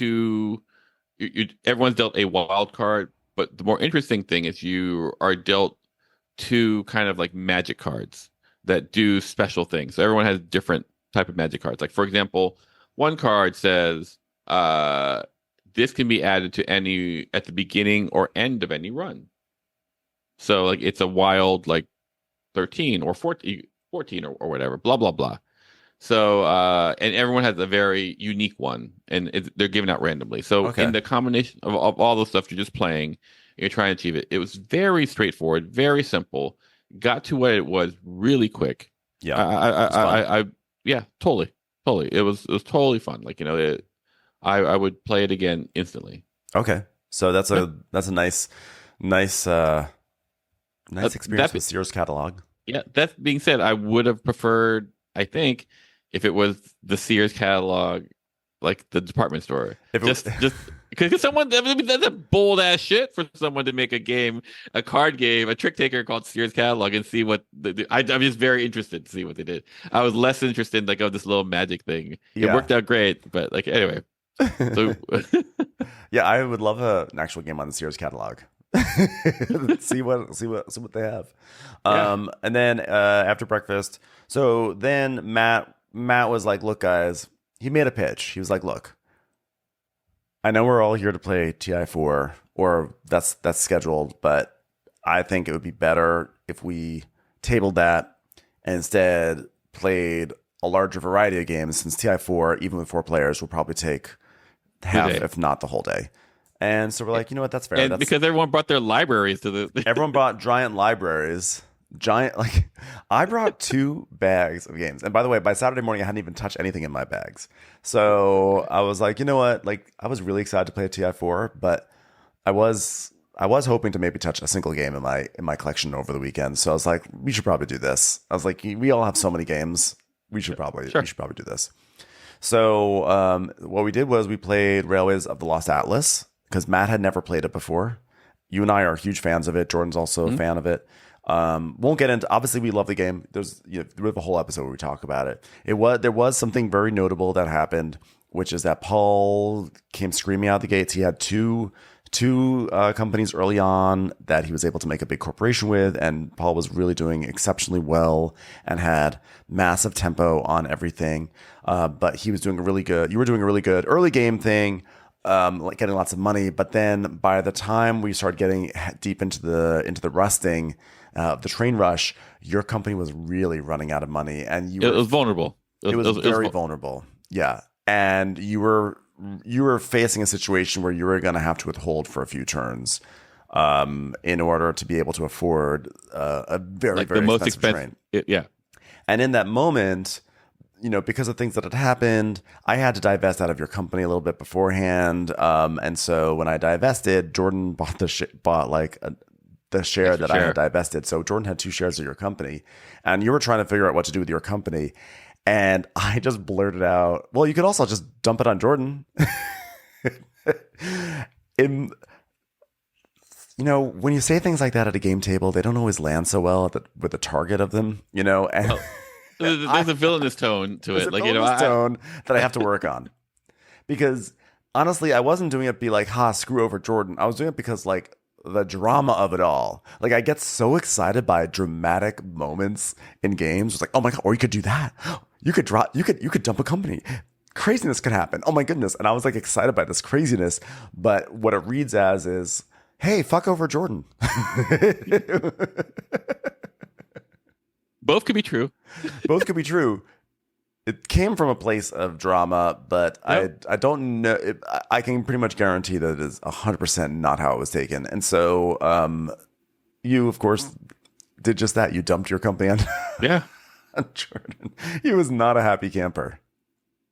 S2: everyone's dealt a wild card, but the more interesting thing is you are dealt 2 kind of like magic cards that do special things. So everyone has different type of magic cards. Like, for example, one card says this can be added to at the beginning or end of any run. So like it's a wild 13 or 14 or whatever, blah, blah, blah. So, and everyone has a very unique one, and they're given out randomly. So in the combination of all the stuff you're just playing, you're trying to achieve it. It was very straightforward, very simple. Got to what it was really quick.
S1: Yeah.
S2: Yeah, totally. It was totally fun. I would play it again instantly.
S1: Okay. So that's a nice experience with Seers Catalogue.
S2: Yeah, that being said, I would have preferred, I think, if it was the Seers Catalog, like the department store. Just because someone, that's a bold ass shit for someone to make a card game, a trick taker called Seers Catalog, and see what I'm just very interested to see what they did. I was less interested in this little magic thing. It worked out great, but anyway. So
S1: yeah, I would love an actual game on the Seers Catalog. see what they have. And then after breakfast, so then Matt was like, look guys, he made a pitch. He was like, look, I know we're all here to play TI4, or that's scheduled, but I think it would be better if we tabled that and instead played a larger variety of games, since TI4, even with 4 players, will probably take half, if not the whole day. And so we're like, you know what, that's fair.
S2: And because everyone brought their libraries to
S1: everyone brought giant libraries giant, like, I brought 2 bags of games. And by the way, by Saturday morning, I hadn't even touched anything in my bags. So I was like, you know what? Like, I was really excited to play a TI4, but I was hoping to maybe touch a single game in my collection over the weekend. So I was like, we should probably do this. I was like, we all have so many games. We should probably do this. So what we did was we played Railways of the Lost Atlas because Matt had never played it before. You and I are huge fans of it. Jordan's also a fan of it. Won't get into. Obviously, we love the game. We have a whole episode where we talk about it. There was something very notable that happened, which is that Paul came screaming out the gates. He had two companies early on that he was able to make a big corporation with, and Paul was really doing exceptionally well and had massive tempo on everything. But he was doing a really good. You were doing a really good early game thing. Like getting lots of money, but then by the time we started getting deep into the rusting, the train rush, your company was really running out of money, and it
S2: was vulnerable.
S1: It was very vulnerable. Yeah, and you were facing a situation where you were going to have to withhold for a few turns, in order to be able to afford a very
S2: like
S1: very
S2: the most
S1: expensive train.
S2: Yeah,
S1: and in that moment, because of things that had happened, I had to divest out of your company a little bit beforehand. And so when I divested, Jordan bought the share that I had divested. So Jordan had 2 shares of your company, and you were trying to figure out what to do with your company. And I just blurted out, well, you could also just dump it on Jordan. When you say things like that at a game table, they don't always land so well with the target of them, and
S2: there's a villainous tone to it.
S1: Tone that I have to work on. Because honestly, I wasn't doing it to be like, screw over Jordan. I was doing it because like the drama of it all. Like I get so excited by dramatic moments in games. It's like, oh my God, or you could do that. You could dump a company. Craziness could happen. Oh my goodness. And I was like excited by this craziness. But what it reads as is, hey, fuck over Jordan.
S2: Both could be true.
S1: Both could be true. It came from a place of drama, but yep. I don't know. I can pretty much guarantee that it is 100% not how it was taken. And so you, of course, did just that. You dumped your company on, on Jordan. He was not a happy camper.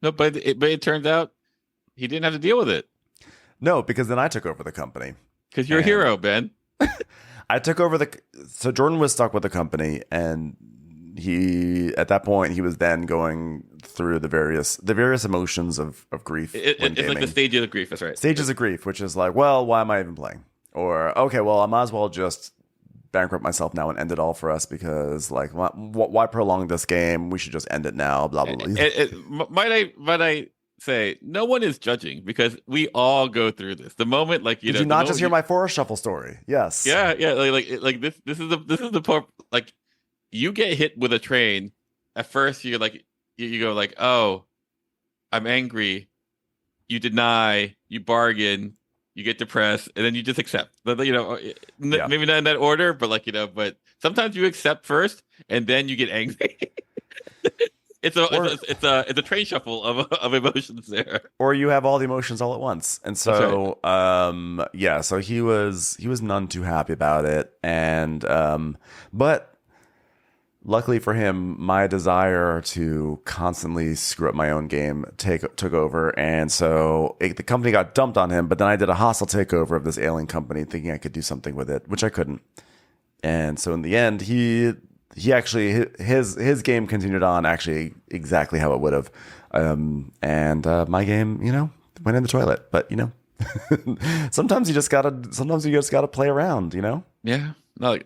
S2: No, but it turns out he didn't have to deal with it.
S1: No, because then I took over the company.
S2: Because you're a hero, Ben.
S1: I took over so Jordan was stuck with the company, and at that point he was then going through the various emotions of grief.
S2: It's like the stages of grief. That's right.
S1: Stages of grief, which is like, well, why am I even playing? Or okay, well, I might as well just bankrupt myself now and end it all for us, because like, why prolong this game? We should just end it now. Blah blah blah.
S2: Might I say, no one is judging, because we all go through this. The moment, like
S1: did you not just hear my Forrest Shuffle story? Yes.
S2: Yeah. Like this is the part. Like you get hit with a train. At first, you're like you go like, oh, I'm angry. You deny. You bargain. You get depressed, and then you just accept. Maybe not in that order, but but sometimes you accept first, and then you get angry. It's a train shuffle of emotions there.
S1: Or you have all the emotions all at once. And so so he was none too happy about it. And but luckily for him, my desire to constantly screw up my own game took over. And so the company got dumped on him, but then I did a hostile takeover of this alien company thinking I could do something with it, which I couldn't. And so in the end, he actually, his game continued on actually exactly how it would have, and my game, went in the toilet. But sometimes you just gotta play around,
S2: Yeah, no,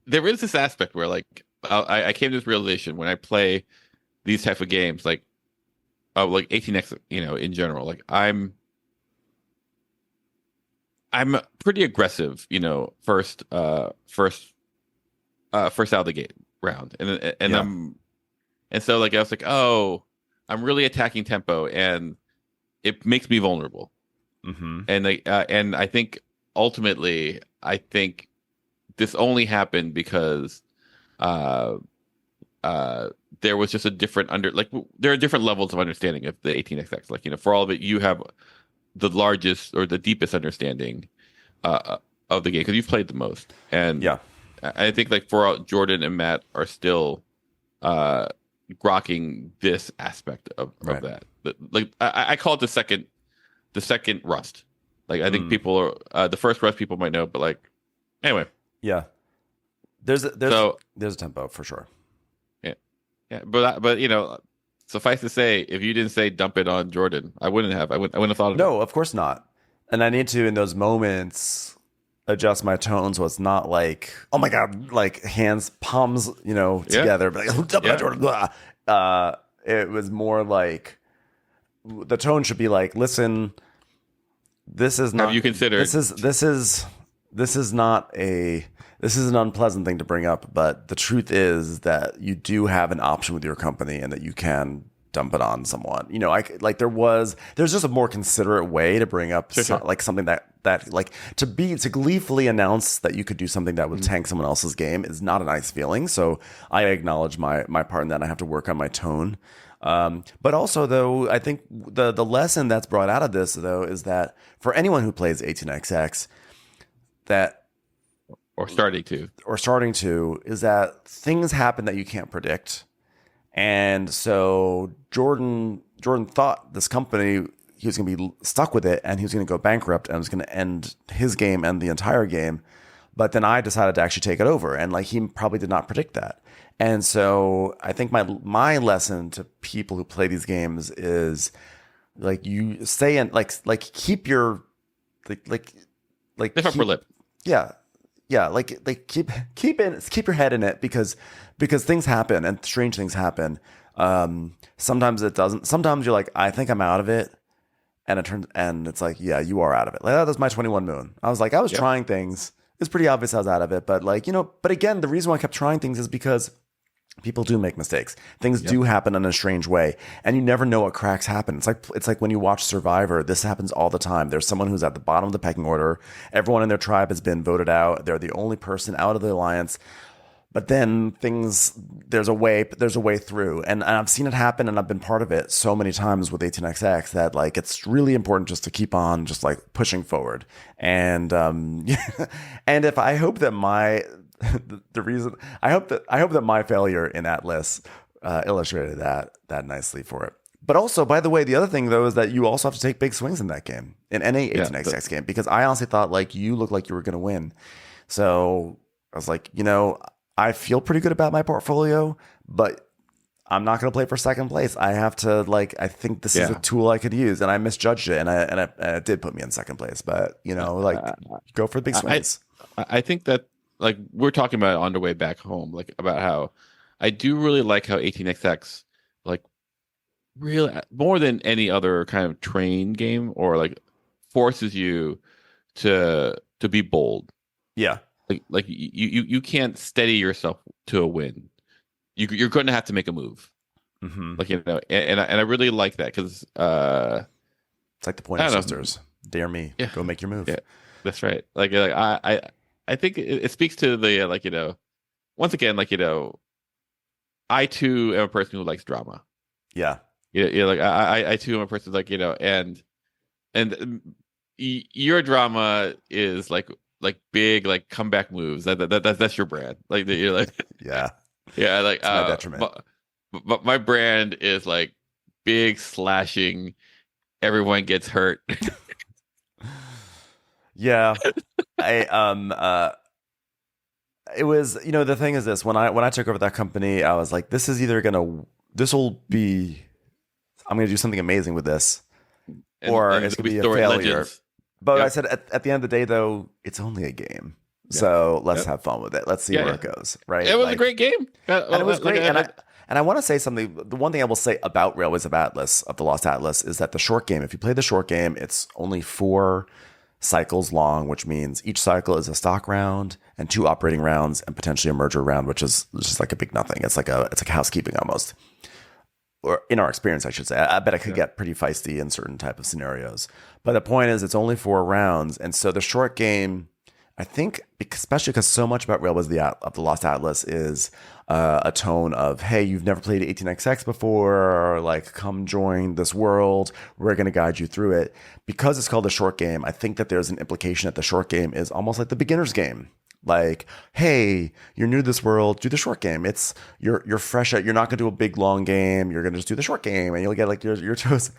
S2: there is this aspect where like I came to this realization when I play these type of games, like 18X, in general, like I'm pretty aggressive, first out of the gate round, and so like I was like, oh, I'm really attacking tempo, and it makes me vulnerable.
S1: Mm-hmm.
S2: And I think ultimately, this only happened because there was just a different there are different levels of understanding of the 18xx. Like for all of it, you have the largest or the deepest understanding of the game because you've played the most, and I think like for Jordan and Matt are still uh grokking this aspect of
S1: Right.
S2: that. Like I call it the second Rust. Like I think people are the first Rust people might know, but like anyway.
S1: Yeah. There's
S2: So
S1: a tempo for sure.
S2: yeah, but you know, suffice to say, if you didn't say dump it on Jordan, I wouldn't have. I wouldn't have thought of it.
S1: No, of course not. And I need to, in those moments, adjust my tone so it's not like, oh my God, like hands, palms, together. But it was more like the tone should be like, listen, this is not.
S2: Have you considered
S1: This is an unpleasant thing to bring up, but the truth is that you do have an option with your company and that you can dump it on someone. There's just a more considerate way to bring up like something that like to gleefully announce that you could do something that would tank someone else's game is not a nice feeling. So I acknowledge my part in that, and I have to work on my tone. But also, though, I think the lesson that's brought out of this, though, is that for anyone who plays 18xx,
S2: or starting to is that things happen that you can't predict. And so Jordan thought this company, he was going to be stuck with it and he was going to go bankrupt and it was going to end his game and the entire game. But then I decided to actually take it over, and like he probably did not predict that. And so I think my lesson to people who play these games is like you stay in like keep your like lift upper lip.
S1: Yeah. Like keep your head in it because things happen and strange things happen. Sometimes it doesn't. Sometimes you're like, I think I'm out of it, and it's like, yeah, you are out of it. Like that was my 21 Moon. I was like, I was trying things. It's pretty obvious I was out of it, but like but again, the reason why I kept trying things is because people do make mistakes. Things do happen in a strange way, and you never know what cracks happen. It's like when you watch Survivor, this happens all the time. There's someone who's at the bottom of the pecking order. Everyone in their tribe has been voted out. They're the only person out of the alliance. But then there's a way through. And I've seen it happen, and I've been part of it so many times with 18xx that like it's really important just to keep on just like pushing forward. And and if I hope that I hope that my failure in Atlas illustrated that nicely for it. But also, by the way, the other thing though is that you also have to take big swings in that game, in any 18xx game, because I honestly thought like you looked like you were going to win. So I was like, I feel pretty good about my portfolio, but I'm not going to play for second place. I have to I think this is a tool I could use, and I misjudged it, and it did put me in second place. But go for the big swings.
S2: I think that like we're talking about on the way back home, like about how I do really like how 18xx like really more than any other kind of train game or like forces you to be bold.
S1: Yeah.
S2: Like you can't steady yourself to a win. You're going to have to make a move.
S1: Mm-hmm.
S2: Like and I really like that because
S1: it's like the Pointer Sisters. Dare me, go make your move.
S2: Yeah, that's right. Like I think it speaks to the once again I too am a person who likes drama.
S1: Yeah.
S2: Like I too am a person and your drama is like big comeback moves. That's your brand. Like you're like
S1: yeah
S2: like it's my detriment. But my brand is like big slashing. Everyone gets hurt.
S1: Yeah, it was the thing is this when I took over that company, I was like, I'm gonna do something amazing with this, or it's gonna be a failure. Legends. But I said at the end of the day, though, it's only a game. So let's have fun with it. Let's see where it goes. Right?
S2: It was a great game.
S1: And it was great. And I want to say something. The one thing I will say about Railways of Atlas, of the Lost Atlas, is that the short game, if you play the short game, it's only 4 cycles long, which means each cycle is a stock round and 2 operating rounds and potentially a merger round, which is just like a big nothing. It's like housekeeping almost. Or in our experience, I should say. I bet it could get pretty feisty in certain type of scenarios. But the point is, it's only 4 rounds. And so the short game, I think, especially because so much about Railways of the Lost Atlas is a tone of, hey, you've never played 18xx before, like, come join this world. We're going to guide you through it. Because it's called a short game, I think that there's an implication that the short game is almost like the beginner's game. Like, hey, you're new to this world, do the short game. It's you're fresh out. You're not gonna do a big long game. You're gonna just do the short game, and you'll get like your toes.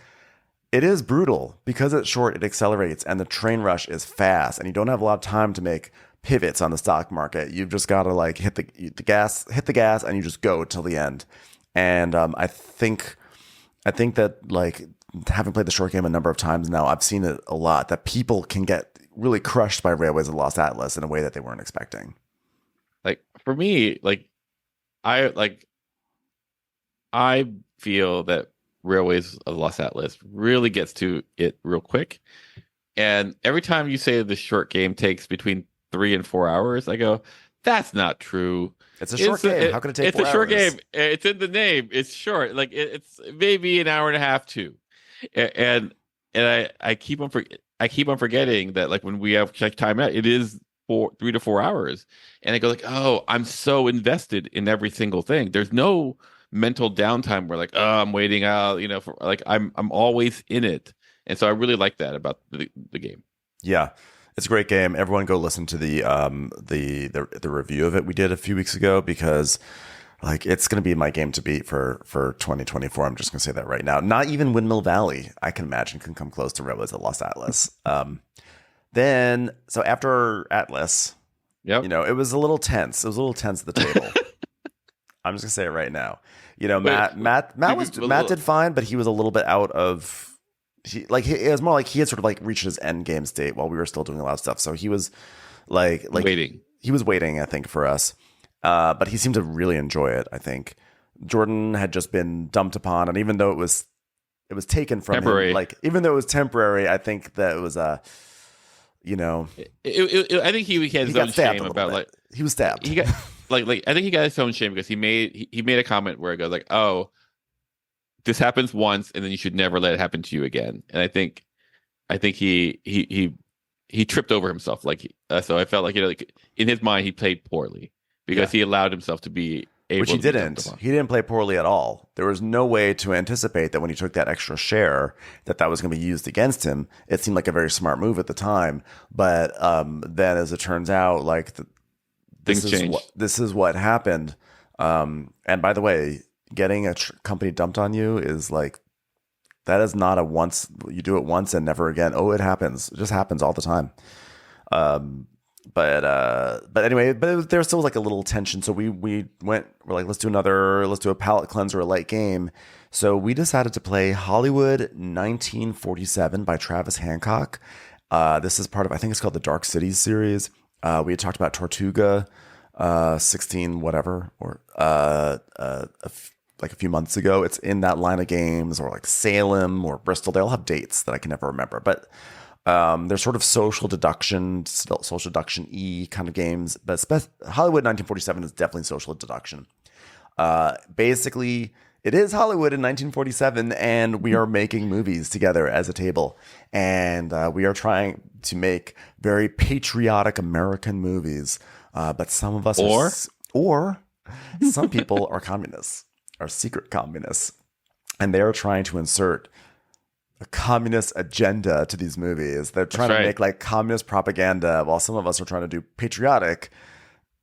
S1: It is brutal because it's short. It accelerates, and the train rush is fast, and you don't have a lot of time to make pivots on the stock market. You've just got to like hit the gas, and you just go till the end. And I think that like having played the short game a number of times now, I've seen it a lot that people can get really crushed by Railways of the Lost Atlas in a way that they weren't expecting.
S2: Like for me, I feel that Railways of the Lost Atlas really gets to it real quick. And every time you say the short game takes between 3 and 4 hours, I go, that's not true.
S1: It's a short game. How could it take 4 hours?
S2: It's a short game. It's in the name. It's short. Like it's maybe an hour and a half too. And I keep on forgetting that like when we have check time out, it is 3 to 4 hours. And I go like, oh, I'm so invested in every single thing. There's no mental downtime where like, oh, I'm waiting out, for like I'm always in it. And so I really like that about the game.
S1: Yeah. It's a great game. Everyone go listen to the review of it we did a few weeks ago, because like it's going to be my game to beat for 2024. I'm just going to say that right now. Not even Windmill Valley, I can imagine, can come close to Railways of the Lost Atlas. Then so after Atlas,
S2: yep.
S1: It was a little tense. It was a little tense at the table. I'm just going to say it right now. Matt did fine, but he was a little bit out of. It was more like he had sort of like reached his end game state while we were still doing a lot of stuff. So he was like
S2: waiting.
S1: He was waiting, I think, for us. But he seemed to really enjoy it. I think Jordan had just been dumped upon, and even though it was taken from him, like even though it was temporary, I think that it was I
S2: think he had his own shame about like
S1: he was stabbed.
S2: He got like I think he got his own shame because he made a comment where it goes like, oh, this happens once, and then you should never let it happen to you again. And I think he tripped over himself. So I felt like like in his mind he played poorly because he allowed himself to be able.
S1: Which he didn't. He didn't play poorly at all. There was no way to anticipate that when he took that extra share that was going to be used against him. It seemed like a very smart move at the time, but then as it turns out, like
S2: things changed.
S1: This is what happened. And by the way, getting a company dumped on you is like, that is not a once, you do it once and never again. Oh, it happens. It just happens all the time. But anyway, there still was like a little tension. So we're like, let's do a palate cleanser, a light game. So we decided to play Hollywood 1947 by Travis Hancock. This is part of, I think it's called the Dark Cities series. We had talked about Tortuga, 16 whatever, or like a few months ago. It's in that line of games, or like Salem or Bristol. They all have dates that I can never remember, but they're sort of social deduction-y kind of games. But Hollywood 1947 is definitely social deduction. Basically, it is Hollywood in 1947, and we are making movies together as a table, and we are trying to make very patriotic American movies. But some of us or some people are communists. Are secret communists, and they are trying to insert a communist agenda to these movies. They're trying to make like communist propaganda, while some of us are trying to do patriotic,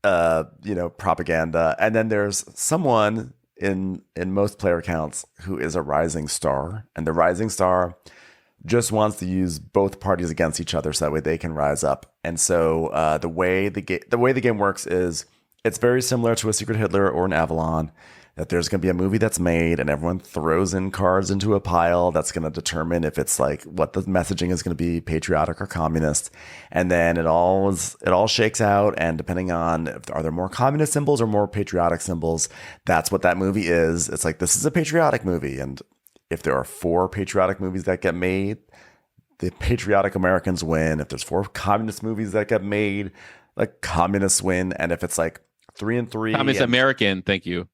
S1: propaganda. And then there's someone in most player counts who is a rising star, and the rising star just wants to use both parties against each other so that way they can rise up. And so the way the game works is it's very similar to a Secret Hitler or an Avalon. That there's going to be a movie that's made, and everyone throws in cards into a pile that's going to determine if it's like what the messaging is going to be, patriotic or communist. And then it all shakes out, and depending on are there more communist symbols or more patriotic symbols, that's what that movie is. It's like, this is a patriotic movie, and if there are 4 patriotic movies that get made, the patriotic Americans win. If there's 4 communist movies that get made, like communists win. And if it's like 3 and 3,
S2: Communist American, thank you.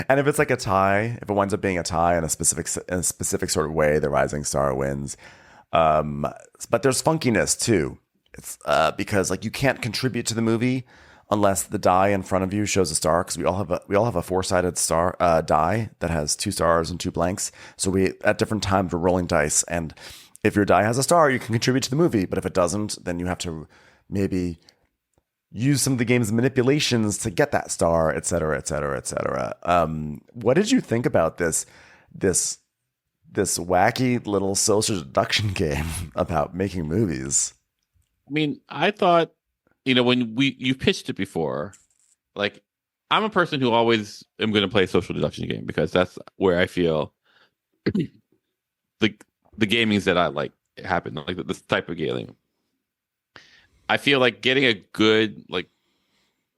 S1: And if it's like a tie, if it winds up being a tie in a specific sort of way, the rising star wins. But there's funkiness too. It's because like you can't contribute to the movie unless the die in front of you shows a star, because we all have a 4-sided star die that has 2 stars and 2 blanks. So we at different times we're rolling dice, and If your die has a star, you can contribute to the movie. But if it doesn't, then you have to maybe use some of the game's manipulations to get that star, et cetera, et cetera, et cetera. What did you think about this wacky little social deduction game about making movies?
S2: I mean, I thought, when you pitched it before, like, I'm a person who always am going to play a social deduction game because that's where I feel the gamings that I like happen, like this type of gaming. I feel like getting a good, like,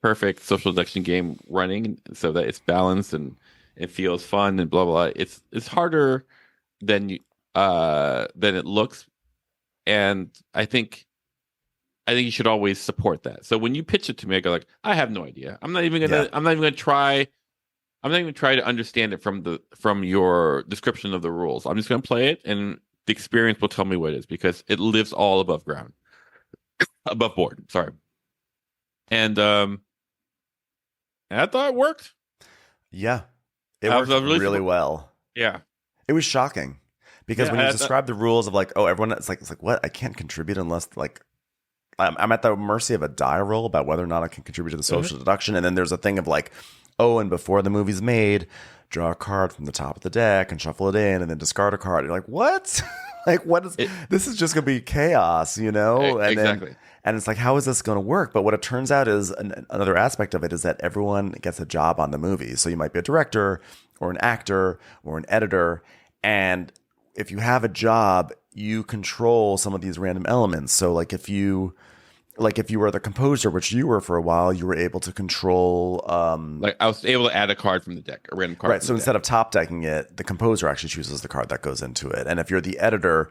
S2: perfect social deduction game running so that it's balanced and it feels fun and blah blah. It's harder than it looks, and I think you should always support that. So when you pitch it to me, I go like, I have no idea. I'm not even gonna try to understand it from your description of the rules. I'm just gonna play it, and the experience will tell me what it is because it lives all above ground, above board. Sorry, and I thought it worked.
S1: Yeah, it worked really well.
S2: Yeah,
S1: it was shocking because when you describe the rules of like, oh, everyone, it's like what? I can't contribute unless like. I'm at the mercy of a die roll about whether or not I can contribute to the social deduction. And then there's a thing of like, oh, and before the movie's made, draw a card from the top of the deck and shuffle it in and then discard a card. You're like, what? Like, what is this? Is just going to be chaos, And
S2: exactly.
S1: And it's like, how is this going to work? But what it turns out is another aspect of it is that everyone gets a job on the movie. So you might be a director or an actor or an editor. And if you have a job, you control some of these random elements. So like if you were the composer, which you were for a while, you were able to control
S2: like I was able to add a card from the deck, a random card.
S1: Right. So instead of top decking it, the composer actually chooses the card that goes into it. And if you're the editor,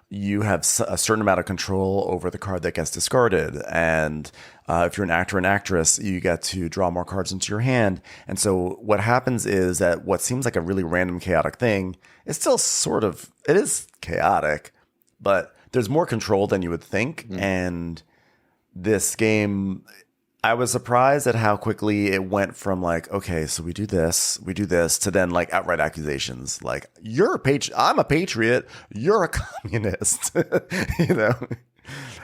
S1: you have a certain amount of control over the card that gets discarded. And if you're an actor and actress, you get to draw more cards into your hand. And so what happens is that what seems like a really random, chaotic thing is still it is chaotic, but there's more control than you would think. Mm-hmm. And this game, I was surprised at how quickly it went from like, okay, so we do this, to then like outright accusations, like I'm a patriot, you're a communist,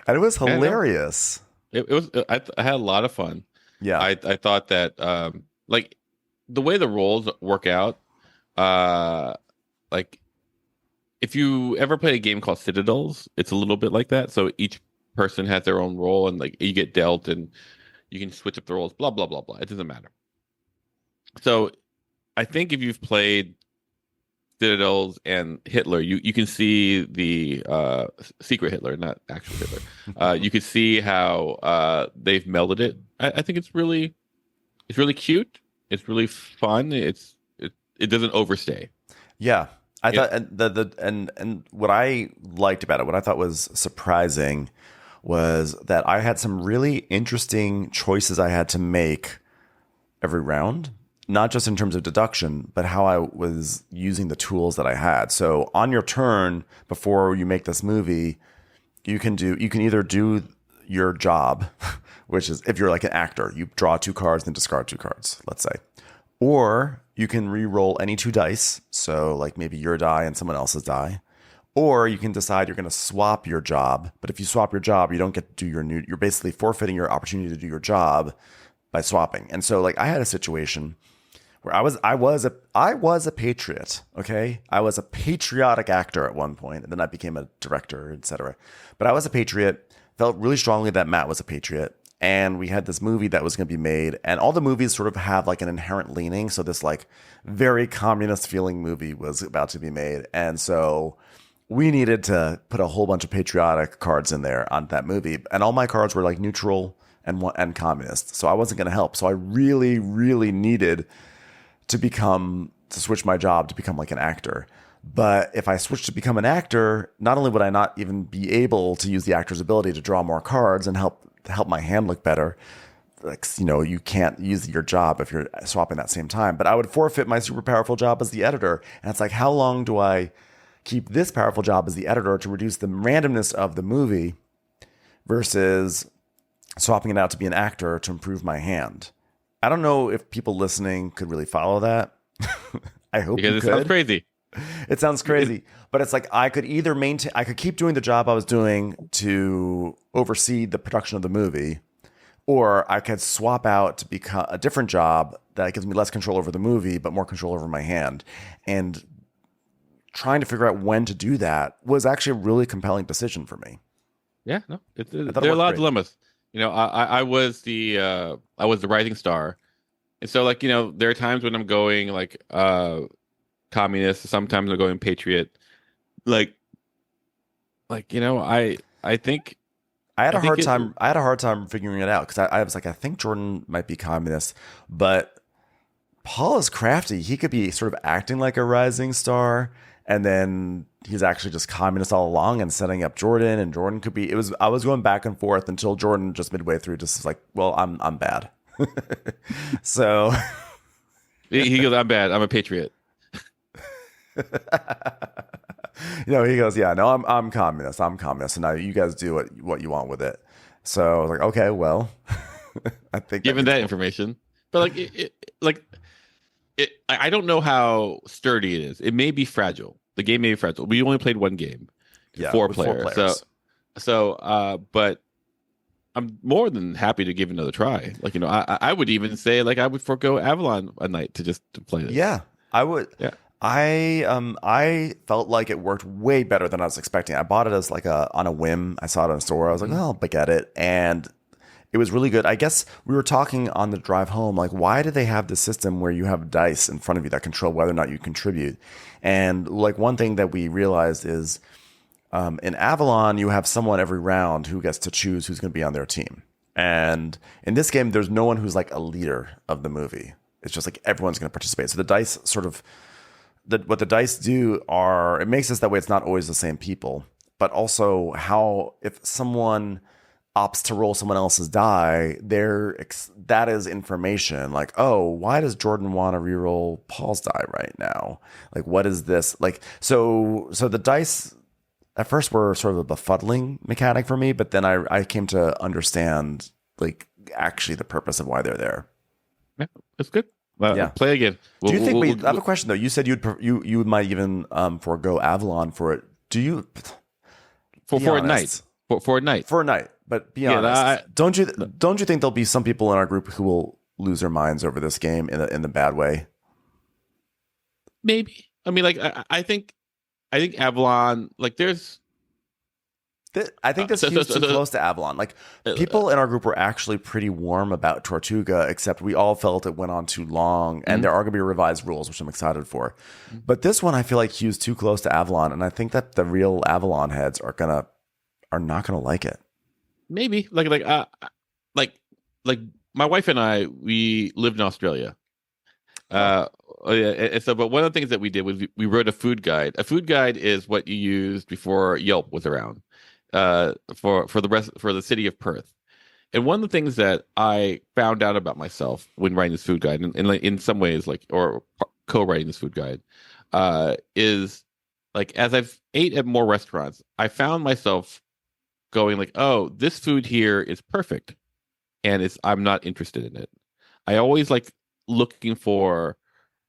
S1: And it was hilarious.
S2: It was. I had a lot of fun.
S1: Yeah,
S2: I thought that like the way the roles work out, like if you ever play a game called Citadels, it's a little bit like that. So each person has their own role, and like you get dealt, and you can switch up the roles. Blah blah blah blah. It doesn't matter. So I think if you've played Citadels and Hitler, you can see the secret Hitler, not actual Hitler. You can see how they've melded it. I think it's really cute. It's really fun. It doesn't overstay.
S1: Yeah, I thought and what I liked about it, what I thought was surprising, was that I had some really interesting choices I had to make every round. Not just in terms of deduction, but how I was using the tools that I had. So on your turn, before you make this movie, you can either do your job, which is if you're like an actor, you draw 2 cards and discard 2 cards, let's say. Or you can re-roll any 2 dice. So like maybe your die and someone else's die. Or you can decide you're going to swap your job. But if you swap your job, you don't get to do you're basically forfeiting your opportunity to do your job by swapping. And so like I had a situation where I was a patriot, okay? I was a patriotic actor at one point, and then I became a director, etc. But I was a patriot, felt really strongly that Matt was a patriot, and we had this movie that was going to be made, and all the movies sort of have like an inherent leaning, so this like very communist feeling movie was about to be made, and so we needed to put a whole bunch of patriotic cards in there on that movie, and all my cards were like neutral and communist, so I wasn't going to help. So I really, really needed to switch my job to become like an actor. But if I switched to become an actor, not only would I not even be able to use the actor's ability to draw more cards and help my hand look better, like, you can't use your job if you're swapping that same time, but I would forfeit my super powerful job as the editor. And it's like, how long do I keep this powerful job as the editor to reduce the randomness of the movie versus swapping it out to be an actor to improve my hand? I don't know if people listening could really follow that. I hope
S2: because
S1: you
S2: it
S1: could.
S2: sounds crazy.
S1: It sounds crazy, but it's like I could either maintain, I could keep doing the job I was doing to oversee the production of the movie, or I could swap out to become a different job that gives me less control over the movie, but more control over my hand. And trying to figure out when to do that was actually a really compelling decision for me.
S2: Yeah, no, there are a lot of dilemmas. I was the rising star, and so like there are times when I'm going like communist, sometimes I'm going patriot. Like I think
S1: I had a hard time. I had a hard time figuring it out because I was like, I think Jordan might be communist, but Paul is crafty. He could be sort of acting like a rising star, and then he's actually just communist all along and setting up Jordan. And Jordan could be. I was going back and forth until Jordan just midway through just was like, well, I'm bad. So
S2: he goes, I'm bad. I'm a patriot.
S1: He goes, yeah, no, I'm communist. I'm communist. And now you guys do what you want with it. So I was like, okay, well, I think
S2: given that information, but I don't know how sturdy it is. It may be fragile. The game may be fragile. We only played one game, four players. But I'm more than happy to give it another try. I would even say I would forego Avalon a night to play this.
S1: Yeah, I would.
S2: Yeah.
S1: I felt like it worked way better than I was expecting. I bought it as on a whim. I saw it in a store. I was like, well, I'll get it. And it was really good. I guess we were talking on the drive home, like, why do they have this system where you have dice in front of you that control whether or not you contribute? And one thing that we realized is in Avalon, you have someone every round who gets to choose who's going to be on their team. And in this game, there's no one who's like a leader of the movie. It's just like everyone's going to participate. So the dice sort of what the dice do it makes it that way. It's not always the same people, but also if someone opts to roll someone else's die, that is information. Like, oh, why does Jordan want to reroll Paul's die right now? Like, what is this? Like, so the dice at first were sort of a befuddling mechanic for me, but then I came to understand actually the purpose of why they're there.
S2: Yeah, it's good. Play again.
S1: Do you think? I have a question though. You said you might even forego Avalon for it. Do you?
S2: For a night. For a night.
S1: For a night. But be honest. Don't you think there'll be some people in our group who will lose their minds over this game in the bad way?
S2: Maybe. I mean, I think Avalon. There's.
S1: I think this feels too close to Avalon. People in our group were actually pretty warm about Tortuga, except we all felt it went on too long, and there are going to be revised rules, which I'm excited for. But this one, I feel like hews too close to Avalon, and I think that the real Avalon heads are not gonna like it.
S2: Maybe like my wife and I, we lived in Australia. But one of the things that we did was we wrote a food guide. A food guide is what you used before Yelp was around. For the city of Perth. And one of the things that I found out about myself when writing this food guide, and in some ways or co-writing this food guide, is as I've ate at more restaurants, I found myself going oh, this food here is perfect, and I'm not interested in it. I always looking for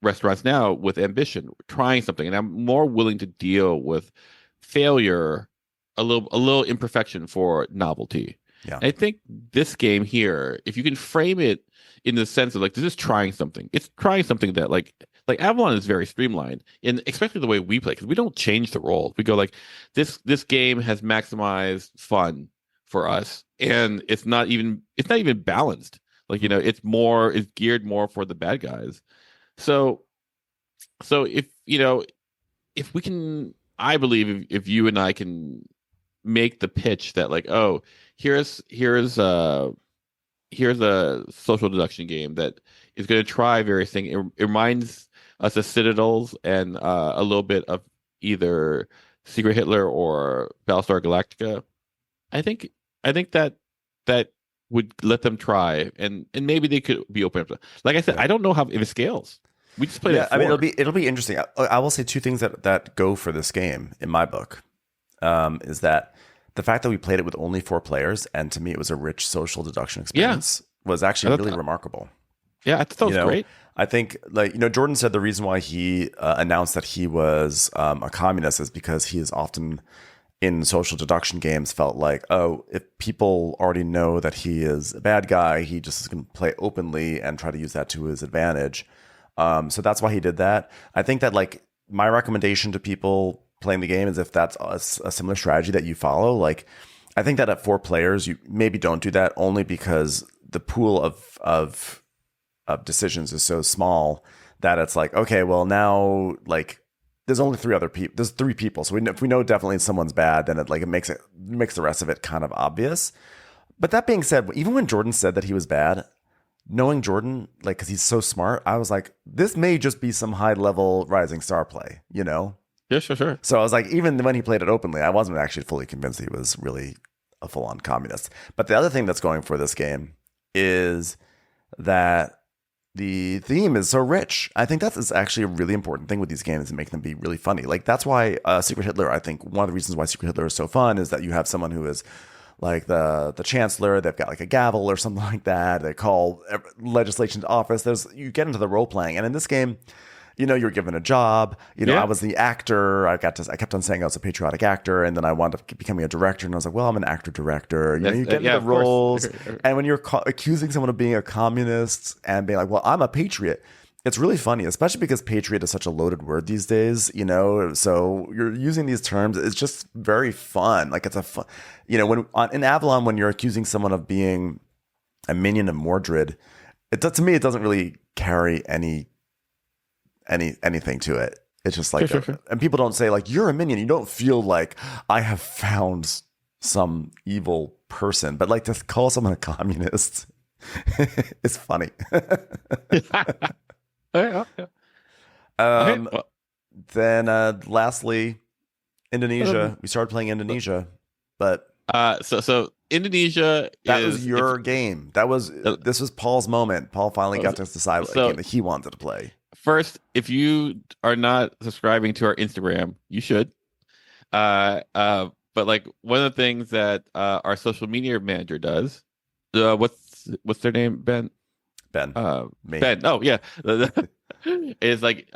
S2: restaurants now with ambition, trying something, and I'm more willing to deal with failure, a little imperfection for novelty. Yeah. And I think this game here, if you can frame it in the sense of this is trying something. It's trying something that Avalon is very streamlined, and especially the way we play, because we don't change the roles. We go this game has maximized fun for us, and it's not even balanced. It's geared more for the bad guys. So if we can, I believe if you and I can make the pitch that oh, here's a social deduction game that is going to try various things. It reminds us of Citadels and a little bit of either Secret Hitler or Battlestar Galactica. I think that would let them try, and maybe they could be open up to. Like I said, I don't know if it scales. We just played it.
S1: I mean, it'll be interesting. I will say two things that go for this game in my book. Is that the fact that we played it with only 4 players, and to me it was a rich social deduction experience, was actually really remarkable.
S2: Yeah, I thought that
S1: You
S2: was
S1: know,
S2: great.
S1: I think like Jordan said the reason why he announced that he was a communist is because he is often in social deduction games felt like, oh, if people already know that he is a bad guy, he just is going to play openly and try to use that to his advantage. So that's why he did that. I think that like my recommendation to people playing the game is if that's a similar strategy that you follow, like I think that at 4 players, you maybe don't do that only because the pool of decisions is so small that it's like, okay, well now like there's only 3 other people. There's 3 people, so if we know definitely someone's bad, then it makes the rest of it kind of obvious. But that being said, even when Jordan said that he was bad, knowing Jordan, like because he's so smart, I was like, this may just be some high level Rising Star play, you know?
S2: Yeah, sure, sure.
S1: So I was like, even when he played it openly, I wasn't actually fully convinced he was really a full on communist. But the other thing that's going for this game is that the theme is so rich. I think that's actually a really important thing with these games and make them be really funny. Like that's why Secret Hitler, I think one of the reasons why Secret Hitler is so fun is that you have someone who is like the chancellor. They've got like a gavel or something like that. They call legislation to office. You get into the role playing, and in this game, you're given a job.
S2: Yeah.
S1: I was the actor. I kept on saying I was a patriotic actor, and then I wound up becoming a director. And I was like, well, I'm an actor director. You get into the roles, and when you're accusing someone of being a communist and being like, well, I'm a patriot. It's really funny, especially because patriot is such a loaded word these days, so you're using these terms. It's just very fun. Like it's a fun, in Avalon, when you're accusing someone of being a minion of Mordred, to me, it doesn't really carry anything to it. It's just like,
S2: Sure.
S1: and people don't say like, you're a minion. You don't feel like I have found some evil person, but like to call someone a communist, it's funny.
S2: Yeah.
S1: Then lastly, Indonesia. We started playing Indonesia, but
S2: so Indonesia
S1: that was your game. This was Paul's moment. Paul finally got to decide what game that he wanted to play.
S2: First, if you are not subscribing to our Instagram, you should. But like one of the things that our social media manager does, what's their name? Ben. Ben. Oh yeah. Is like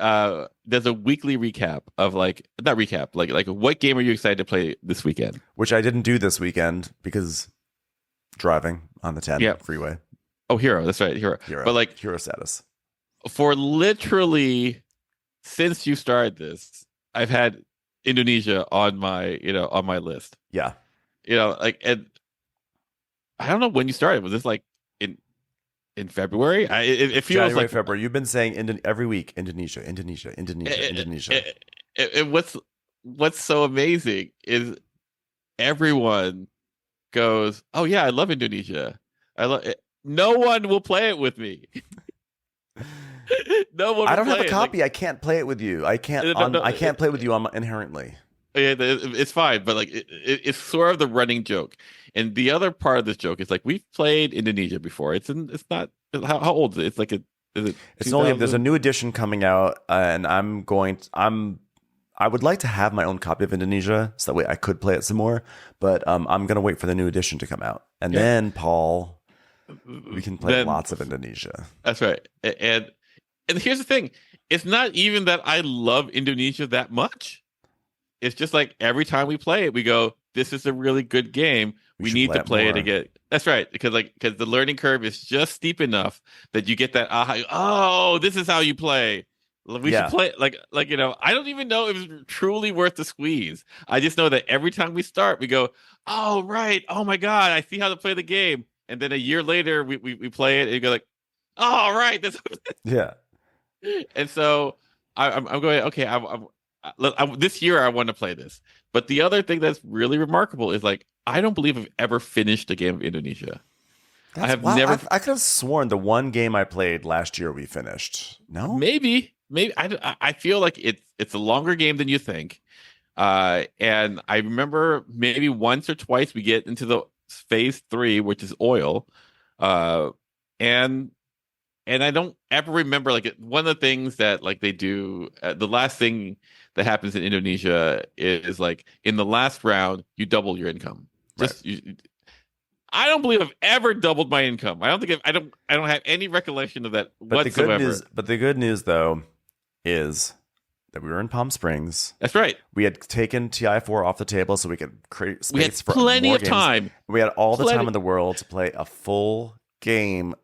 S2: there's a weekly recap of like not recap like what game are you excited to play this weekend?
S1: Which I didn't do this weekend because driving on the 10 freeway.
S2: Oh, Hero. That's right, Hero. But like
S1: Hero status.
S2: For literally since you started this, I've had Indonesia on my list.
S1: Yeah.
S2: Like, and I don't know when you started. Was this like in February? It feels
S1: January,
S2: like
S1: February. You've been saying every week Indonesia.
S2: What's so amazing is everyone goes, "Oh yeah, I love Indonesia. I love it." No one will play it with me. No one.
S1: I don't have a copy. I can't play it with you. I can't. I can't play with you inherently.
S2: Yeah, it's fine, but like it's sort of the running joke. And the other part of this joke is like we've played Indonesia before. It's not how old is it? It's like
S1: it's only there's a new edition coming out, and I would like to have my own copy of Indonesia so that way I could play it some more. But I'm gonna wait for the new edition to come out, and then Paul, we can play lots of Indonesia.
S2: That's right. And here's the thing: it's not even that I love Indonesia that much. It's just like every time we play it, we go, "This is a really good game. We need to play it again." That's right, because the learning curve is just steep enough that you get that aha. Oh, this is how you play. We should play like I don't even know if it's truly worth the squeeze. I just know that every time we start, we go, "Oh right, oh my god, I see how to play the game." And then a year later, we play it and you go like, "Oh right, that's
S1: yeah."
S2: And so I'm going, okay, this year I want to play this. But the other thing that's really remarkable is like I don't believe I've ever finished a game of Indonesia. Never.
S1: I could have sworn the one game I played last year we finished. No,
S2: maybe I feel like it's a longer game than you think. And I remember maybe once or twice we get into the phase 3, which is oil, and I don't ever remember like one of the things that like they do. The last thing that happens in Indonesia is like in the last round you double your income. I don't believe I've ever doubled my income. I don't think I don't have any recollection of that whatsoever.
S1: But the good news though is that we were in Palm Springs.
S2: That's right.
S1: We had taken TI4 off the table so we could create space
S2: We had
S1: for
S2: plenty
S1: more
S2: of
S1: games.
S2: time.
S1: We had all the time in the world to play a full game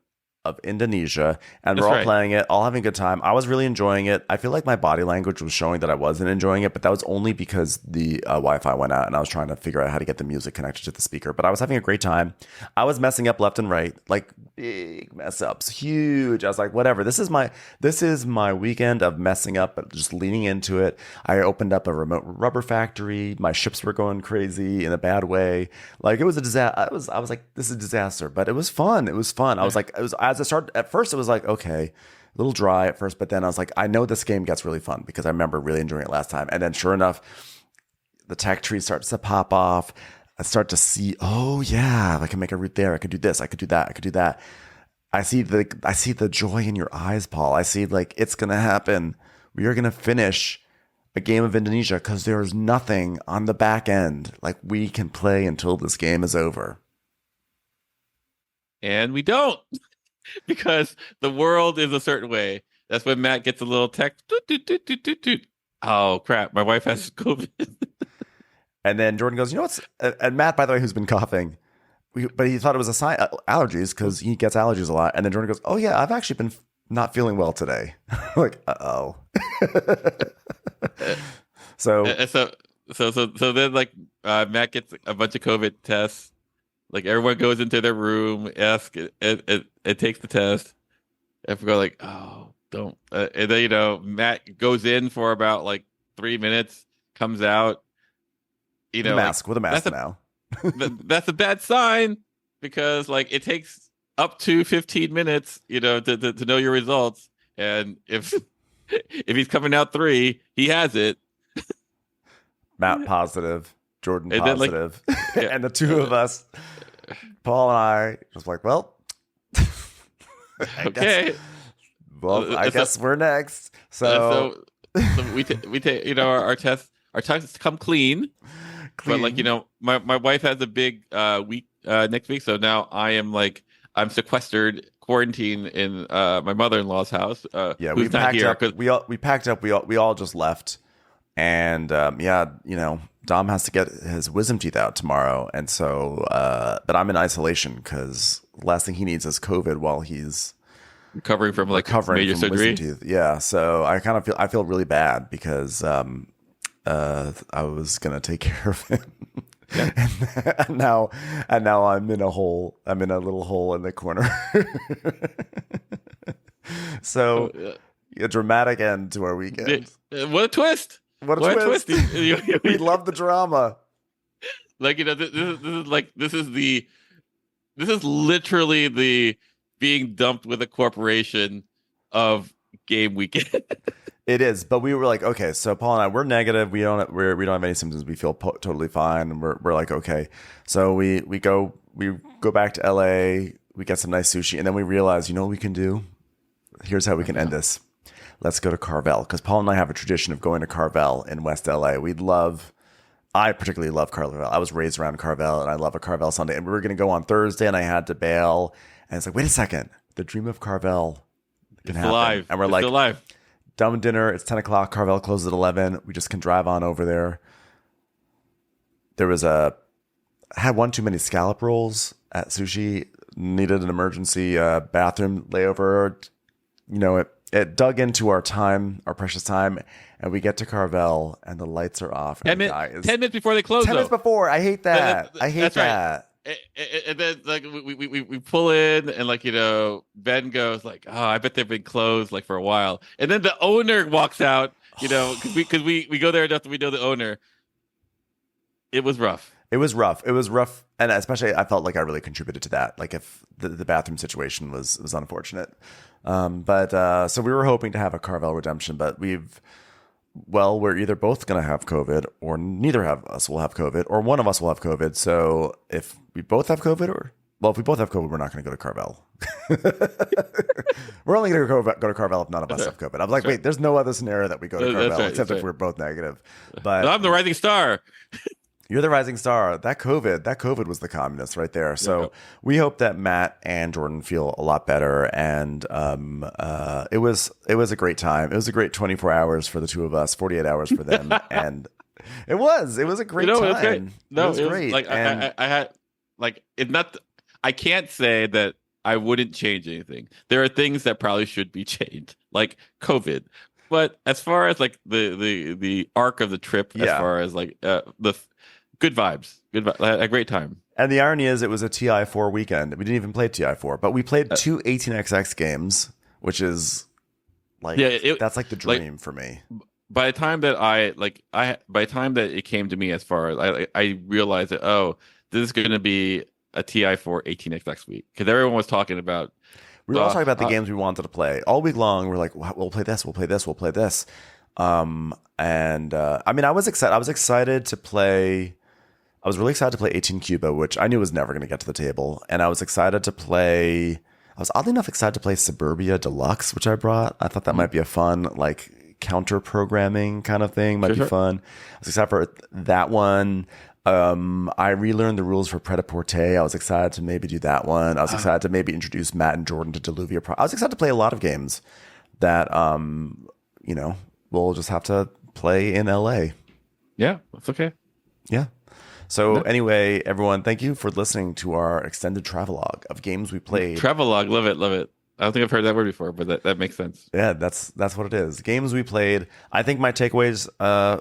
S1: of Indonesia, and we're all playing it, all having a good time. I was really enjoying it. I feel like my body language was showing that I wasn't enjoying it, but that was only because the Wi-Fi went out and I was trying to figure out how to get the music connected to the speaker. But I was having a great time. I was messing up left and right, like big mess ups, huge. I was like, whatever. This is my weekend of messing up, but just leaning into it. I opened up a remote rubber factory. My ships were going crazy in a bad way. Like it was a disaster. I was like, this is a disaster, but it was fun. It was fun. I was like, as I started at first, it was like, okay, a little dry at first, but then I was like, I know this game gets really fun because I remember really enjoying it last time. And then sure enough, the tech tree starts to pop off. I start to see, oh yeah, I can make a route there. I could do this. I could do that. I could do that. I see the joy in your eyes, Paul. I see like it's going to happen. We are going to finish a game of Indonesia because there's nothing on the back end. Like we can play until this game is over.
S2: And we don't. Because the world is a certain way. That's when Matt gets a little text. Doot, doot, doot, doot, doot, doot. Oh crap! My wife has COVID.
S1: And then Jordan goes, you know what's? And Matt, by the way, who's been coughing, but he thought it was a sign allergies because he gets allergies a lot. And then Jordan goes, oh yeah, I've actually been not feeling well today. Like, uh-oh. So
S2: then like Matt gets a bunch of COVID tests. Like everyone goes into their room, asks, it takes the test. And we go like, oh, don't. And then Matt goes in for about like 3 minutes, comes out.
S1: With a mask now.
S2: That's a bad sign because like it takes up to 15 minutes, to know your results. And if he's coming out 3, he has it.
S1: Matt positive, Jordan
S2: and
S1: positive, then, like, yeah. And the two of us, Paul and I, was like, well,
S2: okay.
S1: I guess we're next. So
S2: we take our tests come clean. But like my wife has a big week next week, so now I'm sequestered, quarantined in my mother-in-law's house.
S1: Yeah,
S2: who's not here.
S1: We packed up. We all just left, and Dom has to get his wisdom teeth out tomorrow, and so but I'm in isolation because the last thing he needs is COVID while he's
S2: recovering from major surgery.
S1: Teeth. Yeah, so I feel really bad because I was gonna take care of him. Yeah. and now I'm in a hole. I'm in a little hole in the corner. So a dramatic end to our weekend.
S2: What a twist!
S1: What a twist! We love the drama.
S2: Like this is literally the being dumped with a corporation of game weekend.
S1: It is, but we were like, okay, so Paul and I, we're negative. We don't have any symptoms. We feel totally fine, and we're like, okay. So we go back to LA. We get some nice sushi, and then we realize, you know what we can do? Here's how we can end this. Let's go to Carvel, because Paul and I have a tradition of going to Carvel in West LA. I particularly love Carvel. I was raised around Carvel, and I love a Carvel Sunday. And we were going to go on Thursday, and I had to bail. And it's like, wait a second, the dream of Carvel can happen.
S2: Alive.
S1: And we're
S2: it's
S1: like,
S2: alive.
S1: Dumb dinner. It's 10 o'clock. Carvel closes at 11. We just can drive on over there. I had one too many scallop rolls at sushi. Needed an emergency bathroom layover. It dug into our time, our precious time, and we get to Carvel and the lights are off.
S2: 10 minutes before they close.
S1: 10 minutes before. I hate that. I hate that.
S2: Right. And then like we pull in and Ben goes like, oh, I bet they've been closed like for a while. And then the owner walks out, because we go there enough that we know the owner. It was rough.
S1: It was rough. And especially I felt like I really contributed to that. Like if the bathroom situation was unfortunate. So we were hoping to have a Carvel redemption, but we're either both going to have COVID or neither of us will have COVID or one of us will have COVID. So if we both have COVID if we both have COVID, we're not going to go to Carvel. We're only going to go to Carvel if none of us have COVID. I'm like, wait, there's no other scenario that we go to Carvel except if we're both negative. But
S2: I'm the rising star.
S1: You're the rising star. That COVID was the communist right there. So we hope that Matt and Jordan feel a lot better. And it was a great time. It was a great 24 hours for the two of us, 48 hours for them, and it was a great time.
S2: It was great. No,
S1: it was great.
S2: Like I had like it's not. I can't say that I wouldn't change anything. There are things that probably should be changed, like COVID. But as far as like the arc of the trip, as far as like the good vibes, a great time.
S1: And the irony is, it was a TI4 weekend. We didn't even play TI4, but we played two 18xx games, which is like that's like the dream for me.
S2: By the time that by the time that it came to me, as far as I realized that this is going to be a TI4 18xx week, because everyone was talking about.
S1: We were all talking about the games we wanted to play all week long. We're like, we'll play this, we'll play this, we'll play this. I mean, I was excited to play. I was really excited to play 18 Cuba, which I knew was never going to get to the table. And I was excited to play. I was oddly enough excited to play Suburbia Deluxe, which I brought. I thought that might be a fun, like, counter programming kind of thing. Might be fun. I was excited for that one. I relearned the rules for Pret-a-Porter. I was excited to maybe do that one. I was excited to maybe introduce Matt and Jordan to Deluvia. I was excited to play a lot of games that, we'll just have to play in LA.
S2: Yeah, that's okay.
S1: Yeah. So anyway, everyone, thank you for listening to our extended travelogue of games we played.
S2: Travelogue, love it, love it. I don't think I've heard that word before, but that makes sense.
S1: Yeah, that's what it is. Games we played. I think my takeaways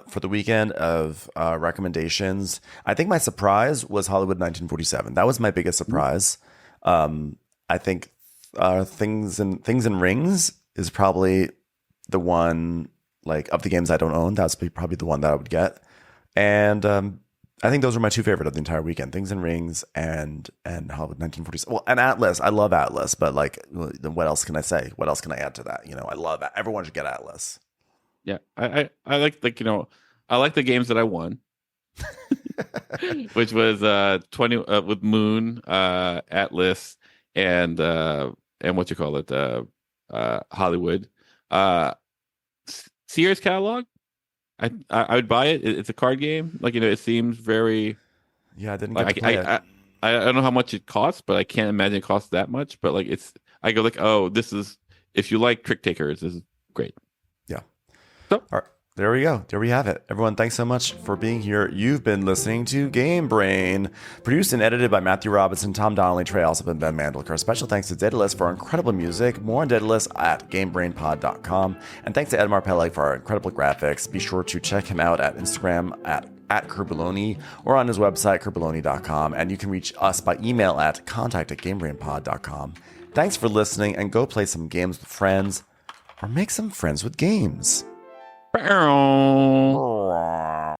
S1: for the weekend of recommendations. I think my surprise was Hollywood 1947. That was my biggest surprise. I think Things and Rings is probably the one, like, of the games I don't own. That's probably the one that I would get. And I think those are my two favorite of the entire weekend: Things and Rings and Hollywood 1947. Well, and Atlas. I love Atlas, but like, what else can I say? What else can I add to that? I love it. Everyone should get Atlas.
S2: Yeah, I like I like the games that I won, which was 20 with Moon, Atlas, and what you call it, Hollywood, Seers Catalog. I would buy it. It's a card game. Like, it seems very.
S1: Yeah, I didn't get to play it.
S2: I don't know how much it costs, but I can't imagine it costs that much. But like, I go like, this is, if you like trick takers, this is great.
S1: Yeah.
S2: So
S1: all right, there we go. There we have it. Everyone, thanks so much for being here. You've been listening to Game Brain, produced and edited by Matthew Robinson, Tom Donnelly, Trey Alsop, and Ben Mandelker. Special thanks to Daedalus for our incredible music. More on Daedalus at GameBrainPod.com. And thanks to Edmar Pele for our incredible graphics. Be sure to check him out at Instagram at Kerbaloni, or on his website, kerbaloni.com. And you can reach us by email at contact@GameBrainPod.com. Thanks for listening, and go play some games with friends, or make some friends with games.
S2: Bow.